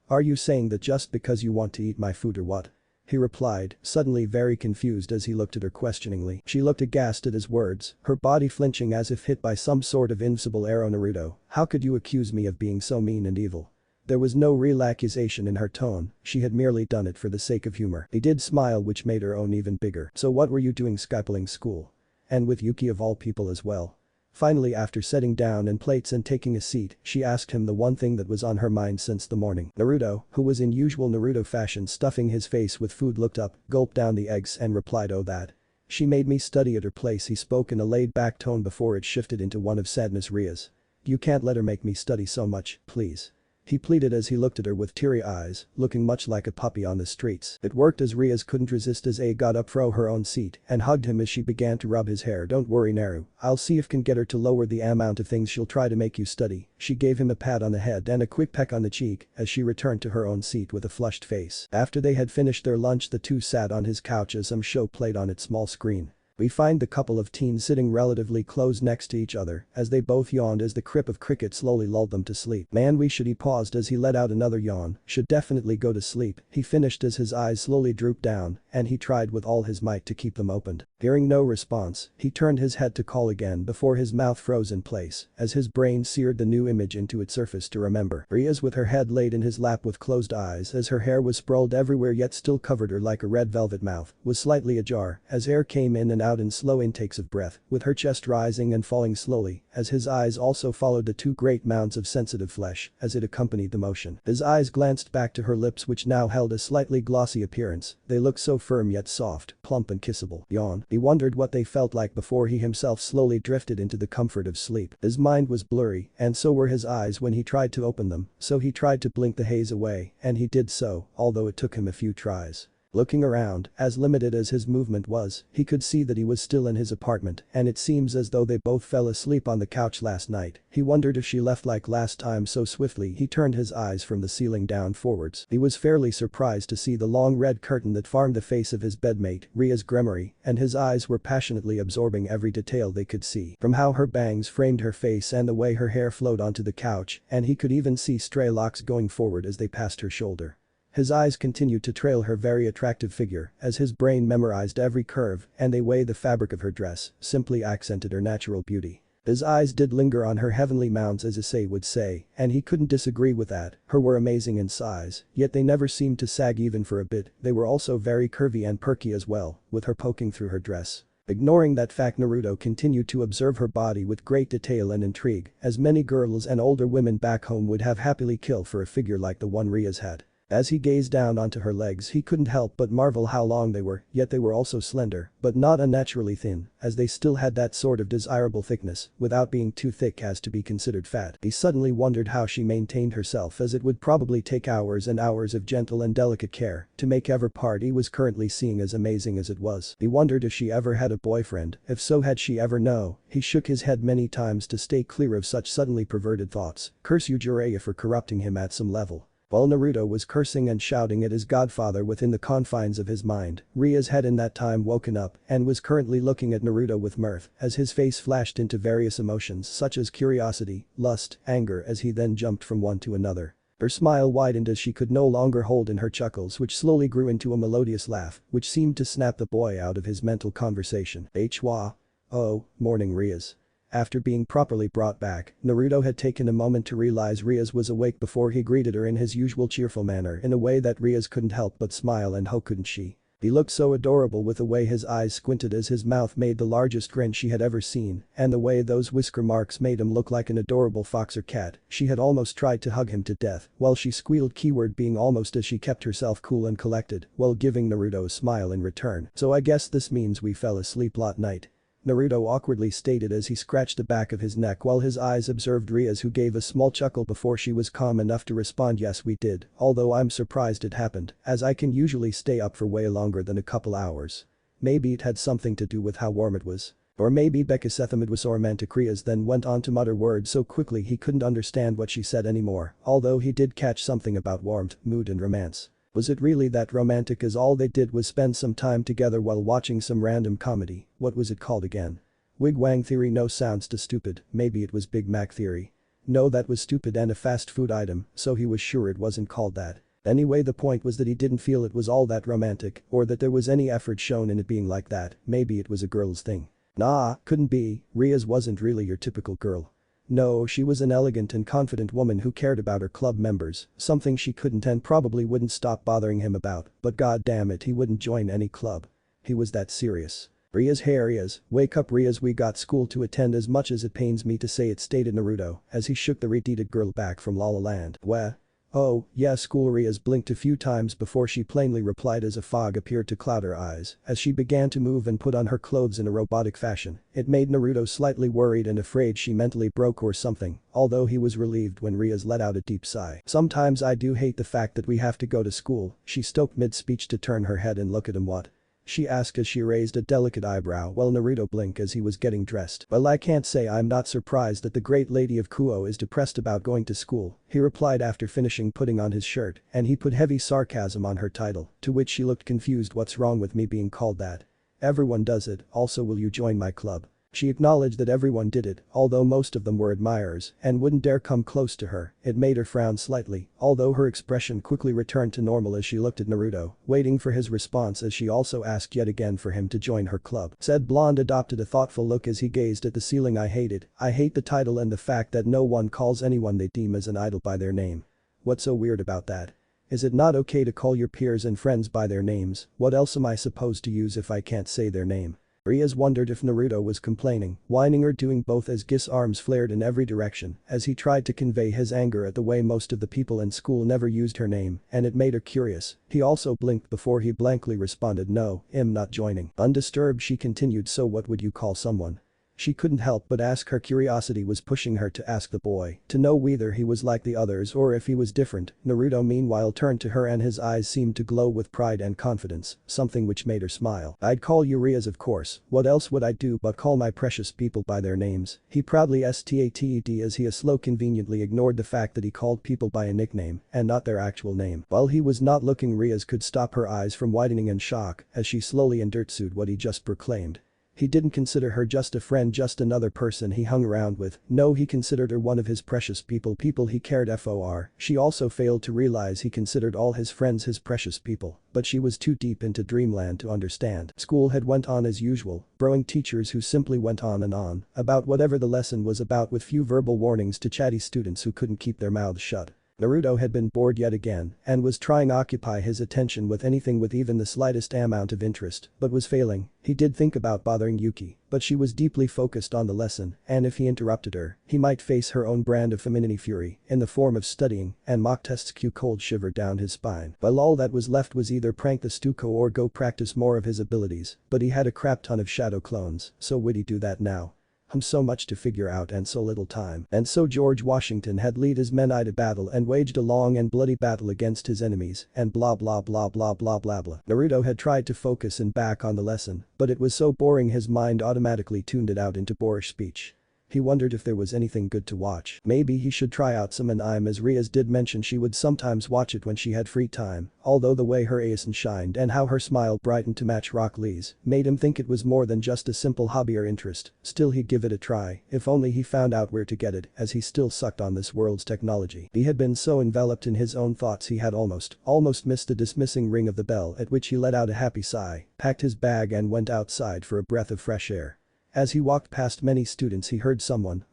A: Are you saying that just because you want to eat my food or what? He replied, suddenly very confused as he looked at her questioningly. She looked aghast at his words, her body flinching as if hit by some sort of invincible arrow. Naruto, how could you accuse me of being so mean and evil? There was no real accusation in her tone, she had merely done it for the sake of humor. He did smile, which made her own even bigger. So what were you doing skipping school? And with Yuki of all people as well. Finally, after setting down and plates and taking a seat, she asked him the one thing that was on her mind since the morning. Naruto, who was in usual Naruto fashion stuffing his face with food, looked up, gulped down the eggs and replied, oh that. She made me study at her place. He spoke in a laid-back tone before it shifted into one of sadness. Riaz. You can't let her make me study so much, please. He pleaded as he looked at her with teary eyes, looking much like a puppy on the streets. It worked as Riaz couldn't resist as A got up from her own seat and hugged him as she began to rub his hair. Don't worry Naru, I'll see if can get her to lower the amount of things she'll try to make you study. She gave him a pat on the head and a quick peck on the cheek as she returned to her own seat with a flushed face. After they had finished their lunch, the two sat on his couch as some show played on its small screen. We find the couple of teens sitting relatively close next to each other as they both yawned as the crip of cricket slowly lulled them to sleep. Man, we should. He paused as he let out another yawn. Should definitely go to sleep, he finished as his eyes slowly drooped down and he tried with all his might to keep them opened. Hearing no response, he turned his head to call again before his mouth froze in place as his brain seared the new image into its surface to remember. Riaz with her head laid in his lap with closed eyes as her hair was sprawled everywhere yet still covered her like a red velvet. Mouth was slightly ajar as air came in and out in slow intakes of breath, with her chest rising and falling slowly as his eyes also followed the two great mounds of sensitive flesh as it accompanied the motion. His eyes glanced back to her lips, which now held a slightly glossy appearance. They looked so firm yet soft, plump and kissable. Yawn. He wondered what they felt like before he himself slowly drifted into the comfort of sleep. His mind was blurry and so were his eyes when he tried to open them, so he tried to blink the haze away and he did so, although it took him a few tries. Looking around, as limited as his movement was, he could see that he was still in his apartment, and it seems as though they both fell asleep on the couch last night. He wondered if she left like last time. So swiftly he turned his eyes from the ceiling down forwards. He was fairly surprised to see the long red curtain that formed the face of his bedmate, Ria's gremmery, and his eyes were passionately absorbing every detail they could see. From how her bangs framed her face and the way her hair flowed onto the couch, and he could even see stray locks going forward as they passed her shoulder. His eyes continued to trail her very attractive figure as his brain memorized every curve and the way the fabric of her dress simply accented her natural beauty. His eyes did linger on her heavenly mounds as Issei would say, and he couldn't disagree with that. Her were amazing in size, yet they never seemed to sag even for a bit. They were also very curvy and perky as well, with her poking through her dress. Ignoring that fact, Naruto continued to observe her body with great detail and intrigue, as many girls and older women back home would have happily killed for a figure like the one Ria's had. As he gazed down onto her legs, he couldn't help but marvel how long they were, yet they were also slender, but not unnaturally thin, as they still had that sort of desirable thickness, without being too thick as to be considered fat. He suddenly wondered how she maintained herself, as it would probably take hours and hours of gentle and delicate care to make every part he was currently seeing as amazing as it was. He wondered if she ever had a boyfriend, if so had she ever. No. He shook his head many times to stay clear of such suddenly perverted thoughts. Curse you, Jiraiya, for corrupting him at some level. While Naruto was cursing and shouting at his godfather within the confines of his mind, Ria's had in that time woken up and was currently looking at Naruto with mirth as his face flashed into various emotions such as curiosity, lust, anger as he then jumped from one to another. Her smile widened as she could no longer hold in her chuckles, which slowly grew into a melodious laugh which seemed to snap the boy out of his mental conversation. Hwa. Oh, morning Rias. After being properly brought back, Naruto had taken a moment to realize Rias was awake before he greeted her in his usual cheerful manner in a way that Rias couldn't help but smile, and how couldn't she? He looked so adorable with the way his eyes squinted as his mouth made the largest grin she had ever seen, and the way those whisker marks made him look like an adorable fox or cat. She had almost tried to hug him to death while she squealed, keyword being almost, as she kept herself cool and collected while giving Naruto a smile in return. So I guess this means we fell asleep last night. Naruto awkwardly stated as he scratched the back of his neck while his eyes observed Rias, who gave a small chuckle before she was calm enough to respond, yes we did, although I'm surprised it happened, as I can usually stay up for way longer than a couple hours. Maybe it had something to do with how warm it was. Or maybe Bekasetham was romantic. Rias then went on to mutter words so quickly he couldn't understand what she said anymore, although he did catch something about warmth, mood and romance. Was it really that romantic, as all they did was spend some time together while watching some random comedy? What was it called again? Wigwang theory? No, sounds too stupid. Maybe it was Big Mac theory. No, that was stupid and a fast food item, so he was sure it wasn't called that. Anyway, the point was that he didn't feel it was all that romantic or that there was any effort shown in it being like that. Maybe it was a girl's thing. Nah, couldn't be. Rias wasn't really your typical girl. No, she was an elegant and confident woman who cared about her club members, something she couldn't and probably wouldn't stop bothering him about, but god damn it, he wouldn't join any club. He was that serious. Rias, hey Rias, wake up Rias, we got school to attend, as much as it pains me to say it, stated Naruto as he shook the retarded girl back from La La Land. Wah? Oh, yeah, school. Rias blinked a few times before she plainly replied as a fog appeared to cloud her eyes as she began to move and put on her clothes in a robotic fashion. It made Naruto slightly worried and afraid she mentally broke or something, although he was relieved when Rias let out a deep sigh. Sometimes I do hate the fact that we have to go to school, she stoked mid-speech to turn her head and look at him. What? She asked as she raised a delicate eyebrow while Naruto blinked as he was getting dressed. Well, I can't say I'm not surprised that the great lady of Kuo is depressed about going to school, he replied after finishing putting on his shirt, and he put heavy sarcasm on her title, to which she looked confused. What's wrong with me being called that? Everyone does it, also will you join my club? She acknowledged that everyone did it, although most of them were admirers and wouldn't dare come close to her. It made her frown slightly, although her expression quickly returned to normal as she looked at Naruto, waiting for his response as she also asked yet again for him to join her club. Said blonde adopted a thoughtful look as he gazed at the ceiling. I hate it. I hate the title and the fact that no one calls anyone they deem as an idol by their name. What's so weird about that? Is it not okay to call your peers and friends by their names? What else am I supposed to use if I can't say their name? Rias wondered if Naruto was complaining, whining or doing both as Gis's arms flared in every direction as he tried to convey his anger at the way most of the people in school never used her name, and it made her curious. He also blinked before he blankly responded, no, I'm not joining. Undisturbed she continued, so what would you call someone? She couldn't help but ask. Her curiosity was pushing her to ask the boy to know whether he was like the others or if he was different. Naruto meanwhile turned to her and his eyes seemed to glow with pride and confidence, something which made her smile. "I'd call you Rias of course, what else would I do but call my precious people by their names," he proudly stated as he slow conveniently ignored the fact that he called people by a nickname and not their actual name. While he was not looking, Rias could stop her eyes from widening in shock as she slowly understood what he just proclaimed. He didn't consider her just a friend, just another person he hung around with. No, he considered her one of his precious people he cared for. She also failed to realize he considered all his friends his precious people, but she was too deep into dreamland to understand. School had went on as usual, growing teachers who simply went on and on about whatever the lesson was about with few verbal warnings to chatty students who couldn't keep their mouths shut. Naruto had been bored yet again and was trying to occupy his attention with anything with even the slightest amount of interest, but was failing. He did think about bothering Yuki, but she was deeply focused on the lesson, and if he interrupted her, he might face her own brand of femininity fury in the form of studying and mock tests. Cold shiver down his spine. Well, all that was left was either prank the Stuko or go practice more of his abilities, but he had a crap ton of shadow clones, so would he do that now? So much to figure out and so little time. And so George Washington had led his men to battle and waged a long and bloody battle against his enemies and blah blah blah blah blah blah blah. Naruto had tried to focus and back on the lesson, but it was so boring his mind automatically tuned it out into boorish speech. He wondered if there was anything good to watch. Maybe he should try out some anime, as Rias did mention she would sometimes watch it when she had free time, although the way her eyes shined and how her smile brightened to match Rock Lee's made him think it was more than just a simple hobby or interest. Still, he'd give it a try if only he found out where to get it, as he still sucked on this world's technology. He had been so enveloped in his own thoughts he had almost missed the dismissing ring of the bell, at which he let out a happy sigh, packed his bag and went outside for a breath of fresh air. As he walked past many students he heard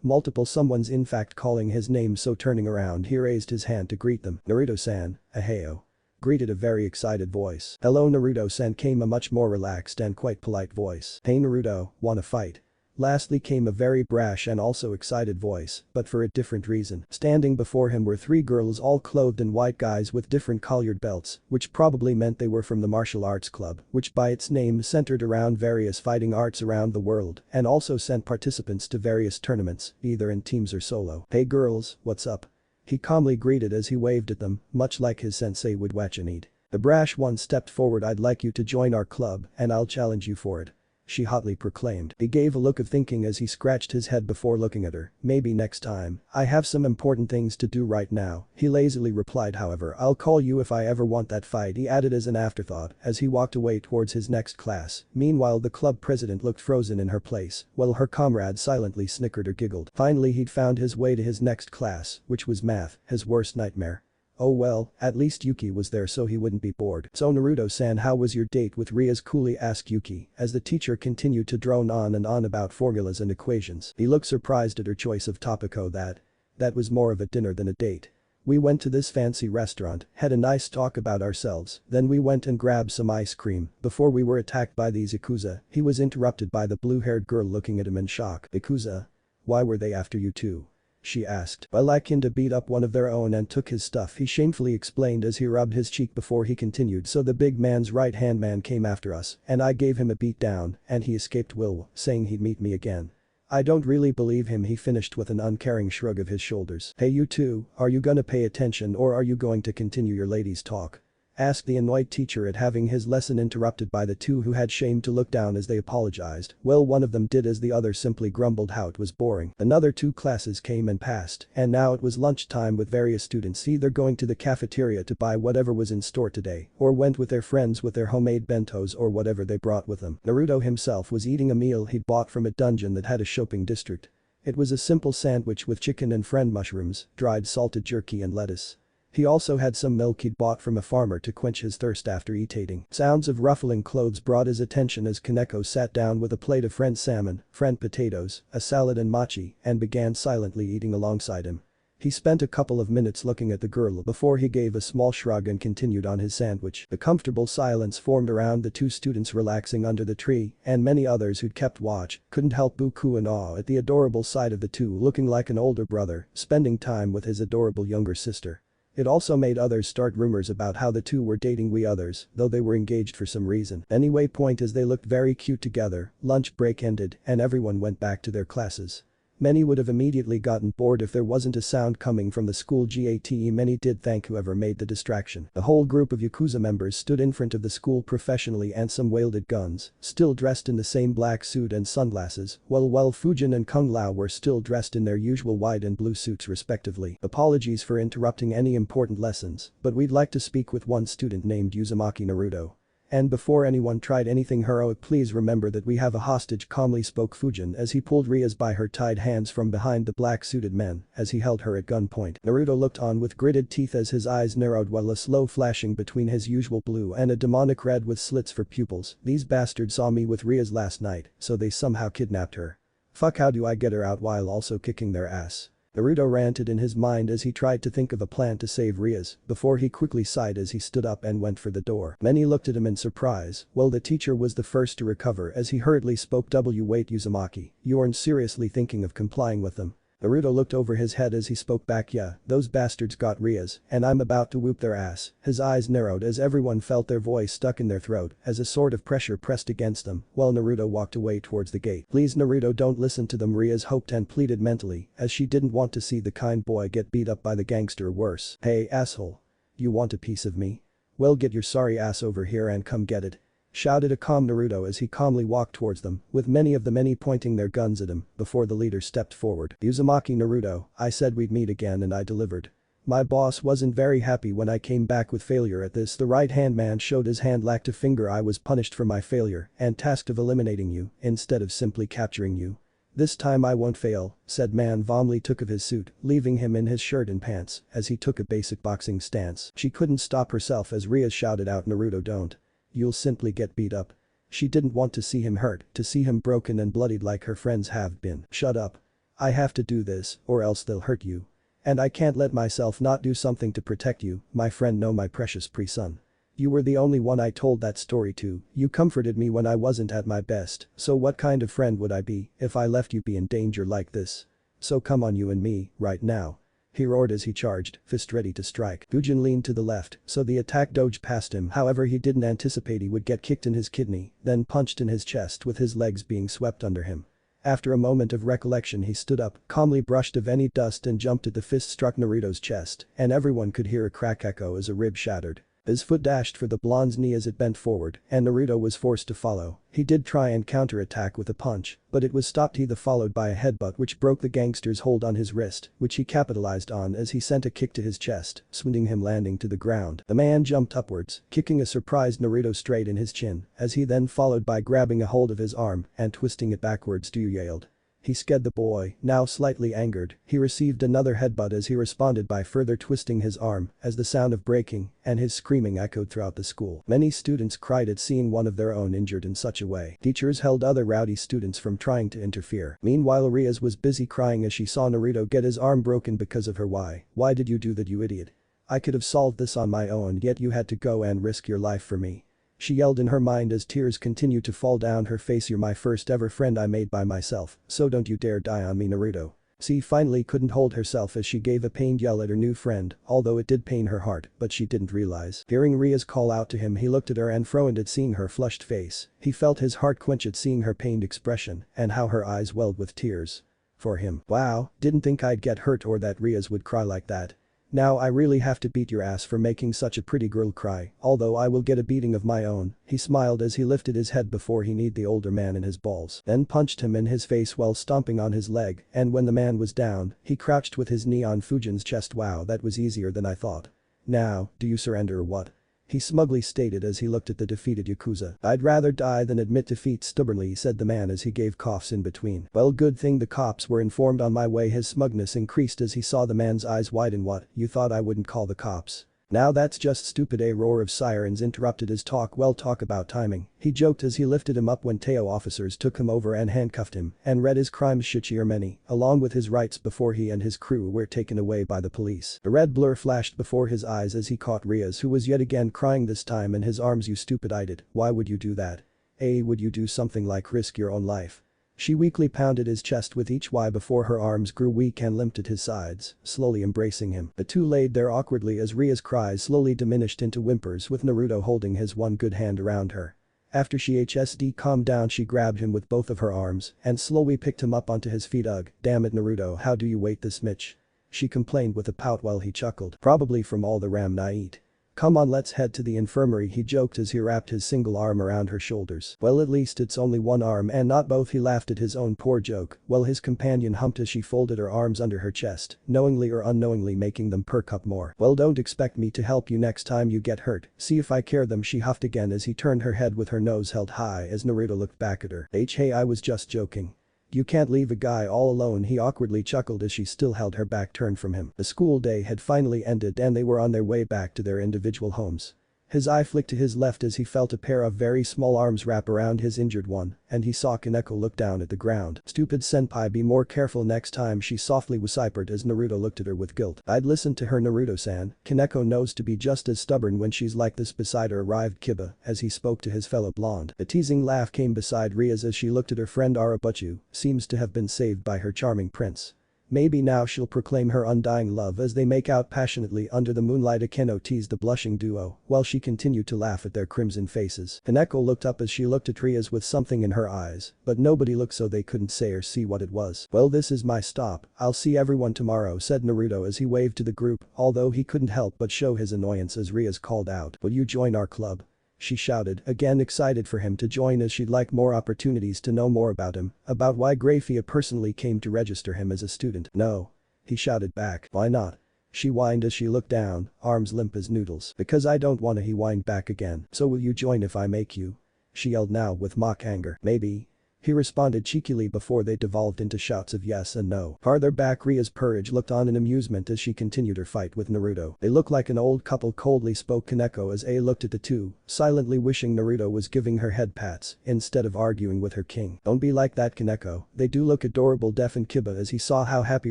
A: multiple someones in fact calling his name, so turning around he raised his hand to greet them. "Naruto-san, aheo," greeted a very excited voice. "Hello Naruto-san," came a much more relaxed and quite polite voice. "Hey Naruto, wanna fight?" Lastly came a very brash and also excited voice, but for a different reason. Standing before him were three girls all clothed in white, guys with different collared belts, which probably meant they were from the martial arts club, which by its name centered around various fighting arts around the world and also sent participants to various tournaments, either in teams or solo. "Hey girls, what's up?" he calmly greeted as he waved at them, much like his sensei would watch and eat. The brash one stepped forward. "I'd like you to join our club and I'll challenge you for it," she hotly proclaimed. He gave a look of thinking as he scratched his head before looking at her. "Maybe next time. I have some important things to do right now," he lazily replied. "However, I'll call you if I ever want that fight," he added as an afterthought as he walked away towards his next class. Meanwhile, the club president looked frozen in her place while her comrades silently snickered or giggled. Finally, he'd found his way to his next class, which was math, his worst nightmare. Oh well, at least Yuki was there so he wouldn't be bored. "So Naruto-san, how was your date with Rias?" coolly asked Yuki as the teacher continued to drone on and on about formulas and equations. He looked surprised at her choice of topic. "Oh, that was more of a dinner than a date. We went to this fancy restaurant, had a nice talk about ourselves, then we went and grabbed some ice cream before we were attacked by these Yakuza." He was interrupted by the blue-haired girl looking at him in shock. "Yakuza? Why were they after you too?" she asked. "I like him to beat up one of their own and took his stuff," he shamefully explained as he rubbed his cheek before he continued. "So the big man's right-hand man came after us and I gave him a beat down and he escaped, saying he'd meet me again. I don't really believe him," he finished with an uncaring shrug of his shoulders. "Hey you two, are you gonna pay attention or are you going to continue your ladies' talk?" asked the annoyed teacher at having his lesson interrupted by the two who had shamed to look down as they apologized. Well, one of them did as the other simply grumbled how it was boring. Another two classes came and passed and now it was lunchtime with various students either going to the cafeteria to buy whatever was in store today or went with their friends with their homemade bentos or whatever they brought with them. Naruto himself was eating a meal he'd bought from a dungeon that had a shopping district. It was a simple sandwich with chicken and friend mushrooms, dried salted jerky and lettuce. He also had some milk he'd bought from a farmer to quench his thirst after eating. Sounds of ruffling clothes brought his attention as Kaneko sat down with a plate of friend salmon, friend potatoes, a salad and mochi and began silently eating alongside him. He spent a couple of minutes looking at the girl before he gave a small shrug and continued on his sandwich. The comfortable silence formed around the two students relaxing under the tree and many others who'd kept watch couldn't help buku in awe at the adorable sight of the two looking like an older brother spending time with his adorable younger sister. It also made others start rumors about how the two were dating we others, though they were engaged for some reason. Anyway, point is they looked very cute together, lunch break ended, and everyone went back to their classes. Many would have immediately gotten bored if there wasn't a sound coming from the school gate. Many did thank whoever made the distraction. The whole group of Yakuza members stood in front of the school professionally and some wielded guns, still dressed in the same black suit and sunglasses, while Fujin and Kung Lao were still dressed in their usual white and blue suits respectively. Apologies for interrupting any important lessons, but we'd like to speak with one student named Uzumaki Naruto. And before anyone tried anything heroic, please remember that we have a hostage, calmly spoke Fujin as he pulled Rias by her tied hands from behind the black-suited men as he held her at gunpoint. Naruto looked on with gritted teeth as his eyes narrowed while a slow flashing between his usual blue and a demonic red with slits for pupils. These bastards saw me with Rias last night, so they somehow kidnapped her. Fuck, how do I get her out while also kicking their ass? Naruto ranted in his mind as he tried to think of a plan to save Rias, before he quickly sighed as he stood up and went for the door. Many looked at him in surprise, while the teacher was the first to recover as he hurriedly spoke. Wait, Uzumaki, you aren't seriously thinking of complying with them? Naruto looked over his head as he spoke back. Yeah, those bastards got Rias, and I'm about to whoop their ass. His eyes narrowed as everyone felt their voice stuck in their throat as a sort of pressure pressed against them while Naruto walked away towards the gate. Please Naruto, don't listen to them, Rias hoped and pleaded mentally as she didn't want to see the kind boy get beat up by the gangster or worse. Hey asshole. You want a piece of me? Well, get your sorry ass over here and come get it. Shouted a calm Naruto as he calmly walked towards them, with many of the many pointing their guns at him before the leader stepped forward. Uzumaki Naruto, I said we'd meet again and I delivered. My boss wasn't very happy when I came back with failure. At this, the right-hand man showed his hand lacked a finger. I was punished for my failure and tasked of eliminating you instead of simply capturing you. This time I won't fail, said man. Calmly took of his suit, leaving him in his shirt and pants as he took a basic boxing stance. She couldn't stop herself as Rias shouted out, Naruto, don't. You'll simply get beat up. She didn't want to see him hurt, to see him broken and bloodied like her friends have been. Shut up. I have to do this, or else they'll hurt you. And I can't let myself not do something to protect you, my friend. No, my precious pre-son. You were the only one I told that story to. You comforted me when I wasn't at my best, so what kind of friend would I be if I left you be in danger like this? So come on, you and me, right now. He roared as he charged, fist ready to strike. Fujin leaned to the left, so the attack dodged past him. However, he didn't anticipate he would get kicked in his kidney, then punched in his chest with his legs being swept under him. After a moment of recollection, he stood up, calmly brushed off any dust and jumped at the fist struck Naruto's chest, and everyone could hear a crack echo as a rib shattered. His foot dashed for the blonde's knee as it bent forward, and Naruto was forced to follow. He did try and counter-attack with a punch, but it was stopped followed by a headbutt which broke the gangster's hold on his wrist, which he capitalized on as he sent a kick to his chest, sending him landing to the ground. The man jumped upwards, kicking a surprised Naruto straight in his chin, as he then followed by grabbing a hold of his arm and twisting it backwards. Do you yelled? He scared the boy, now slightly angered. He received another headbutt as he responded by further twisting his arm as the sound of breaking and his screaming echoed throughout the school. Many students cried at seeing one of their own injured in such a way. Teachers held other rowdy students from trying to interfere. Meanwhile, Rias was busy crying as she saw Naruto get his arm broken because of her. Why did you do that, you idiot? I could have solved this on my own, yet you had to go and risk your life for me. She yelled in her mind as tears continued to fall down her face. You're my first ever friend I made by myself, so don't you dare die on me, Naruto. She finally couldn't hold herself as she gave a pained yell at her new friend, although it did pain her heart, but she didn't realize. Hearing Ria's call out to him, he looked at her and frowned at seeing her flushed face. He felt his heart quench at seeing her pained expression and how her eyes welled with tears. For him. Wow, didn't think I'd get hurt or that Rias would cry like that. Now I really have to beat your ass for making such a pretty girl cry, although I will get a beating of my own. He smiled as he lifted his head before he kneed the older man in his balls, then punched him in his face while stomping on his leg, and when the man was down, he crouched with his knee on Fujin's chest. Wow, that was easier than I thought. Now, do you surrender or what? He smugly stated as he looked at the defeated Yakuza. I'd rather die than admit defeat, stubbornly said the man as he gave coughs in between. Well, good thing the cops were informed on my way. His smugness increased as he saw the man's eyes widen. What, you thought I wouldn't call the cops? Now that's just stupid. A roar of sirens interrupted his talk. Well, talk about timing, he joked as he lifted him up when Teo officers took him over and handcuffed him and read his crimes sheet many, along with his rights before he and his crew were taken away by the police. The red blur flashed before his eyes as he caught Rias, who was yet again crying, this time in his arms. You stupid idiot, why would you do that? Would you do something like risk your own life? She weakly pounded his chest with each Y before her arms grew weak and limped at his sides, slowly embracing him. The two laid there awkwardly as Ria's cries slowly diminished into whimpers with Naruto holding his one good hand around her. After she HSD calmed down, she grabbed him with both of her arms and slowly picked him up onto his feet. Ugh, damn it Naruto, how do you weight this much? She complained with a pout while he chuckled. Probably from all the ramen I eat. Come on, let's head to the infirmary, he joked as he wrapped his single arm around her shoulders. Well, at least it's only one arm and not both, he laughed at his own poor joke, while his companion humped as she folded her arms under her chest, knowingly or unknowingly making them perk up more. Well, don't expect me to help you next time you get hurt, see if I care them, she huffed again as he turned her head with her nose held high as Naruto looked back at her. Hey, I was just joking. You can't leave a guy all alone, he awkwardly chuckled as she still held her back turned from him. The school day had finally ended and they were on their way back to their individual homes. His eye flicked to his left as he felt a pair of very small arms wrap around his injured one, and he saw Kaneko look down at the ground. Stupid senpai, be more careful next time, she softly whispered as Naruto looked at her with guilt. I'd listen to her, Naruto-san. Kaneko knows to be just as stubborn when she's like this. Beside her arrived Kiba as he spoke to his fellow blonde. A teasing laugh came beside Ria's as she looked at her friend Arabuchu, seems to have been saved by her charming prince. Maybe now she'll proclaim her undying love as they make out passionately under the moonlight. Akeno teased the blushing duo while she continued to laugh at their crimson faces. Kaneko looked up as she looked at Ria's with something in her eyes, but nobody looked so they couldn't say or see what it was. Well, this is my stop, I'll see everyone tomorrow, said Naruto as he waved to the group, although he couldn't help but show his annoyance as Ria's called out. Will you join our club? She shouted, again excited for him to join as she'd like more opportunities to know more about him, about why Grafia personally came to register him as a student. No. He shouted back. Why not? She whined as she looked down, arms limp as noodles. Because I don't wanna, he whined back again. So will you join if I make you? She yelled now with mock anger. Maybe. He responded cheekily before they devolved into shouts of yes and no. Farther back, Ria's Peerage looked on in amusement as she continued her fight with Naruto. They look like an old couple, coldly spoke Kaneko as A looked at the two, silently wishing Naruto was giving her head pats instead of arguing with her king. Don't be like that, Kaneko, they do look adorable, deafened Kiba as he saw how happy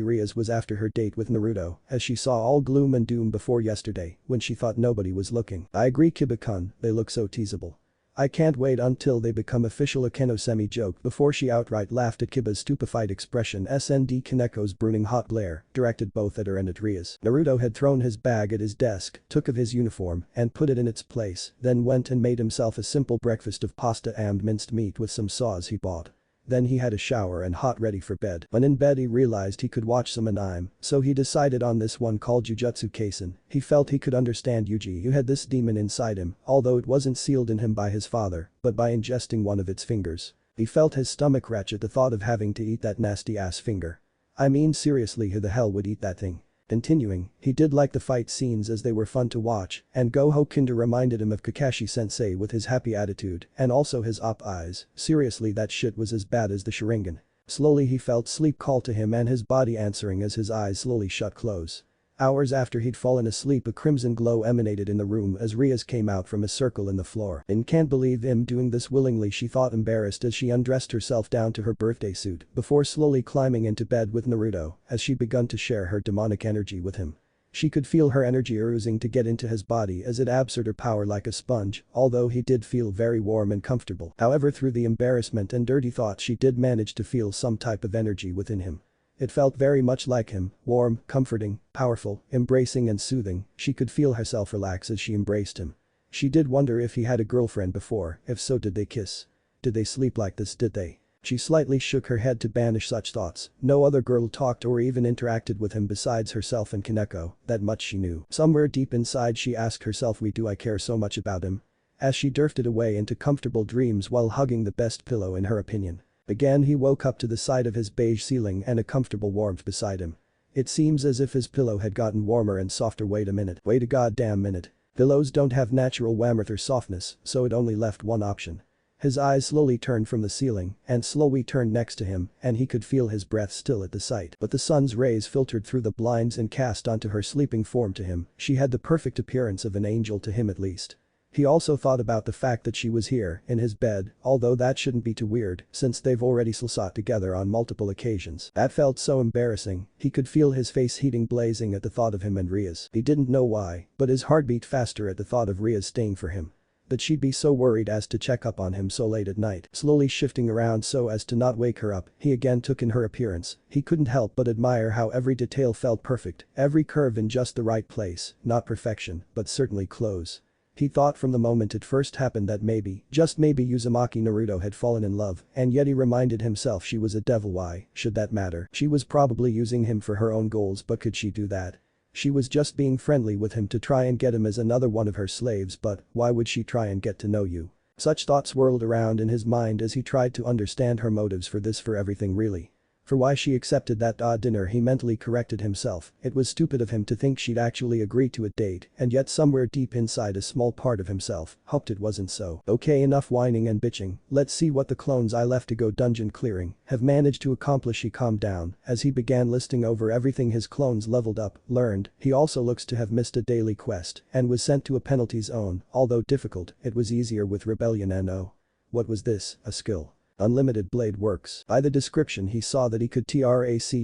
A: Ria's was after her date with Naruto, as she saw all gloom and doom before yesterday when she thought nobody was looking. I agree, Kiba-kun, they look so teasable. I can't wait until they become official, Akeno semi-joked before she outright laughed at Kiba's stupefied expression. SND Kaneko's brooding hot glare, directed both at her and at Ria's. Naruto had thrown his bag at his desk, took off his uniform and put it in its place, then went and made himself a simple breakfast of pasta and minced meat with some sauce he bought. Then he had a shower and hot ready for bed. When in bed he realized he could watch some anime, so he decided on this one called Jujutsu Kaisen. He felt he could understand Yuji, who had this demon inside him, although it wasn't sealed in him by his father, but by ingesting one of its fingers. He felt his stomach retch at the thought of having to eat that nasty ass finger. I mean seriously, who the hell would eat that thing? Continuing, he did like the fight scenes as they were fun to watch, and Goho Kinder reminded him of Kakashi-sensei with his happy attitude and also his op eyes. Seriously, that shit was as bad as the Sharingan. Slowly he felt sleep call to him and his body answering as his eyes slowly shut close. Hours after he'd fallen asleep, a crimson glow emanated in the room as Ria's came out from a circle in the floor. And can't believe him doing this willingly, she thought, embarrassed as she undressed herself down to her birthday suit before slowly climbing into bed with Naruto as she begun to share her demonic energy with him. She could feel her energy oozing to get into his body as it absorbed her power like a sponge, although he did feel very warm and comfortable. However, through the embarrassment and dirty thoughts, she did manage to feel some type of energy within him. It felt very much like him, warm, comforting, powerful, embracing and soothing. She could feel herself relax as she embraced him. She did wonder if he had a girlfriend before, if so did they kiss? Did they sleep like this, did they? She slightly shook her head to banish such thoughts. No other girl talked or even interacted with him besides herself and Kaneko, that much she knew. Somewhere deep inside she asked herself, why do I care so much about him? As she drifted away into comfortable dreams while hugging the best pillow in her opinion. Again he woke up to the sight of his beige ceiling and a comfortable warmth beside him. It seems as if his pillow had gotten warmer and softer. Wait a minute. Wait a goddamn minute. Pillows don't have natural warmth or softness, so it only left one option. His eyes slowly turned from the ceiling and slowly turned next to him, and he could feel his breath still at the sight. But the sun's rays filtered through the blinds and cast onto her sleeping form. To him, she had the perfect appearance of an angel, to him at least. He also thought about the fact that she was here, in his bed, although that shouldn't be too weird since they've already slept together on multiple occasions. That felt so embarrassing, he could feel his face heating, blazing at the thought of him and Ria's. He didn't know why, but his heart beat faster at the thought of Ria's staying for him. that she'd be so worried as to check up on him so late at night. Slowly shifting around so as to not wake her up, he again took in her appearance. He couldn't help but admire how every detail felt perfect, every curve in just the right place, not perfection, but certainly close. He thought from the moment it first happened that maybe, just maybe Uzumaki Naruto had fallen in love, and yet he reminded himself she was a devil. Why should that matter? She was probably using him for her own goals, but could she do that? She was just being friendly with him to try and get him as another one of her slaves, but why would she try and get to know you? Such thoughts whirled around in his mind as he tried to understand her motives for this, for everything really. For why she accepted that dinner. He mentally corrected himself. It was stupid of him to think she'd actually agree to a date, and yet somewhere deep inside a small part of himself hoped it wasn't so. Okay, enough whining and bitching, let's see what the clones I left to go dungeon clearing have managed to accomplish. He calmed down as he began listing over everything his clones leveled up, learned. He also looks to have missed a daily quest and was sent to a penalty zone. Although difficult, it was easier with Rebellion and oh. What was this, a skill? Unlimited blade works. By the description he saw that he could TRACE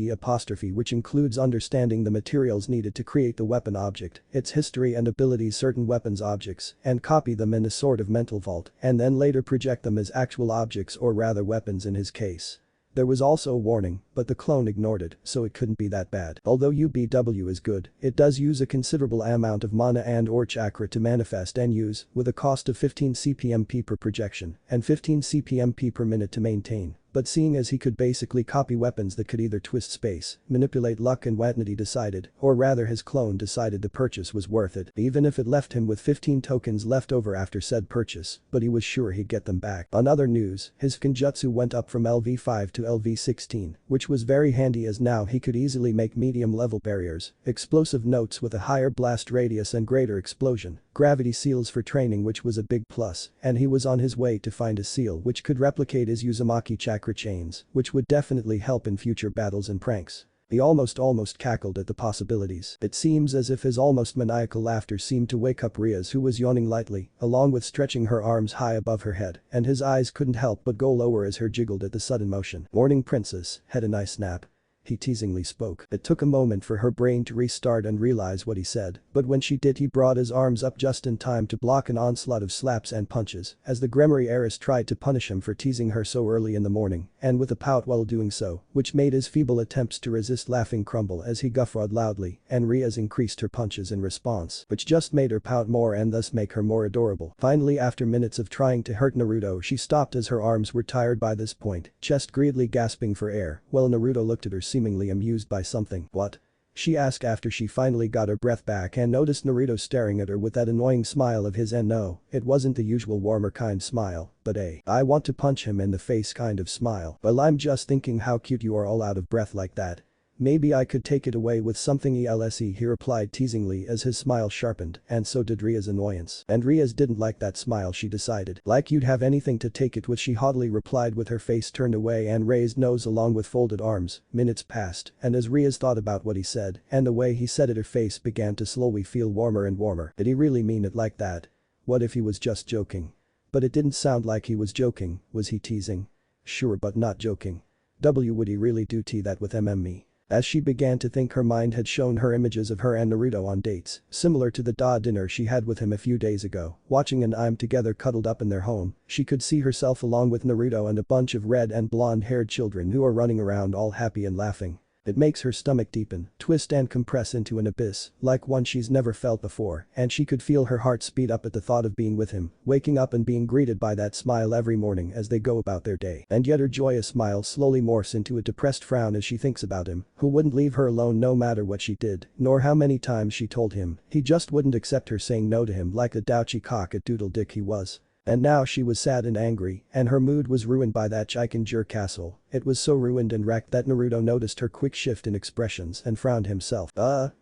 A: which includes understanding the materials needed to create the weapon object, its history and abilities, certain weapons objects, and copy them in a sort of mental vault, and then later project them as actual objects, or rather weapons in his case. There was also a warning, but the clone ignored it, so it couldn't be that bad. Although UBW is good, it does use a considerable amount of mana and or chakra to manifest and use, with a cost of 15 CPMP per projection and 15 CPMP per minute to maintain. But seeing as he could basically copy weapons that could either twist space, manipulate luck and whatnot, he decided, or rather his clone decided, the purchase was worth it, even if it left him with 15 tokens left over after said purchase, but he was sure he'd get them back. On other news, his Kenjutsu went up from LV5 to LV16, which was very handy as now he could easily make medium level barriers, explosive notes with a higher blast radius and greater explosion, gravity seals for training, which was a big plus, and he was on his way to find a seal which could replicate his Uzumaki chakra chains, which would definitely help in future battles and pranks. He almost cackled at the possibilities. It seems as if his almost maniacal laughter seemed to wake up Rias, who was yawning lightly, along with stretching her arms high above her head, and his eyes couldn't help but go lower as her jiggled at the sudden motion. "Morning, princess, had a nice nap?" he teasingly spoke. It took a moment for her brain to restart and realize what he said, but when she did, he brought his arms up just in time to block an onslaught of slaps and punches as the Gremory heiress tried to punish him for teasing her so early in the morning, and with a pout while doing so, which made his feeble attempts to resist laughing crumble as he guffawed loudly, and Rias increased her punches in response, which just made her pout more and thus make her more adorable. Finally, after minutes of trying to hurt Naruto, she stopped as her arms were tired by this point, chest greedily gasping for air, while Naruto looked at her seemingly amused by something. "What?" she asked after she finally got her breath back and noticed Naruto staring at her with that annoying smile of his, and no, it wasn't the usual warmer kind smile, but a "I want to punch him in the face" kind of smile. "Well, I'm just thinking how cute you are all out of breath like that. Maybe I could take it away with something else," he replied teasingly as his smile sharpened, and so did Ria's annoyance. And Rias didn't like that smile, she decided. "Like you'd have anything to take it with," she haughtily replied with her face turned away and raised nose along with folded arms. Minutes passed, and as Rias thought about what he said and the way he said it, her face began to slowly feel warmer and warmer. Did he really mean it like that? What if he was just joking? But it didn't sound like he was joking. Was he teasing? Sure, but not joking. Would he really do that with me? As she began to think, her mind had shown her images of her and Naruto on dates, similar to the dinner she had with him a few days ago, watching an anime together cuddled up in their home. She could see herself along with Naruto and a bunch of red and blonde-haired children who are running around all happy and laughing. It makes her stomach deepen, twist and compress into an abyss, like one she's never felt before, and she could feel her heart speed up at the thought of being with him, waking up and being greeted by that smile every morning as they go about their day. And yet her joyous smile slowly morphs into a depressed frown as she thinks about him, who wouldn't leave her alone no matter what she did, nor how many times she told him he just wouldn't accept her saying no to him like the douchy cock at doodle dick he was. And now she was sad and angry, and her mood was ruined by that Chicken castle. It was so ruined and wrecked that Naruto noticed her quick shift in expressions and frowned himself.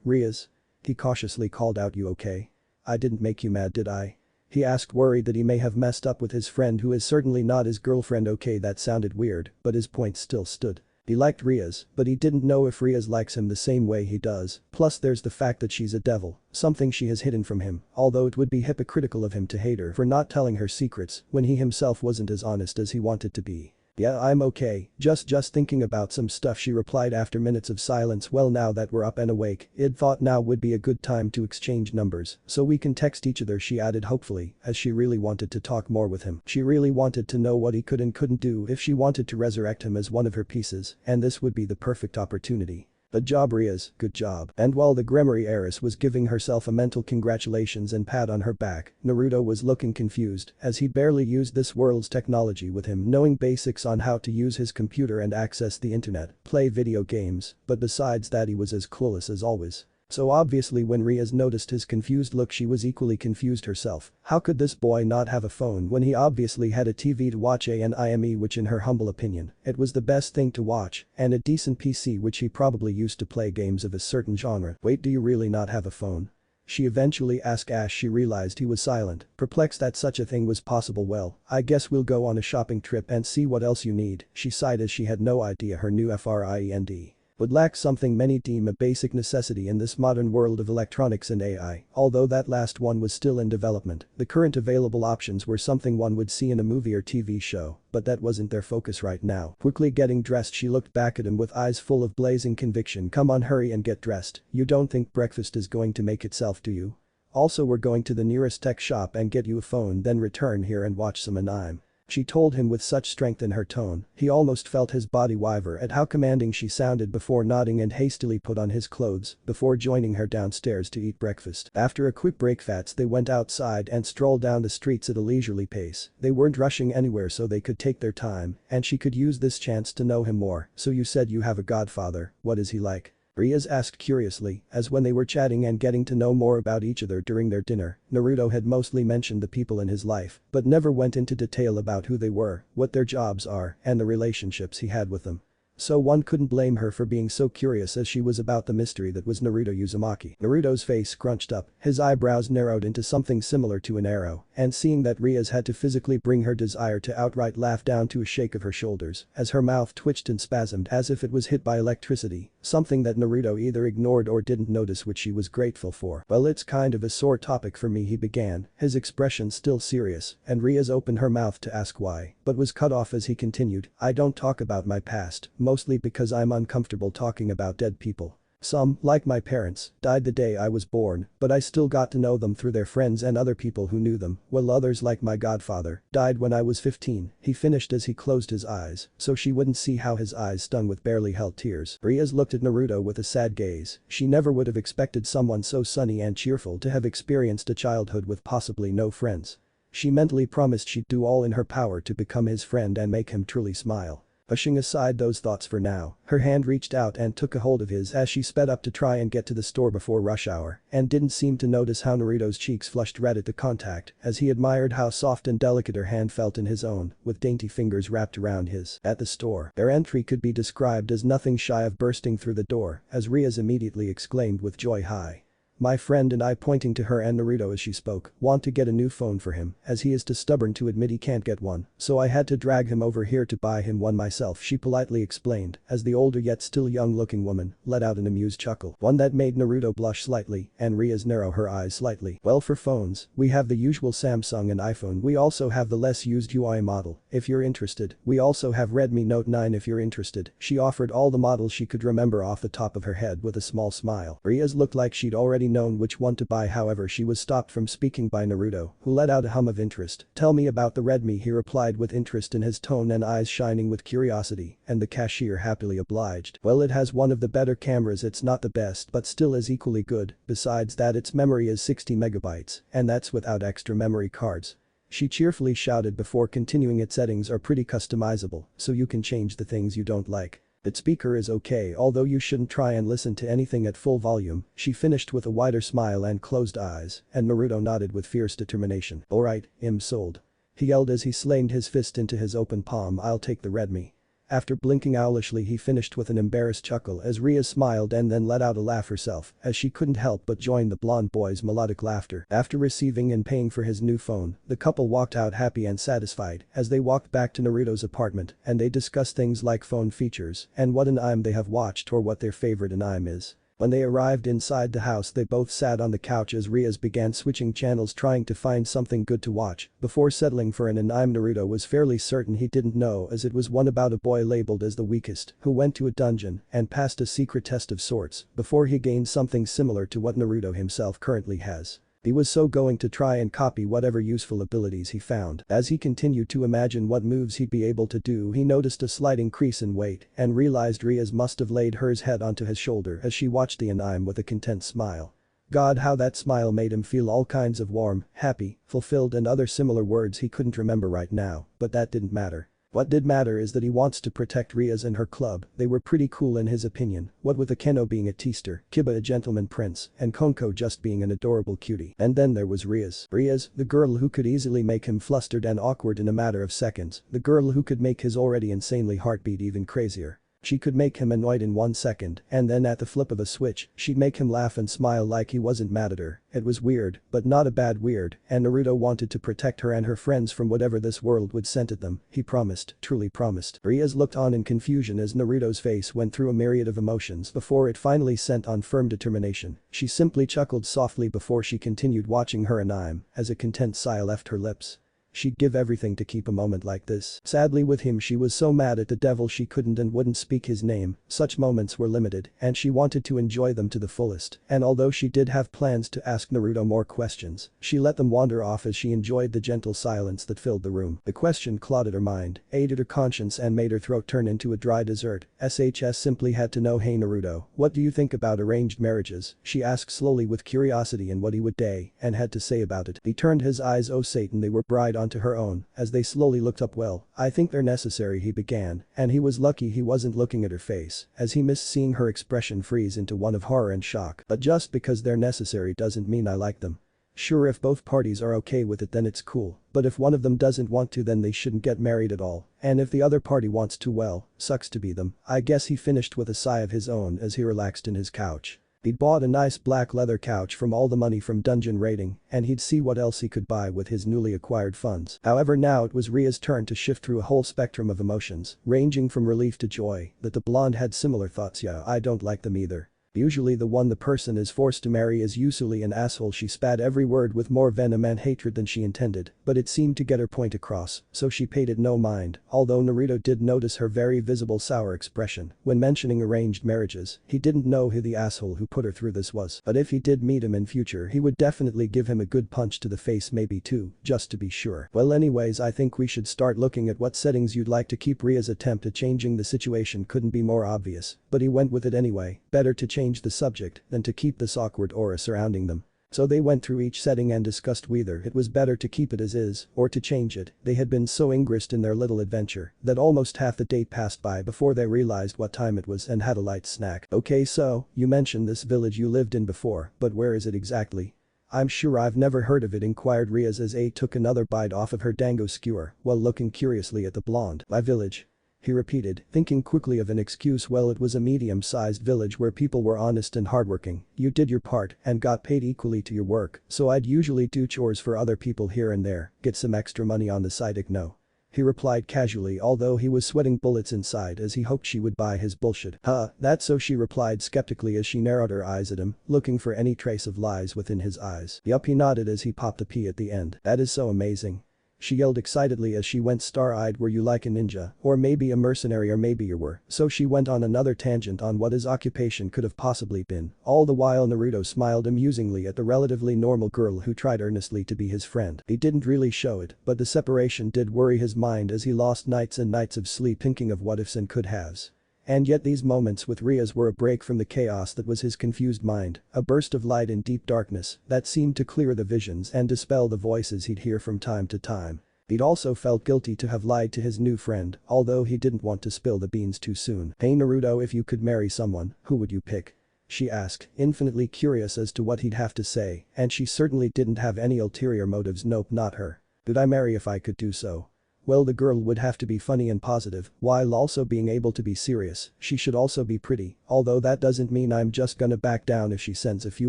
A: Rias," he cautiously called out, "you okay? I didn't make you mad, did I?" he asked, worried that he may have messed up with his friend who is certainly not his girlfriend. Okay, that sounded weird, but his point still stood. He liked Rias, but he didn't know if Rias likes him the same way he does. Plus there's the fact that she's a devil, something she has hidden from him, although it would be hypocritical of him to hate her for not telling her secrets when he himself wasn't as honest as he wanted to be. "Yeah, I'm okay, just thinking about some stuff," she replied after minutes of silence. "Well, now that we're up and awake, I'd thought now would be a good time to exchange numbers, so we can text each other," she added hopefully, as she really wanted to talk more with him. She really wanted to know what he could and couldn't do if she wanted to resurrect him as one of her pieces, and this would be the perfect opportunity. "Good job, Riaz, good job." And while the Gremory heiress was giving herself a mental congratulations and pat on her back, Naruto was looking confused as he barely used this world's technology with him knowing basics on how to use his computer and access the internet, play video games, but besides that he was as clueless as always. So obviously when Riaz noticed his confused look she was equally confused herself. How could this boy not have a phone when he obviously had a TV to watch anime, which in her humble opinion, it was the best thing to watch, and a decent PC which he probably used to play games of a certain genre. "Wait, do you really not have a phone?" she eventually asked as she realized he was silent, perplexed that such a thing was possible. "Well, I guess we'll go on a shopping trip and see what else you need," she sighed as she had no idea her new friend would lack something many deem a basic necessity in this modern world of electronics and AI, although that last one was still in development. The current available options were something one would see in a movie or TV show, but that wasn't their focus right now. Quickly getting dressed she looked back at him with eyes full of blazing conviction. "Come on, hurry and get dressed, you don't think breakfast is going to make itself, do you? Also, we're going to the nearest tech shop and get you a phone, then return here and watch some anime," she told him with such strength in her tone, he almost felt his body waver at how commanding she sounded before nodding and hastily put on his clothes before joining her downstairs to eat breakfast. After a quick breakfast they went outside and strolled down the streets at a leisurely pace. They weren't rushing anywhere so they could take their time, and she could use this chance to know him more. "So you said you have a godfather, what is he like?" Riaz asked curiously, as when they were chatting and getting to know more about each other during their dinner, Naruto had mostly mentioned the people in his life, but never went into detail about who they were, what their jobs are, and the relationships he had with them. So one couldn't blame her for being so curious as she was about the mystery that was Naruto Uzumaki. Naruto's face scrunched up, his eyebrows narrowed into something similar to an arrow, and seeing that Riaz had to physically bring her desire to outright laugh down to a shake of her shoulders, as her mouth twitched and spasmed as if it was hit by electricity, something that Naruto either ignored or didn't notice, which she was grateful for. "Well, it's kind of a sore topic for me," he began, his expression still serious, and Riaz opened her mouth to ask why, but was cut off as he continued, "I don't talk about my past, mostly because I'm uncomfortable talking about dead people. Some, like my parents, died the day I was born, but I still got to know them through their friends and other people who knew them, while others, like my godfather, died when I was 15, he finished as he closed his eyes, so she wouldn't see how his eyes stung with barely held tears. Riaz looked at Naruto with a sad gaze. She never would have expected someone so sunny and cheerful to have experienced a childhood with possibly no friends. She mentally promised she'd do all in her power to become his friend and make him truly smile. Pushing aside those thoughts for now, her hand reached out and took a hold of his as she sped up to try and get to the store before rush hour, and didn't seem to notice how Naruto's cheeks flushed red at the contact as he admired how soft and delicate her hand felt in his own, with dainty fingers wrapped around his. At the store, their entry could be described as nothing shy of bursting through the door as Riaz immediately exclaimed with joy, "Hi. My friend and I," pointing to her and Naruto as she spoke, "want to get a new phone for him as he is too stubborn to admit he can't get one, so I had to drag him over here to buy him one myself," she politely explained as the older yet still young looking woman let out an amused chuckle, one that made Naruto blush slightly and Riaz narrow her eyes slightly. "Well, for phones, we have the usual Samsung and iPhone. We also have the less used UI model if you're interested. We also have Redmi Note 9 if you're interested." She offered all the models she could remember off the top of her head with a small smile. Riaz looked like she'd already known which one to buy, however she was stopped from speaking by Naruto, who let out a hum of interest. "Tell me about the Redmi," he replied with interest in his tone and eyes shining with curiosity, and the cashier happily obliged. "Well, it has one of the better cameras. It's not the best but still is equally good, besides that its memory is 60 megabytes, and that's without extra memory cards," she cheerfully shouted before continuing, "Its settings are pretty customizable, so you can change the things you don't like. Its speaker is okay, although you shouldn't try and listen to anything at full volume," she finished with a wider smile and closed eyes, and Naruto nodded with fierce determination. "Alright, I'm sold," he yelled as he slammed his fist into his open palm. "I'll take the Redmi." After blinking owlishly he finished with an embarrassed chuckle as Riaz smiled and then let out a laugh herself as she couldn't help but join the blonde boy's melodic laughter. After receiving and paying for his new phone, the couple walked out happy and satisfied. As they walked back to Naruto's apartment and they discussed things like phone features and what anime they have watched or what their favorite anime is. When they arrived inside the house they both sat on the couch as Riaz began switching channels trying to find something good to watch before settling for an anime Naruto was fairly certain he didn't know as it was one about a boy labeled as the weakest who went to a dungeon and passed a secret test of sorts before he gained something similar to what Naruto himself currently has. He was so going to try and copy whatever useful abilities he found. As he continued to imagine what moves he'd be able to do he noticed a slight increase in weight and realized Riaz must have laid her head onto his shoulder as she watched the anime with a content smile. God, how that smile made him feel all kinds of warm, happy, fulfilled and other similar words he couldn't remember right now, but that didn't matter. What did matter is that he wants to protect Riaz and her club. They were pretty cool in his opinion, what with Akeno being a teaster, Kiba a gentleman prince, and Konko just being an adorable cutie. And then there was Riaz. Riaz, the girl who could easily make him flustered and awkward in a matter of seconds, the girl who could make his already insanely heartbeat even crazier. She could make him annoyed in 1 second, and then at the flip of a switch, she'd make him laugh and smile like he wasn't mad at her. It was weird, but not a bad weird, and Naruto wanted to protect her and her friends from whatever this world would send at them. He promised, truly promised. Riaz looked on in confusion as Naruto's face went through a myriad of emotions before it finally sent on firm determination. She simply chuckled softly before she continued watching her anime as a content sigh left her lips. She'd give everything to keep a moment like this. Sadly with him she was so mad at the devil she couldn't and wouldn't speak his name, such moments were limited and she wanted to enjoy them to the fullest, and although she did have plans to ask Naruto more questions, she let them wander off as she enjoyed the gentle silence that filled the room. The question clawed at her mind, ate at her conscience and made her throat turn into a dry dessert. SHS simply had to know. Hey Naruto, what do you think about arranged marriages? She asked slowly with curiosity and what he would day and had to say about it. He turned his eyes, oh Satan, they were bright onto her own as they slowly looked up. Well, I think they're necessary, he began, and he was lucky he wasn't looking at her face as he missed seeing her expression freeze into one of horror and shock. But just because they're necessary doesn't mean I like them. Sure, if both parties are okay with it then it's cool, but if one of them doesn't want to then they shouldn't get married at all, and if the other party wants to, well, sucks to be them. I guess he finished with a sigh of his own as he relaxed in his couch. He'd bought a nice black leather couch from all the money from dungeon raiding and he'd see what else he could buy with his newly acquired funds. However, now it was Ria's turn to shift through a whole spectrum of emotions, ranging from relief to joy that the blonde had similar thoughts. Yeah, I don't like them either. Usually the one the person is forced to marry is usually an asshole. She spat every word with more venom and hatred than she intended, but it seemed to get her point across, so she paid it no mind, although Naruto did notice her very visible sour expression when mentioning arranged marriages. He didn't know who the asshole who put her through this was, but if he did meet him in future he would definitely give him a good punch to the face, maybe two, just to be sure. Well anyways, I think we should start looking at what settings you'd like to keep. Ria's attempt at changing the situation couldn't be more obvious, but he went with it anyway. Better to change the subject than to keep this awkward aura surrounding them. So they went through each setting and discussed whether it was better to keep it as is or to change it. They had been so engrossed in their little adventure that almost half the day passed by before they realized what time it was and had a light snack. Okay, so, you mentioned this village you lived in before, but where is it exactly? I'm sure I've never heard of it, inquired Riaz as A took another bite off of her dango skewer while looking curiously at the blonde. My village, he repeated, thinking quickly of an excuse. Well, it was a medium-sized village where people were honest and hardworking. You did your part and got paid equally to your work, so I'd usually do chores for other people here and there, get some extra money on the side. No, he replied casually, although he was sweating bullets inside as he hoped she would buy his bullshit. Huh, that's so, she replied skeptically as she narrowed her eyes at him, looking for any trace of lies within his eyes. Yup, he nodded as he popped a P at the end. That is so amazing, she yelled excitedly as she went star-eyed. Were you like a ninja, or maybe a mercenary, or maybe you were? So she went on another tangent on what his occupation could have possibly been. All the while Naruto smiled amusingly at the relatively normal girl who tried earnestly to be his friend. He didn't really show it, but the separation did worry his mind as he lost nights and nights of sleep thinking of what ifs and could haves. And yet these moments with Riaz were a break from the chaos that was his confused mind, a burst of light in deep darkness that seemed to clear the visions and dispel the voices he'd hear from time to time. He'd also felt guilty to have lied to his new friend, although he didn't want to spill the beans too soon. Hey Naruto, if you could marry someone, who would you pick? She asked, infinitely curious as to what he'd have to say, and she certainly didn't have any ulterior motives. Nope, not her. Who'd I marry if I could do so? Well, the girl would have to be funny and positive, while also being able to be serious. She should also be pretty, although that doesn't mean I'm just gonna back down if she sends a few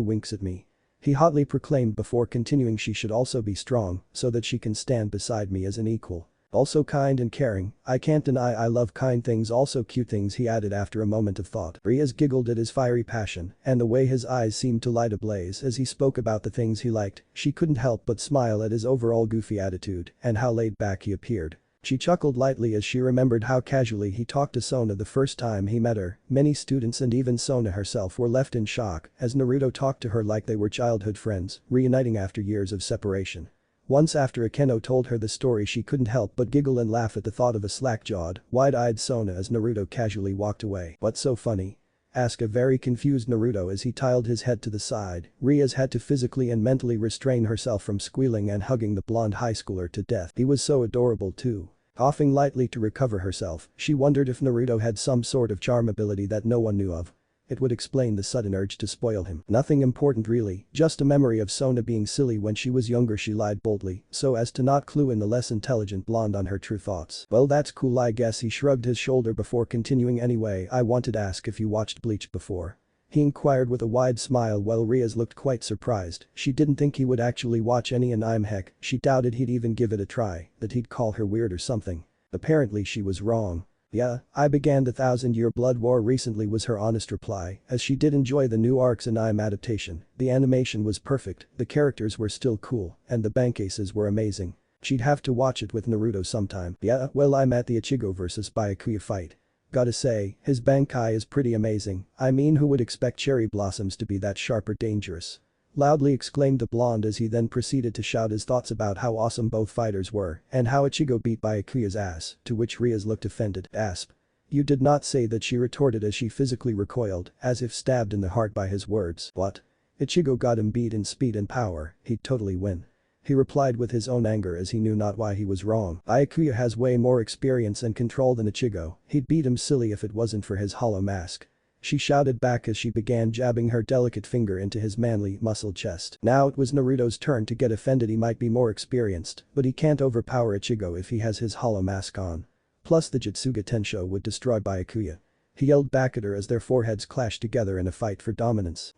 A: winks at me, he hotly proclaimed before continuing. She should also be strong, so that she can stand beside me as an equal. Also kind and caring, I can't deny I love kind things, also cute things, he added after a moment of thought. Riaz giggled at his fiery passion and the way his eyes seemed to light ablaze as he spoke about the things he liked. She couldn't help but smile at his overall goofy attitude and how laid back he appeared. She chuckled lightly as she remembered how casually he talked to Sona the first time he met her. Many students and even Sona herself were left in shock as Naruto talked to her like they were childhood friends, reuniting after years of separation. Once after Akeno told her the story, she couldn't help but giggle and laugh at the thought of a slack-jawed, wide-eyed Sona as Naruto casually walked away. "What's so funny?" asked a very confused Naruto as he tilted his head to the side. Riaz had to physically and mentally restrain herself from squealing and hugging the blonde high schooler to death. He was so adorable too. Coughing lightly to recover herself, she wondered if Naruto had some sort of charm ability that no one knew of. It would explain the sudden urge to spoil him. Nothing important really, just a memory of Sona being silly when she was younger. She lied boldly so as to not clue in the less intelligent blonde on her true thoughts. "Well, that's cool, I guess." He shrugged his shoulder before continuing. "Anyway, I wanted to ask if you watched Bleach before." He inquired with a wide smile while Riaz looked quite surprised. She didn't think he would actually watch any anime. Heck, she doubted he'd even give it a try, that he'd call her weird or something. Apparently she was wrong. "Yeah, I began the 1000-Year Blood War recently," was her honest reply, as she did enjoy the new arc's anime adaptation. The animation was perfect, the characters were still cool, and the bankcases were amazing. She'd have to watch it with Naruto sometime. "Yeah, well, I'm at the Ichigo vs Byakuya fight. Gotta say, his Bankai is pretty amazing. I mean, who would expect cherry blossoms to be that sharp or dangerous?" loudly exclaimed the blonde as he then proceeded to shout his thoughts about how awesome both fighters were and how Ichigo beat Byakuya's ass, to which Riaz looked offended. "Asp. You did not say that," she retorted as she physically recoiled, as if stabbed in the heart by his words. "What? Ichigo got him beat in speed and power, he'd totally win." He replied with his own anger as he knew not why he was wrong. "Byakuya has way more experience and control than Ichigo, he'd beat him silly if it wasn't for his hollow mask." She shouted back as she began jabbing her delicate finger into his manly, muscled chest. Now it was Naruto's turn to get offended. He might be more experienced, but he can't overpower Ichigo if he has his hollow mask on. Plus the Jutsuga Tensho would destroy Byakuya. He yelled back at her as their foreheads clashed together in a fight for dominance.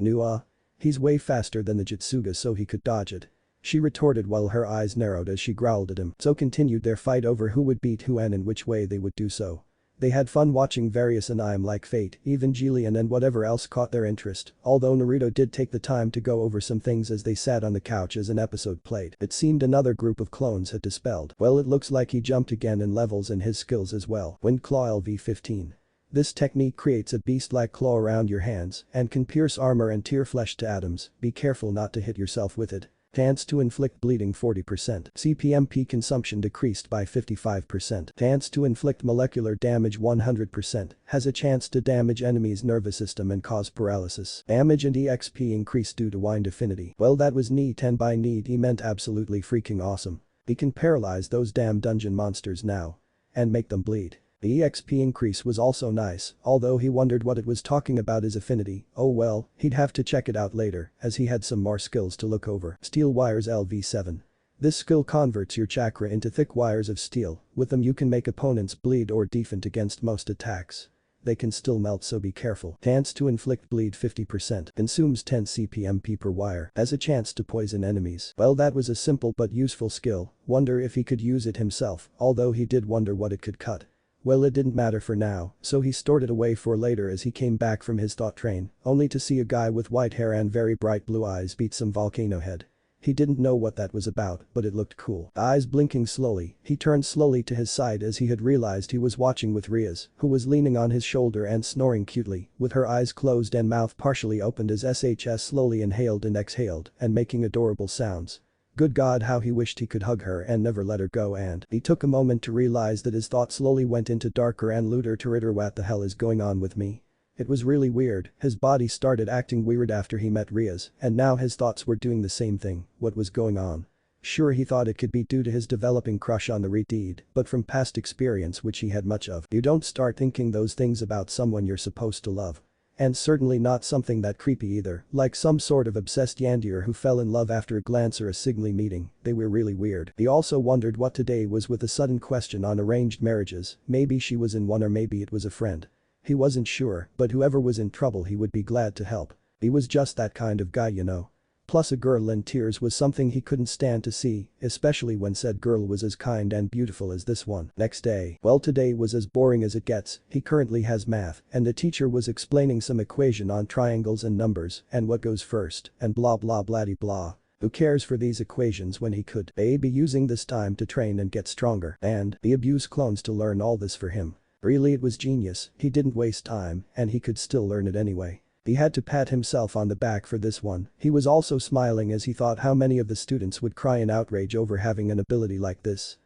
A: He's way faster than the Jutsuga, so he could dodge it." She retorted while her eyes narrowed as she growled at him. So continued their fight over who would beat who and in which way they would do so. They had fun watching various anime like Fate, Evangelion and whatever else caught their interest, although Naruto did take the time to go over some things as they sat on the couch as an episode played. It seemed another group of clones had dispelled. "Well, it looks like he jumped again in levels and his skills as well." Wind Claw LV15. This technique creates a beast-like claw around your hands and can pierce armor and tear flesh to atoms. Be careful not to hit yourself with it. Chance to inflict bleeding 40%. CPMP consumption decreased by 55%. Chance to inflict molecular damage 100%. Has a chance to damage enemies' nervous system and cause paralysis. Damage and EXP increased due to wind affinity. Well, that was neat, and by neat he meant absolutely freaking awesome. He can paralyze those damn dungeon monsters now. And make them bleed. The EXP increase was also nice, although he wondered what it was talking about his affinity. Oh well, he'd have to check it out later, as he had some more skills to look over. Steel Wires LV7. This skill converts your chakra into thick wires of steel. With them you can make opponents bleed or defend against most attacks. They can still melt, so be careful. Chance to inflict bleed 50%. Consumes 10 CPMP per wire. Has a chance to poison enemies. Well, that was a simple but useful skill. Wonder if he could use it himself, although he did wonder what it could cut. Well, it didn't matter for now, so he stored it away for later as he came back from his thought train, only to see a guy with white hair and very bright blue eyes beat some volcano head. He didn't know what that was about, but it looked cool. Eyes blinking slowly, he turned slowly to his side as he had realized he was watching with Riaz, who was leaning on his shoulder and snoring cutely, with her eyes closed and mouth partially opened as SHS slowly inhaled and exhaled and making adorable sounds. Good God, how he wished he could hug her and never let her go, and he took a moment to realize that his thoughts slowly went into darker and looter territory. What the hell is going on with me? It was really weird. His body started acting weird after he met Riaz, and now his thoughts were doing the same thing. What was going on? Sure, he thought it could be due to his developing crush on the Reed, but from past experience, which he had much of, you don't start thinking those things about someone you're supposed to love. And certainly not something that creepy either, like some sort of obsessed yandere who fell in love after a glance or a Sigly meeting. They were really weird. He also wondered what today was with a sudden question on arranged marriages. Maybe she was in one or maybe it was a friend. He wasn't sure, but whoever was in trouble he would be glad to help. He was just that kind of guy, you know. Plus a girl in tears was something he couldn't stand to see, especially when said girl was as kind and beautiful as this one. Next day. Well, today was as boring as it gets. He currently has math and the teacher was explaining some equation on triangles and numbers and what goes first and blah blah blah blah. Who cares for these equations when he could A, be using this time to train and get stronger and B, abuse clones to learn all this for him. Really, it was genius. He didn't waste time and he could still learn it anyway. He had to pat himself on the back for this one. He was also smiling as he thought how many of the students would cry in outrage over having an ability like this.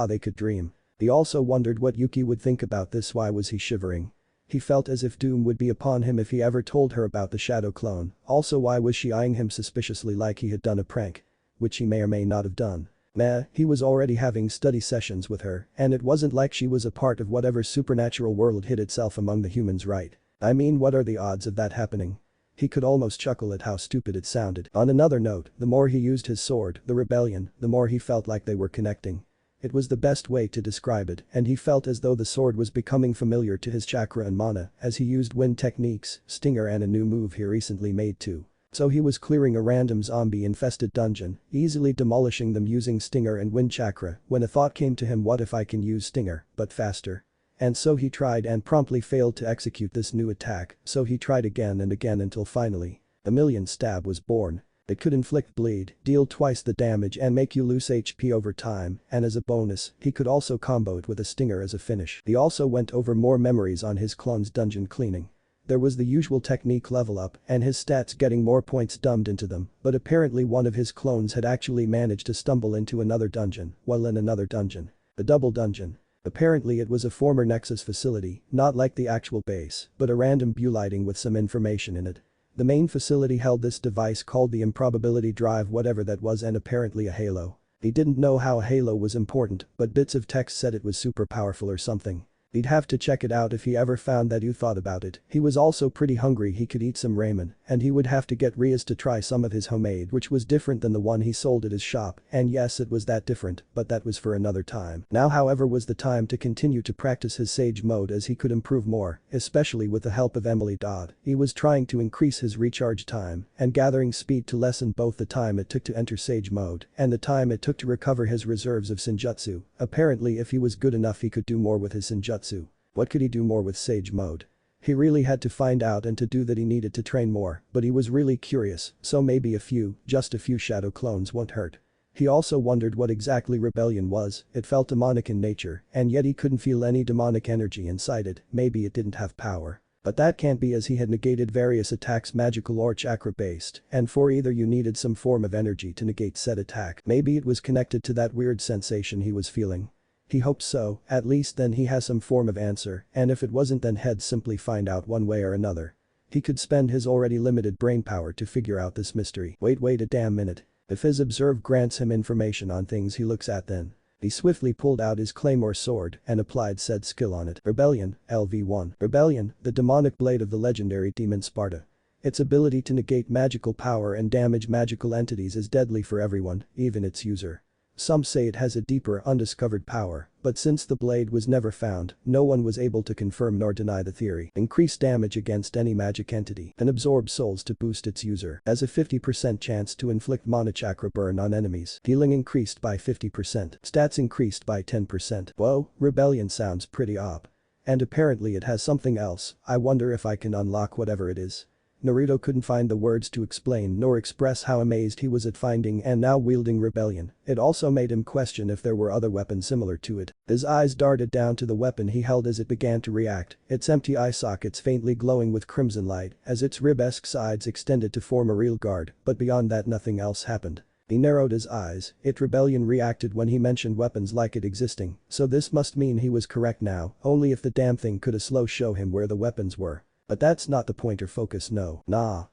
A: They could dream. He also wondered what Yuki would think about this. Why was he shivering? He felt as if doom would be upon him if he ever told her about the shadow clone. Also, why was she eyeing him suspiciously like he had done a prank? Which he may or may not have done. Nah, he was already having study sessions with her and it wasn't like she was a part of whatever supernatural world hid itself among the humans, right? I mean, what are the odds of that happening? He could almost chuckle at how stupid it sounded. On another note, the more he used his sword, the rebellion, the more he felt like they were connecting. It was the best way to describe it and he felt as though the sword was becoming familiar to his chakra and mana as he used wind techniques, stinger and a new move he recently made too. So he was clearing a random zombie-infested dungeon, easily demolishing them using stinger and wind chakra when a thought came to him, what if I can use stinger, but faster? And so he tried and promptly failed to execute this new attack, so he tried again and again until finally, a million stab was born. It could inflict bleed, deal twice the damage and make you lose HP over time, and as a bonus, he could also combo it with a stinger as a finish. He also went over more memories on his clone's dungeon cleaning. There was the usual technique level up and his stats getting more points dumped into them, but apparently one of his clones had actually managed to stumble into another dungeon while in another dungeon. A double dungeon. Apparently it was a former Nexus facility, not like the actual base, but a random lighting with some information in it. The main facility held this device called the improbability drive, whatever that was, and apparently a halo. He didn't know how a halo was important, but bits of text said it was super powerful or something. He'd have to check it out if he ever found that you thought about it. He was also pretty hungry. He could eat some ramen and he would have to get Riaz to try some of his homemade, which was different than the one he sold at his shop, and yes, it was that different, but that was for another time. Now, however, was the time to continue to practice his sage mode as he could improve more, especially with the help of Emily Dodd. He was trying to increase his recharge time and gathering speed to lessen both the time it took to enter sage mode and the time it took to recover his reserves of Senjutsu. Apparently if he was good enough he could do more with his Senjutsu. What could he do more with sage mode? He really had to find out, and to do that he needed to train more, but he was really curious, so maybe just a few shadow clones won't hurt. He also wondered what exactly rebellion was. It felt demonic in nature and yet he couldn't feel any demonic energy inside it. Maybe it didn't have power. But that can't be, as he had negated various attacks magical or chakra based, and for either you needed some form of energy to negate said attack. Maybe it was connected to that weird sensation he was feeling. He hoped so, at least then he has some form of answer, and if it wasn't then he'd simply find out one way or another. He could spend his already limited brain power to figure out this mystery. Wait a damn minute. If his observe grants him information on things he looks at, then. He swiftly pulled out his claymore sword and applied said skill on it. Rebellion, LV1. Rebellion, the demonic blade of the legendary demon Sparta. Its ability to negate magical power and damage magical entities is deadly for everyone, even its user. Some say it has a deeper undiscovered power, but since the blade was never found, no one was able to confirm nor deny the theory. Increase damage against any magic entity and absorb souls to boost its user. Has a 50% chance to inflict mana chakra burn on enemies. Healing increased by 50%. Stats increased by 10%. Whoa, Rebellion sounds pretty op. And apparently it has something else. I wonder if I can unlock whatever it is. Naruto couldn't find the words to explain nor express how amazed he was at finding and now wielding Rebellion. It also made him question if there were other weapons similar to it. His eyes darted down to the weapon he held as it began to react, its empty eye sockets faintly glowing with crimson light as its rib-esque sides extended to form a real guard, but beyond that nothing else happened. He narrowed his eyes. Rebellion reacted when he mentioned weapons like it existing, so this must mean he was correct now, only if the damn thing could a slow show him where the weapons were. But that's not the point or focus, no. Nah.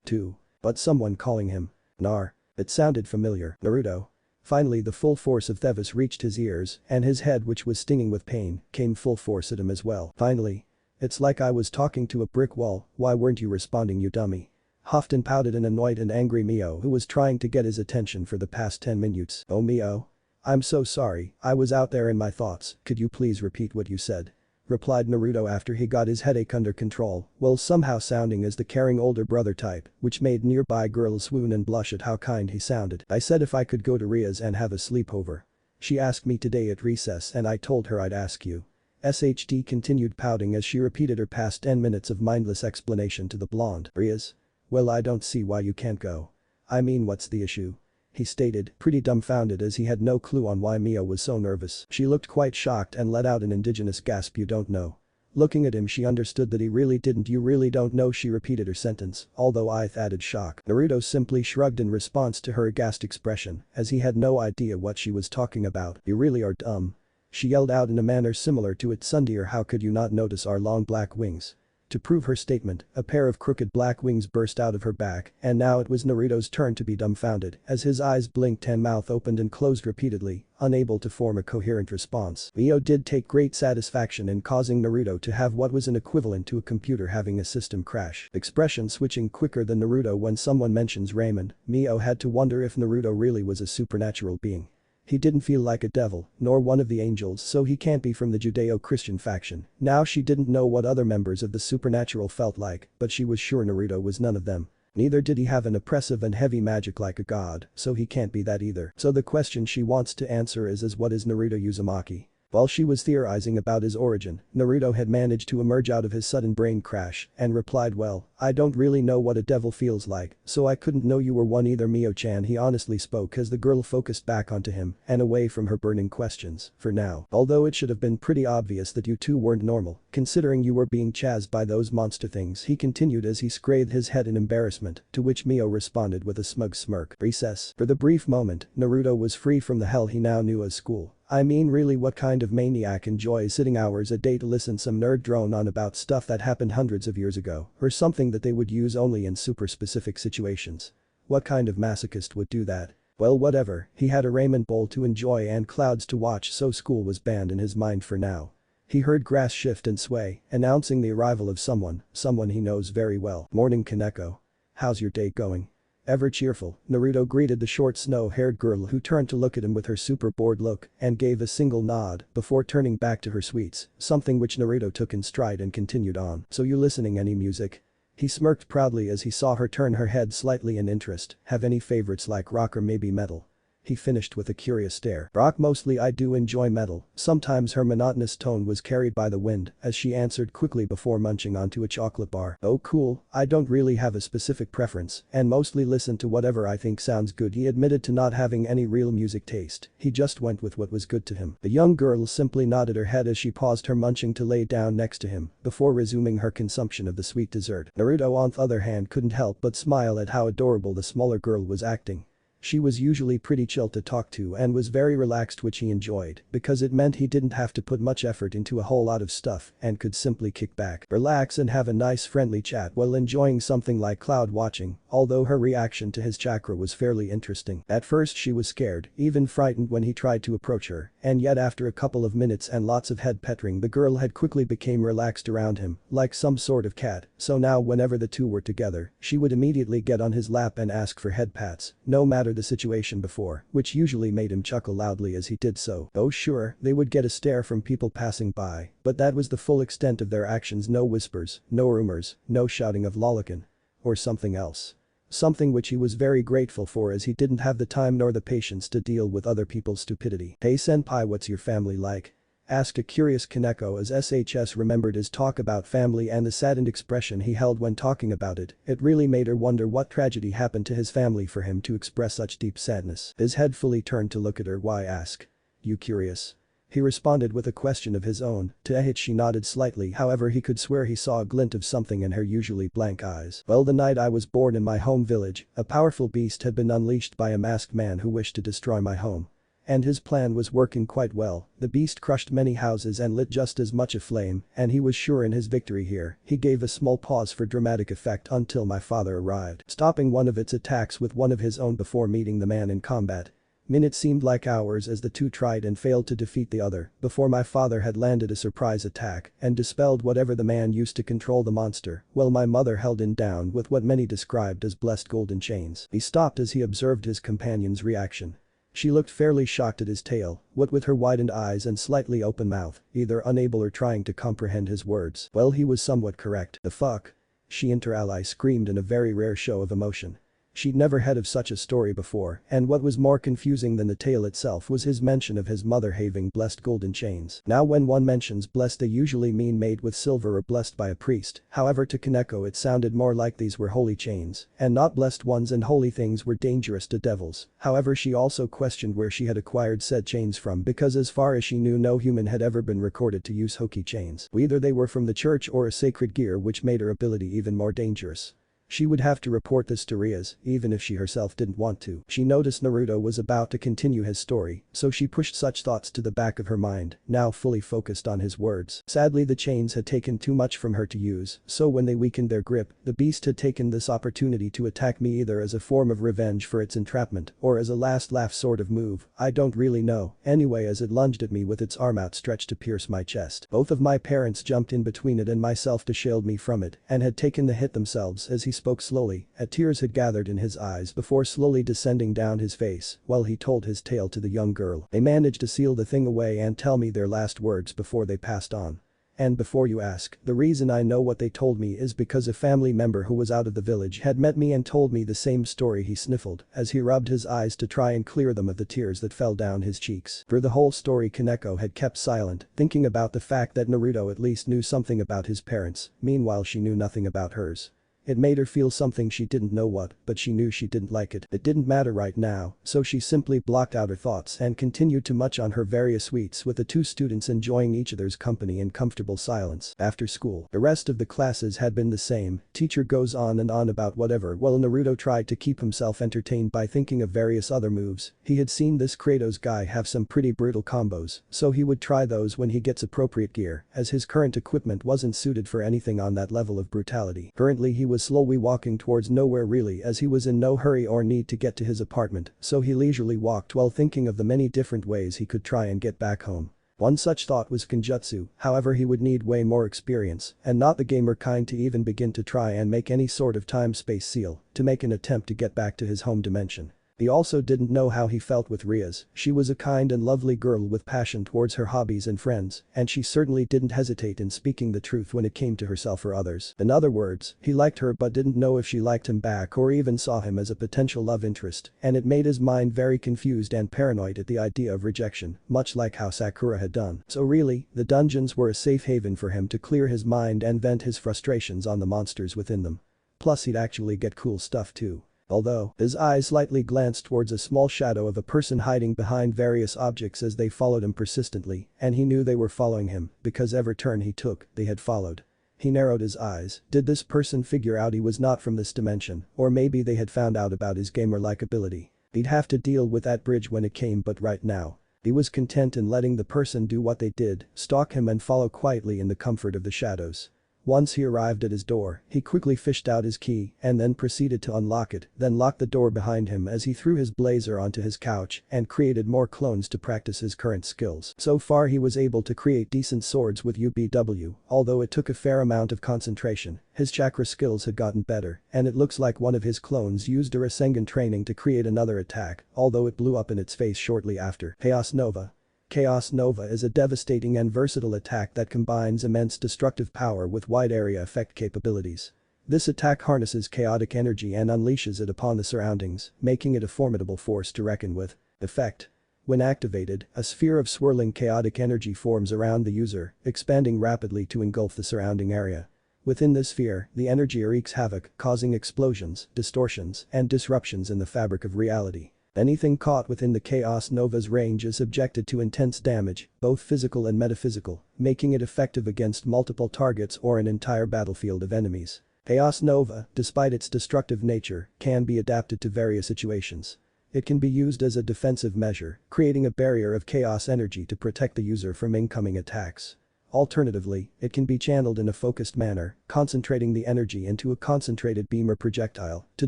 A: Too. But someone calling him. Nar. It sounded familiar. Naruto. Finally the full force of Thevis reached his ears and his head, which was stinging with pain, came full force at him as well. Finally. It's like I was talking to a brick wall. Why weren't you responding, you dummy? Hofton pouted an annoyed and angry Mio who was trying to get his attention for the past 10 minutes. Oh Mio. I'm so sorry, I was out there in my thoughts, could you please repeat what you said? replied Naruto after he got his headache under control, while somehow sounding as the caring older brother type, which made nearby girls swoon and blush at how kind he sounded. I said if I could go to Ria's and have a sleepover. She asked me today at recess and I told her I'd ask you. SHD continued pouting as she repeated her past 10 minutes of mindless explanation to the blonde. Ria's? Well, I don't see why you can't go. I mean, what's the issue? He stated, pretty dumbfounded as he had no clue on why Mio was so nervous. She looked quite shocked and let out an indigenous gasp. You don't know. Looking at him, she understood that he really didn't. You really don't know, she repeated her sentence, although with added shock. Naruto simply shrugged in response to her aghast expression, as he had no idea what she was talking about. You really are dumb. She yelled out in a manner similar to its Sundeer, how could you not notice our long black wings? To prove her statement, a pair of crooked black wings burst out of her back, and now it was Naruto's turn to be dumbfounded as his eyes blinked and mouth opened and closed repeatedly, unable to form a coherent response. Mio did take great satisfaction in causing Naruto to have what was an equivalent to a computer having a system crash. Expression switching quicker than Naruto when someone mentions Raymond, Mio had to wonder if Naruto really was a supernatural being. He didn't feel like a devil, nor one of the angels, so he can't be from the Judeo-Christian faction. Now she didn't know what other members of the supernatural felt like, but she was sure Naruto was none of them. Neither did he have an oppressive and heavy magic like a god, so he can't be that either. So the question she wants to answer is what is Naruto Uzumaki? While she was theorizing about his origin, Naruto had managed to emerge out of his sudden brain crash and replied, well, I don't really know what a devil feels like, so I couldn't know you were one either, Mio-chan. He honestly spoke as the girl focused back onto him and away from her burning questions, for now. Although it should have been pretty obvious that you two weren't normal, considering you were being chased by those monster things, he continued as he scrathed his head in embarrassment, to which Mio responded with a smug smirk. Recess. For the brief moment, Naruto was free from the hell he now knew as school. I mean, really, what kind of maniac enjoys sitting hours a day to listen some nerd drone on about stuff that happened hundreds of years ago, or something that they would use only in super specific situations? What kind of masochist would do that? Well, whatever, he had a ramen bowl to enjoy and clouds to watch, so school was banned in his mind for now. He heard grass shift and sway, announcing the arrival of someone he knows very well. Morning, Kaneko. How's your day going? Ever cheerful, Naruto greeted the short snow-haired girl who turned to look at him with her super bored look and gave a single nod before turning back to her sweets, something which Naruto took in stride and continued on. So you listening any music? He smirked proudly as he saw her turn her head slightly in interest. Have any favorites like rock or maybe metal? He finished with a curious stare. Rock mostly, I do enjoy metal. Sometimes. Her monotonous tone was carried by the wind as she answered quickly before munching onto a chocolate bar. Oh cool, I don't really have a specific preference and mostly listen to whatever I think sounds good. He admitted to not having any real music taste, he just went with what was good to him. The young girl simply nodded her head as she paused her munching to lay down next to him before resuming her consumption of the sweet dessert. Naruto on the other hand couldn't help but smile at how adorable the smaller girl was acting. She was usually pretty chill to talk to and was very relaxed, which he enjoyed because it meant he didn't have to put much effort into a whole lot of stuff and could simply kick back, relax and have a nice friendly chat while enjoying something like cloud watching, although her reaction to his chakra was fairly interesting. At first she was scared, even frightened when he tried to approach her, and yet after a couple of minutes and lots of head petting the girl had quickly became relaxed around him, like some sort of cat, so now whenever the two were together, she would immediately get on his lap and ask for head pats, no matter the situation before, which usually made him chuckle loudly as he did so. Oh sure, they would get a stare from people passing by, but that was the full extent of their actions. No whispers, no rumors, no shouting of lolican. Or something else. Something which he was very grateful for as he didn't have the time nor the patience to deal with other people's stupidity. Hey senpai, what's your family like? Asked a curious Kaneko as SHS remembered his talk about family and the saddened expression he held when talking about it. It really made her wonder what tragedy happened to his family for him to express such deep sadness. His head fully turned to look at her. Why ask? You curious? He responded with a question of his own. To it she nodded slightly, however he could swear he saw a glint of something in her usually blank eyes. Well, the night I was born in my home village, a powerful beast had been unleashed by a masked man who wished to destroy my home. And his plan was working quite well. The beast crushed many houses and lit just as much aflame, and he was sure in his victory here. He gave a small pause for dramatic effect until my father arrived, stopping one of its attacks with one of his own before meeting the man in combat. Minutes seemed like hours as the two tried and failed to defeat the other before my father had landed a surprise attack and dispelled whatever the man used to control the monster, while my mother held him down with what many described as blessed golden chains. He stopped as he observed his companion's reaction. She looked fairly shocked at his tale, what with her widened eyes and slightly open mouth, either unable or trying to comprehend his words. Well, he was somewhat correct. The fuck? She and her ally screamed in a very rare show of emotion. She'd never heard of such a story before, and what was more confusing than the tale itself was his mention of his mother having blessed golden chains. Now when one mentions blessed they usually mean made with silver or blessed by a priest, however to Kaneko it sounded more like these were holy chains, and not blessed ones, and holy things were dangerous to devils. However, she also questioned where she had acquired said chains from, because as far as she knew no human had ever been recorded to use hoki chains. Either they were from the church or a sacred gear, which made her ability even more dangerous. She would have to report this to Rias, even if she herself didn't want to. She noticed Naruto was about to continue his story, so she pushed such thoughts to the back of her mind, now fully focused on his words. Sadly, the chains had taken too much from her to use, so when they weakened their grip, the beast had taken this opportunity to attack me, either as a form of revenge for its entrapment or as a last laugh sort of move. I don't really know. Anyway, as it lunged at me with its arm outstretched to pierce my chest. Both of my parents jumped in between it and myself to shield me from it, and had taken the hit themselves. As he spoke slowly, tears had gathered in his eyes before slowly descending down his face while he told his tale to the young girl. They managed to seal the thing away and tell me their last words before they passed on. And before you ask, the reason I know what they told me is because a family member who was out of the village had met me and told me the same story. He sniffled as he rubbed his eyes to try and clear them of the tears that fell down his cheeks. For the whole story, Kaneko had kept silent, thinking about the fact that Naruto at least knew something about his parents, meanwhile she knew nothing about hers. It made her feel something she didn't know what, but she knew she didn't like it. It didn't matter right now, so she simply blocked out her thoughts and continued to munch on her various sweets, with the two students enjoying each other's company in comfortable silence. After school, the rest of the classes had been the same. Teacher goes on and on about whatever while Naruto tried to keep himself entertained by thinking of various other moves. He had seen this Kratos guy have some pretty brutal combos, so he would try those when he gets appropriate gear, as his current equipment wasn't suited for anything on that level of brutality. Currently he was slowly walking towards nowhere really, as he was in no hurry or need to get to his apartment, so he leisurely walked while thinking of the many different ways he could try and get back home. One such thought was Kenjutsu, however he would need way more experience, and not the gamer kind, to even begin to try and make any sort of time-space seal to make an attempt to get back to his home dimension. He also didn't know how he felt with Rias. She was a kind and lovely girl with passion towards her hobbies and friends, and she certainly didn't hesitate in speaking the truth when it came to herself or others. In other words, he liked her but didn't know if she liked him back or even saw him as a potential love interest, and it made his mind very confused and paranoid at the idea of rejection, much like how Sakura had done. So really, the dungeons were a safe haven for him to clear his mind and vent his frustrations on the monsters within them. Plus he'd actually get cool stuff too. Although, his eyes slightly glanced towards a small shadow of a person hiding behind various objects as they followed him persistently, and he knew they were following him because every turn he took, they had followed. He narrowed his eyes. Did this person figure out he was not from this dimension, or maybe they had found out about his gamer-like ability? He'd have to deal with that bridge when it came, but right now, he was content in letting the person do what they did, stalk him and follow quietly in the comfort of the shadows. Once he arrived at his door, he quickly fished out his key and then proceeded to unlock it, then locked the door behind him as he threw his blazer onto his couch and created more clones to practice his current skills. So far he was able to create decent swords with UBW, although it took a fair amount of concentration. His chakra skills had gotten better, and it looks like one of his clones used a Rasengan training to create another attack, although it blew up in its face shortly after. Chaos Nova. Chaos Nova is a devastating and versatile attack that combines immense destructive power with wide area effect capabilities. This attack harnesses chaotic energy and unleashes it upon the surroundings, making it a formidable force to reckon with. Effect. When activated, a sphere of swirling chaotic energy forms around the user, expanding rapidly to engulf the surrounding area. Within this sphere, the energy wreaks havoc, causing explosions, distortions, and disruptions in the fabric of reality. Anything caught within the Chaos Nova's range is subjected to intense damage, both physical and metaphysical, making it effective against multiple targets or an entire battlefield of enemies. Chaos Nova, despite its destructive nature, can be adapted to various situations. It can be used as a defensive measure, creating a barrier of chaos energy to protect the user from incoming attacks. Alternatively, it can be channeled in a focused manner, concentrating the energy into a concentrated beam or projectile to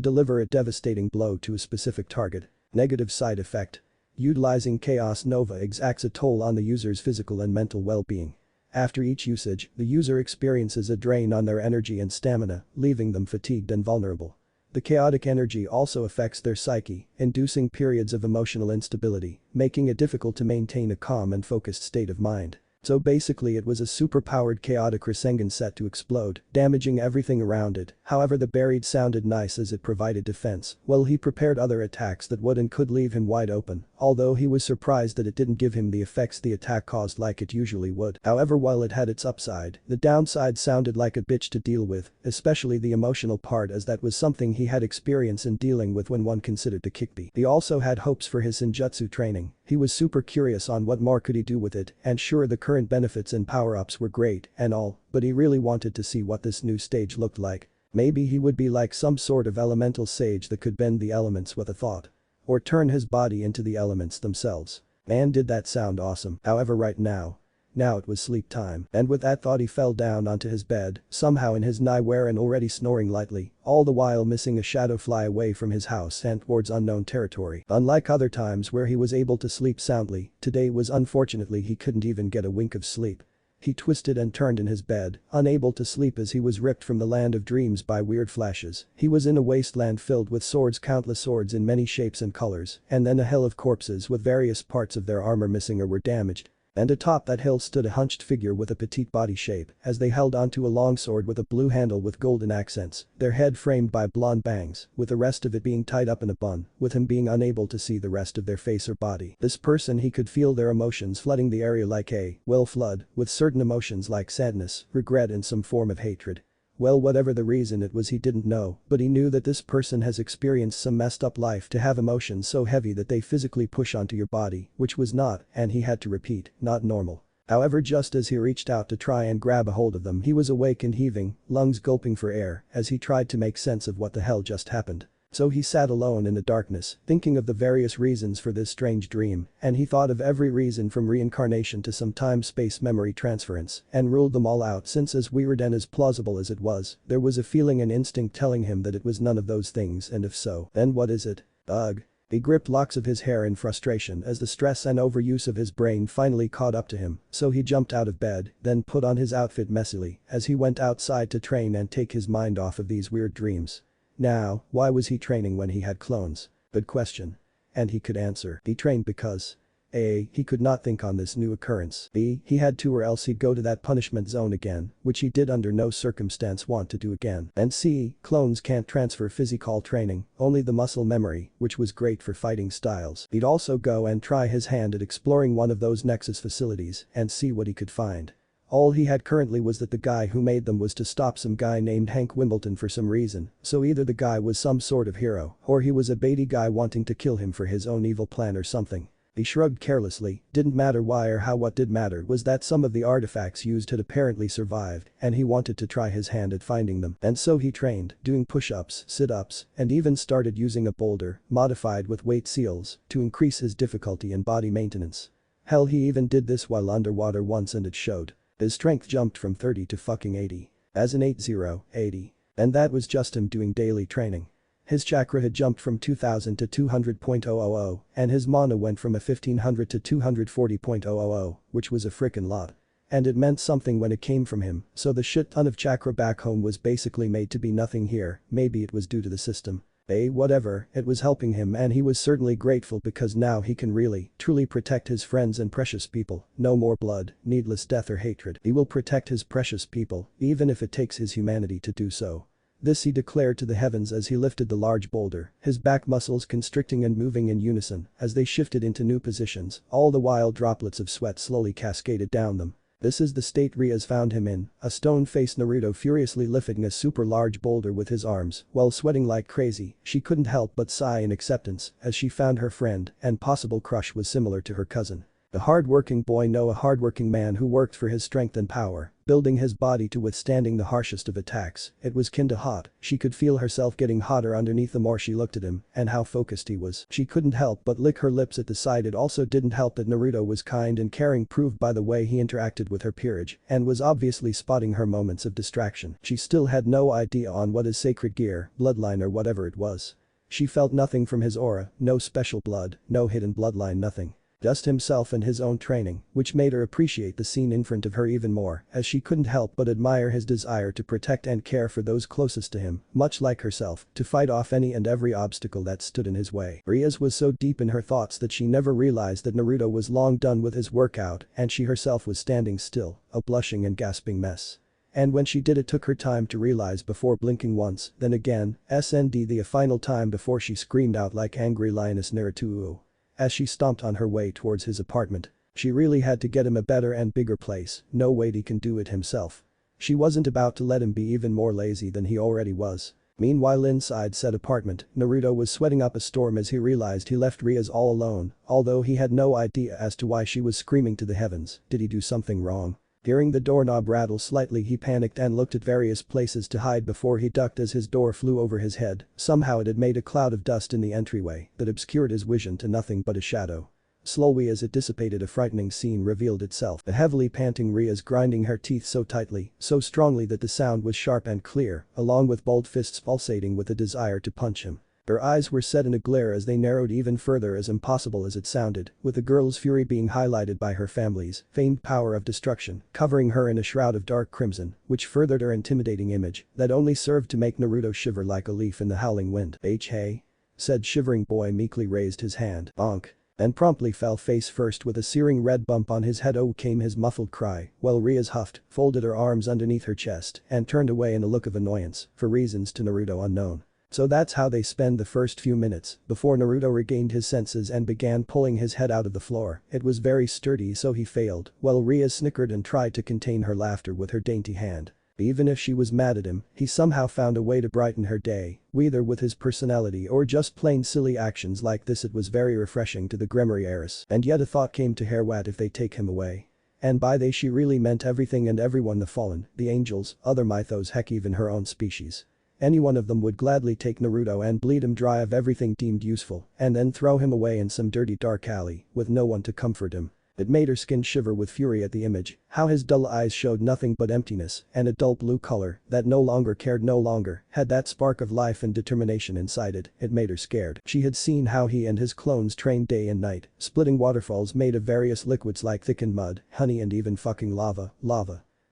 A: deliver a devastating blow to a specific target. Negative side effect. Utilizing Chaos Nova exacts a toll on the user's physical and mental well-being. After each usage, the user experiences a drain on their energy and stamina, leaving them fatigued and vulnerable. The chaotic energy also affects their psyche, inducing periods of emotional instability, making it difficult to maintain a calm and focused state of mind. So basically it was a super-powered chaotic Rasengan set to explode, damaging everything around it. However, the buried sounded nice as it provided defense, while he prepared other attacks that would and could leave him wide open, although he was surprised that it didn't give him the effects the attack caused like it usually would. However, while it had its upside, the downside sounded like a bitch to deal with, especially the emotional part, as that was something he had experience in dealing with when one considered the Kikbi. He also had hopes for his Senjutsu training. He was super curious on what more could he do with it, and sure, the current benefits and power-ups were great and all, but he really wanted to see what this new stage looked like. Maybe he would be like some sort of elemental sage that could bend the elements with a thought. Or turn his body into the elements themselves. Man, did that sound awesome. However, right now it was sleep time, and with that thought he fell down onto his bed, somehow in his nightwear and already snoring lightly, all the while missing a shadow fly away from his house and towards unknown territory. Unlike other times where he was able to sleep soundly, today was unfortunately he couldn't even get a wink of sleep. He twisted and turned in his bed, unable to sleep as he was ripped from the land of dreams by weird flashes. He was in a wasteland filled with swords, countless swords in many shapes and colors, and then a hill of corpses with various parts of their armor missing or were damaged. And atop that hill stood a hunched figure with a petite body shape, as they held onto a long sword with a blue handle with golden accents, their head framed by blonde bangs, with the rest of it being tied up in a bun, with him being unable to see the rest of their face or body. This person, he could feel their emotions flooding the area like a, well, flood, with certain emotions like sadness, regret and some form of hatred. Well, whatever the reason it was he didn't know, but he knew that this person has experienced some messed up life to have emotions so heavy that they physically push onto your body, which was not, and he had to repeat, not normal. However, just as he reached out to try and grab a hold of them, he was awake and heaving, lungs gulping for air, as he tried to make sense of what the hell just happened. So he sat alone in the darkness, thinking of the various reasons for this strange dream, and he thought of every reason from reincarnation to some time-space memory transference, and ruled them all out, since as weird and as plausible as it was, there was a feeling and instinct telling him that it was none of those things, and if so, then what is it? Ugh. He gripped locks of his hair in frustration as the stress and overuse of his brain finally caught up to him, so he jumped out of bed, then put on his outfit messily, as he went outside to train and take his mind off of these weird dreams. Now, why was he training when he had clones? Good question. And he could answer. He trained because A. He could not think on this new occurrence. B. He had to, or else he'd go to that punishment zone again, which he did under no circumstance want to do again. And C. Clones can't transfer physical training, only the muscle memory, which was great for fighting styles. He'd also go and try his hand at exploring one of those Nexus facilities and see what he could find. All he had currently was that the guy who made them was to stop some guy named Hank Wimbledon for some reason, so either the guy was some sort of hero, or he was a baity guy wanting to kill him for his own evil plan or something. He shrugged carelessly, didn't matter why or how. What did matter was that some of the artifacts used had apparently survived, and he wanted to try his hand at finding them. And so he trained, doing push-ups, sit-ups, and even started using a boulder, modified with weight seals, to increase his difficulty and body maintenance. Hell, he even did this while underwater once and it showed. His strength jumped from 30 to fucking 80. As in 80. And that was just him doing daily training. His chakra had jumped from 2000 to 200.000, and his mana went from a 1500 to 240.000, which was a frickin' lot. And it meant something when it came from him, so the shit ton of chakra back home was basically made to be nothing here. Maybe it was due to the system. Whatever, it was helping him, and he was certainly grateful because now he can really, truly protect his friends and precious people. No more blood, needless death or hatred. He will protect his precious people, even if it takes his humanity to do so. This he declared to the heavens as he lifted the large boulder, his back muscles constricting and moving in unison as they shifted into new positions, all the while droplets of sweat slowly cascaded down them. This is the state Riaz found him in, a stone-faced Naruto furiously lifting a super large boulder with his arms, while sweating like crazy. She couldn't help but sigh in acceptance as she found her friend and possible crush was similar to her cousin. A hard-working boy, no, a hard-working man who worked for his strength and power, building his body to withstanding the harshest of attacks. It was kinda hot. She could feel herself getting hotter underneath the more she looked at him and how focused he was. She couldn't help but lick her lips at the sight. It also didn't help that Naruto was kind and caring, proved by the way he interacted with her peerage, and was obviously spotting her moments of distraction. She still had no idea on what his sacred gear, bloodline or whatever it was. She felt nothing from his aura, no special blood, no hidden bloodline, nothing. just himself and his own training, which made her appreciate the scene in front of her even more, as she couldn't help but admire his desire to protect and care for those closest to him, much like herself, to fight off any and every obstacle that stood in his way. Rias was so deep in her thoughts that she never realized that Naruto was long done with his workout and she herself was standing still, a blushing and gasping mess. And when she did, it took her time to realize before blinking once, then again, the final time before she screamed out like angry lioness Naruto. As she stomped on her way towards his apartment. She really had to get him a better and bigger place, no way he can do it himself. She wasn't about to let him be even more lazy than he already was. Meanwhile inside said apartment, Naruto was sweating up a storm as he realized he left Rias all alone, although he had no idea as to why she was screaming to the heavens. Did he do something wrong? Hearing the doorknob rattle slightly, he panicked and looked at various places to hide before he ducked as his door flew over his head. Somehow it had made a cloud of dust in the entryway that obscured his vision to nothing but a shadow. Slowly as it dissipated, a frightening scene revealed itself. The heavily panting Rias grinding her teeth so tightly, so strongly that the sound was sharp and clear, along with balled fists pulsating with a desire to punch him. Her eyes were set in a glare as they narrowed even further, as impossible as it sounded, with the girl's fury being highlighted by her family's famed power of destruction, covering her in a shroud of dark crimson, which furthered her intimidating image that only served to make Naruto shiver like a leaf in the howling wind. Hey, said shivering boy, meekly raised his hand. Bonk. And promptly fell face first with a searing red bump on his head. Oh, came his muffled cry, while Rias huffed, folded her arms underneath her chest, and turned away in a look of annoyance, for reasons to Naruto unknown. So that's how they spend the first few minutes, before Naruto regained his senses and began pulling his head out of the floor. It was very sturdy, so he failed, while Rias snickered and tried to contain her laughter with her dainty hand. Even if she was mad at him, he somehow found a way to brighten her day, whether with his personality or just plain silly actions like this. It was very refreshing to the Gremory heiress. And yet a thought came to her: what if they take him away? And by they she really meant everything and everyone, the fallen, the angels, other mythos, heck even her own species. Any one of them would gladly take Naruto and bleed him dry of everything deemed useful, and then throw him away in some dirty dark alley, with no one to comfort him. It made her skin shiver with fury at the image, how his dull eyes showed nothing but emptiness and a dull blue color that no longer cared, no longer had that spark of life and determination inside it. It made her scared. She had seen how he and his clones trained day and night, splitting waterfalls made of various liquids like thickened mud, honey and even fucking lava.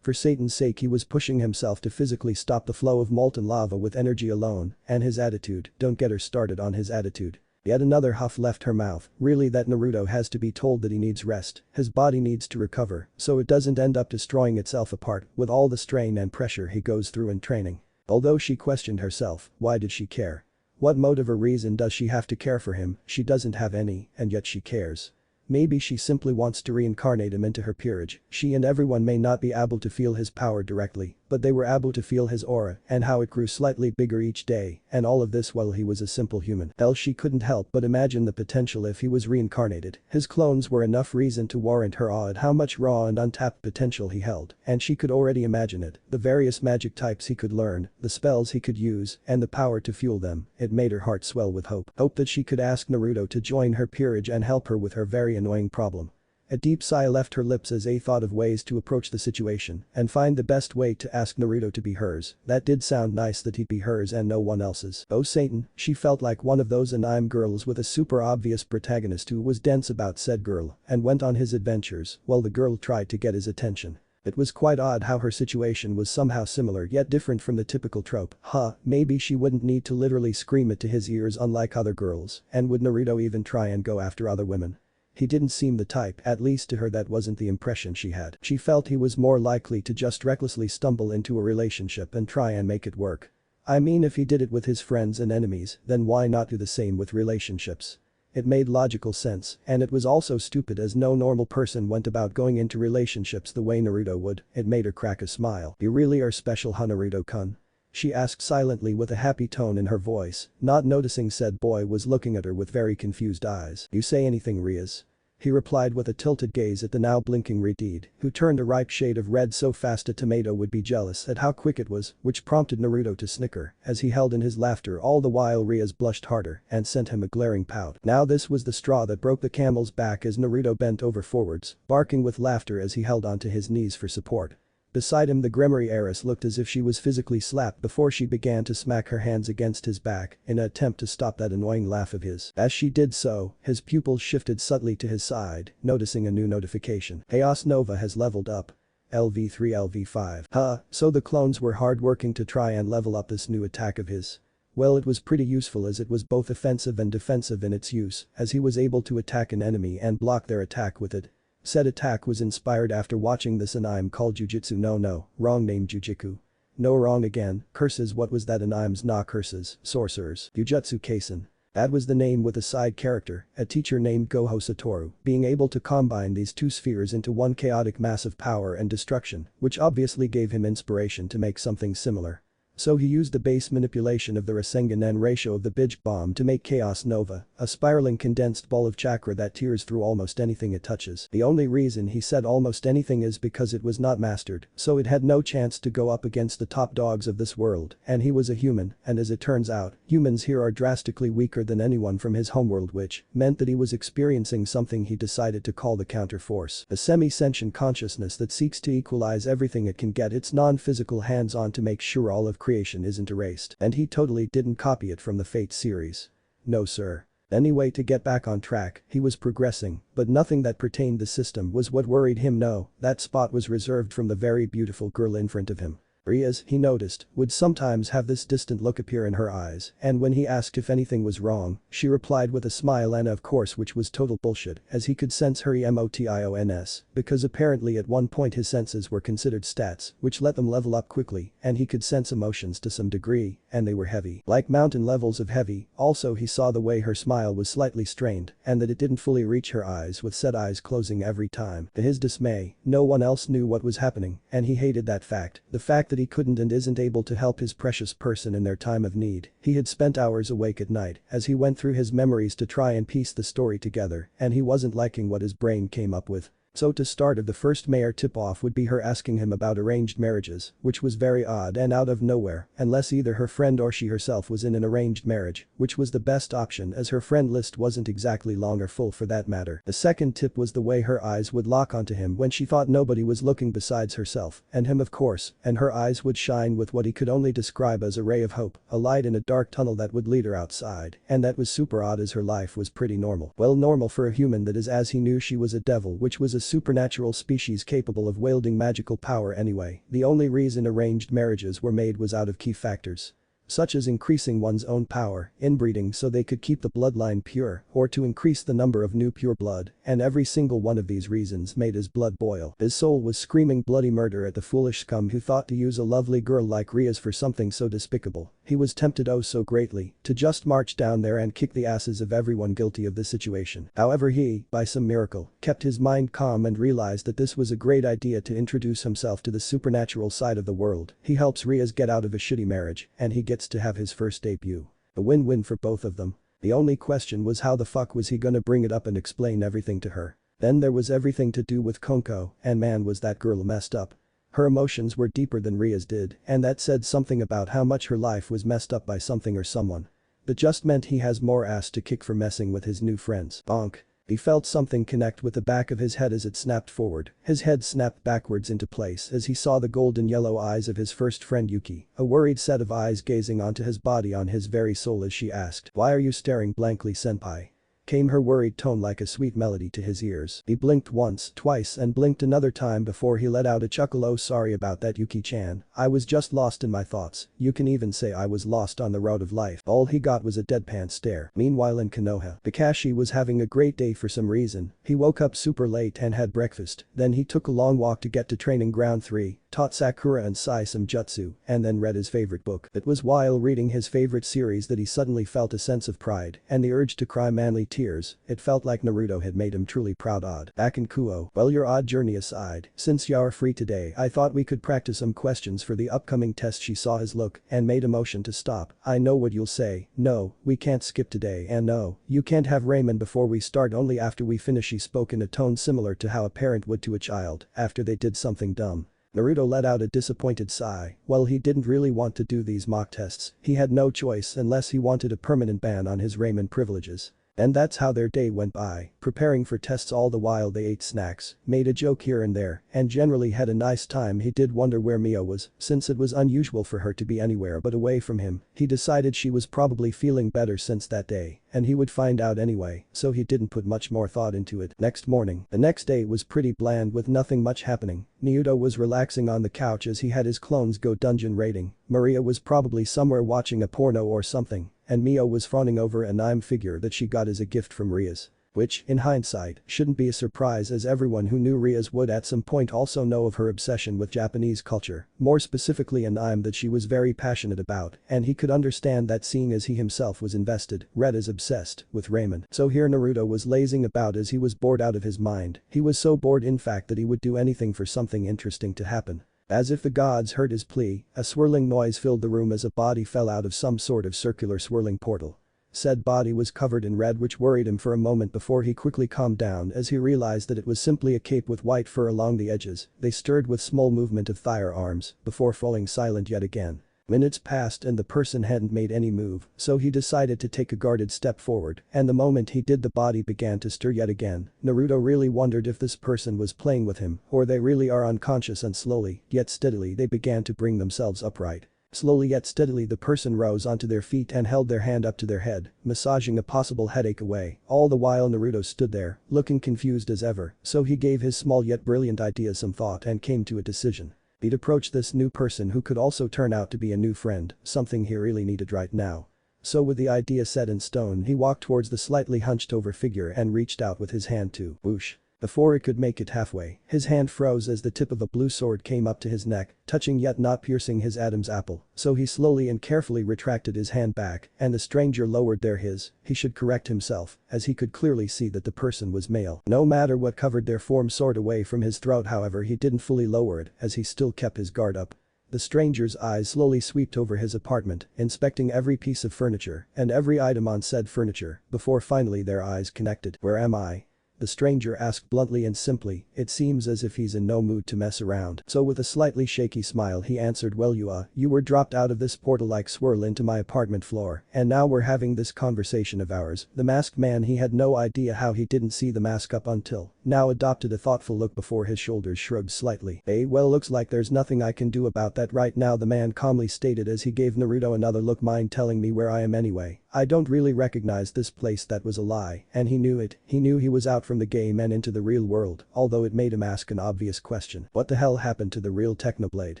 A: For Satan's sake, he was pushing himself to physically stop the flow of molten lava with energy alone, and his attitude, don't get her started on his attitude. Yet another huff left her mouth. Really, that Naruto has to be told that he needs rest, his body needs to recover, so it doesn't end up destroying itself apart with all the strain and pressure he goes through in training. Although she questioned herself, why did she care? What motive or reason does she have to care for him? She doesn't have any, and yet she cares. Maybe she simply wants to reincarnate him into her peerage. She and everyone may not be able to feel his power directly, but they were able to feel his aura and how it grew slightly bigger each day, and all of this while he was a simple human. Hell, she couldn't help but imagine the potential if he was reincarnated. His clones were enough reason to warrant her awe at how much raw and untapped potential he held, and she could already imagine it, the various magic types he could learn, the spells he could use, and the power to fuel them. It made her heart swell with hope. Hope that she could ask Naruto to join her peerage and help her with her very annoying problem. A deep sigh left her lips as A thought of ways to approach the situation and find the best way to ask Naruto to be hers. That did sound nice, that he'd be hers and no one else's. Oh Satan, she felt like one of those anime girls with a super obvious protagonist who was dense about said girl and went on his adventures while the girl tried to get his attention. It was quite odd how her situation was somehow similar yet different from the typical trope. Maybe she wouldn't need to literally scream it to his ears unlike other girls, and would Naruto even try and go after other women? He didn't seem the type, at least to her that wasn't the impression she had. She felt he was more likely to just recklessly stumble into a relationship and try and make it work. I mean, if he did it with his friends and enemies, then why not do the same with relationships? It made logical sense, and it was also stupid as no normal person went about going into relationships the way Naruto would. It made her crack a smile. You really are special, huh, Naruto-kun? She asked silently with a happy tone in her voice, not noticing said boy was looking at her with very confused eyes. You say anything, Rias? He replied with a tilted gaze at the now blinking Redeed, who turned a ripe shade of red so fast a tomato would be jealous at how quick it was, which prompted Naruto to snicker as he held in his laughter, all the while Rias blushed harder and sent him a glaring pout. Now this was the straw that broke the camel's back as Naruto bent over forwards, barking with laughter as he held onto his knees for support. Beside him the Gremory heiress looked as if she was physically slapped before she began to smack her hands against his back in an attempt to stop that annoying laugh of his. As she did so, his pupils shifted subtly to his side, noticing a new notification. Chaos Nova has leveled up. LV3 LV5. Huh, so the clones were hard working to try and level up this new attack of his. Well, it was pretty useful as it was both offensive and defensive in its use, as he was able to attack an enemy and block their attack with it. Said attack was inspired after watching this anime called Jujutsu no, wrong name Jujiku. No, wrong again, curses. What was that anime's na curses, sorcerers, Jujutsu Kaisen. That was the name with a side character, a teacher named Goho Satoru, being able to combine these two spheres into one chaotic mass of power and destruction, which obviously gave him inspiration to make something similar. So he used the base manipulation of the Rasengan ratio of the Big Bomb to make Chaos Nova, a spiraling condensed ball of chakra that tears through almost anything it touches. The only reason he said almost anything is because it was not mastered, so it had no chance to go up against the top dogs of this world, and he was a human, and as it turns out, humans here are drastically weaker than anyone from his homeworld, which meant that he was experiencing something he decided to call the counter-force, a semi-sentient consciousness that seeks to equalize everything it can get its non-physical hands on to make sure all of creation isn't erased, and he totally didn't copy it from the Fate series. No sir. Anyway, to get back on track, he was progressing, but nothing that pertained the system was what worried him. No, that spot was reserved from the very beautiful girl in front of him. Rias, he noticed, would sometimes have this distant look appear in her eyes, and when he asked if anything was wrong, she replied with a smile and of course, which was total bullshit, as he could sense her emotions, because apparently at one point his senses were considered stats, which let them level up quickly, and he could sense emotions to some degree, and they were heavy. Like mountain levels of heavy, also he saw the way her smile was slightly strained, and that it didn't fully reach her eyes with said eyes closing every time. To his dismay, no one else knew what was happening, and he hated that fact, the fact that he couldn't and isn't able to help his precious person in their time of need. He had spent hours awake at night as he went through his memories to try and piece the story together, and he wasn't liking what his brain came up with. So to start of the first mayor tip-off would be her asking him about arranged marriages, which was very odd and out of nowhere, unless either her friend or she herself was in an arranged marriage, which was the best option as her friend list wasn't exactly long or full for that matter. The second tip was the way her eyes would lock onto him when she thought nobody was looking besides herself, and him of course, and her eyes would shine with what he could only describe as a ray of hope, a light in a dark tunnel that would lead her outside, and that was super odd as her life was pretty normal. Well, normal for a human, that is, as he knew she was a devil, which was a supernatural species capable of wielding magical power anyway. The only reason arranged marriages were made was out of key factors, such as increasing one's own power, inbreeding so they could keep the bloodline pure, or to increase the number of new pure blood, and every single one of these reasons made his blood boil. His soul was screaming bloody murder at the foolish scum who thought to use a lovely girl like Rias for something so despicable. He was tempted oh so greatly to just march down there and kick the asses of everyone guilty of this situation. However, he, by some miracle, kept his mind calm and realized that this was a great idea to introduce himself to the supernatural side of the world. He helps Rias get out of a shitty marriage, and he gets to have his first debut. A win-win for both of them. The only question was how the fuck was he gonna bring it up and explain everything to her. Then there was everything to do with Konko, and man was that girl messed up. Her emotions were deeper than Ria's did, and that said something about how much her life was messed up by something or someone. That just meant he has more ass to kick for messing with his new friends. Bonk. He felt something connect with the back of his head as it snapped forward. His head snapped backwards into place as he saw the golden yellow eyes of his first friend Yuki, a worried set of eyes gazing onto his body on his very soul as she asked, "Why are you staring blankly, senpai?" Came her worried tone like a sweet melody to his ears. He blinked once, twice and blinked another time before he let out a chuckle. "Oh, sorry about that, Yuki-chan, I was just lost in my thoughts. You can even say I was lost on the road of life." All he got was a deadpan stare. Meanwhile in Konoha, Kakashi was having a great day for some reason. He woke up super late and had breakfast, then he took a long walk to get to training ground 3, taught Sakura and Sai some jutsu, and then read his favorite book. It was while reading his favorite series that he suddenly felt a sense of pride and the urge to cry manly tears. It felt like Naruto had made him truly proud. Odd. Back in Kuo. Well, your odd journey aside, since you're free today, I thought we could practice some questions for the upcoming test. She saw his look and made a motion to stop. I know what you'll say. No, we can't skip today, and no, you can't have ramen before we start, only after we finish. She spoke in a tone similar to how a parent would to a child after they did something dumb. Naruto let out a disappointed sigh. Well, he didn't really want to do these mock tests. He had no choice unless he wanted a permanent ban on his ramen privileges. And that's how their day went by, preparing for tests all the while they ate snacks, made a joke here and there, and generally had a nice time. He did wonder where Mia was, since it was unusual for her to be anywhere but away from him. He decided she was probably feeling better since that day, and he would find out anyway, so he didn't put much more thought into it. Next morning, the next day was pretty bland with nothing much happening. Naruto was relaxing on the couch as he had his clones go dungeon raiding. Maria was probably somewhere watching a porno or something, and Mio was fawning over an anime figure that she got as a gift from Rias. Which, in hindsight, shouldn't be a surprise as everyone who knew Rias would at some point also know of her obsession with Japanese culture, more specifically an anime that she was very passionate about, and he could understand that seeing as he himself was invested, read as obsessed, with ramen. So here Naruto was lazing about as he was bored out of his mind. He was so bored in fact that he would do anything for something interesting to happen. As if the gods heard his plea, a swirling noise filled the room as a body fell out of some sort of circular swirling portal. Said body was covered in red, which worried him for a moment before he quickly calmed down as he realized that it was simply a cape with white fur along the edges. They stirred with small movement of thigh or arms before falling silent yet again. Minutes passed and the person hadn't made any move, so he decided to take a guarded step forward, and the moment he did the body began to stir yet again. Naruto really wondered if this person was playing with him or they really are unconscious, and slowly, yet steadily they began to bring themselves upright. Slowly yet steadily the person rose onto their feet and held their hand up to their head, massaging a possible headache away. All the while Naruto stood there, looking confused as ever, so he gave his small yet brilliant idea some thought and came to a decision. He'd approach this new person who could also turn out to be a new friend, something he really needed right now. So with the idea set in stone, he walked towards the slightly hunched over figure and reached out with his hand to whoosh. Before it could make it halfway, his hand froze as the tip of a blue sword came up to his neck, touching yet not piercing his Adam's apple, so he slowly and carefully retracted his hand back and the stranger lowered his. He should correct himself, as he could clearly see that the person was male. No matter what covered their form sword away from his throat, however, he didn't fully lower it as he still kept his guard up. The stranger's eyes slowly swept over his apartment, inspecting every piece of furniture and every item on said furniture, before finally their eyes connected. "Where am I?" The stranger asked bluntly and simply. It seems as if he's in no mood to mess around. So with a slightly shaky smile he answered, "Well, you were dropped out of this portal-like swirl into my apartment floor, and now we're having this conversation of ours." The masked man, he had no idea how he didn't see the mask up until now, adopted a thoughtful look before his shoulders shrugged slightly. Well, looks like there's nothing I can do about that right now," the man calmly stated as he gave Naruto another look. "Mind telling me where I am anyway? I don't really recognize this place." That was a lie, and he knew it. He knew he was out from the game and into the real world, although it made him ask an obvious question. What the hell happened to the real Technoblade?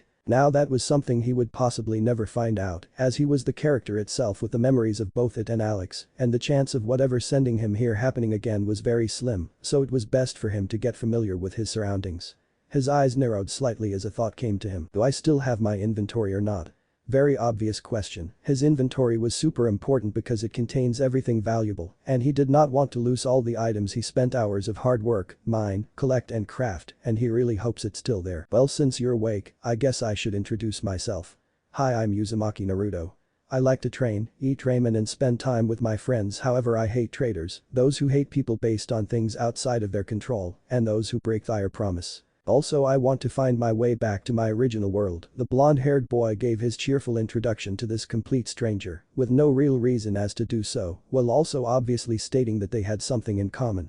A: Now that was something he would possibly never find out, as he was the character itself with the memories of both it and Alex, and the chance of whatever sending him here happening again was very slim, so it was best for him to get familiar with his surroundings. His eyes narrowed slightly as a thought came to him. Do I still have my inventory or not? Very obvious question. His inventory was super important because it contains everything valuable, and he did not want to lose all the items he spent hours of hard work, mine, collect and craft, and he really hopes it's still there. Well, since you're awake, I guess I should introduce myself. Hi, I'm Uzumaki Naruto. I like to train, eat ramen and spend time with my friends. However, I hate traitors, those who hate people based on things outside of their control, and those who break their promise. Also, I want to find my way back to my original world." The blonde-haired boy gave his cheerful introduction to this complete stranger, with no real reason as to do so, while also obviously stating that they had something in common.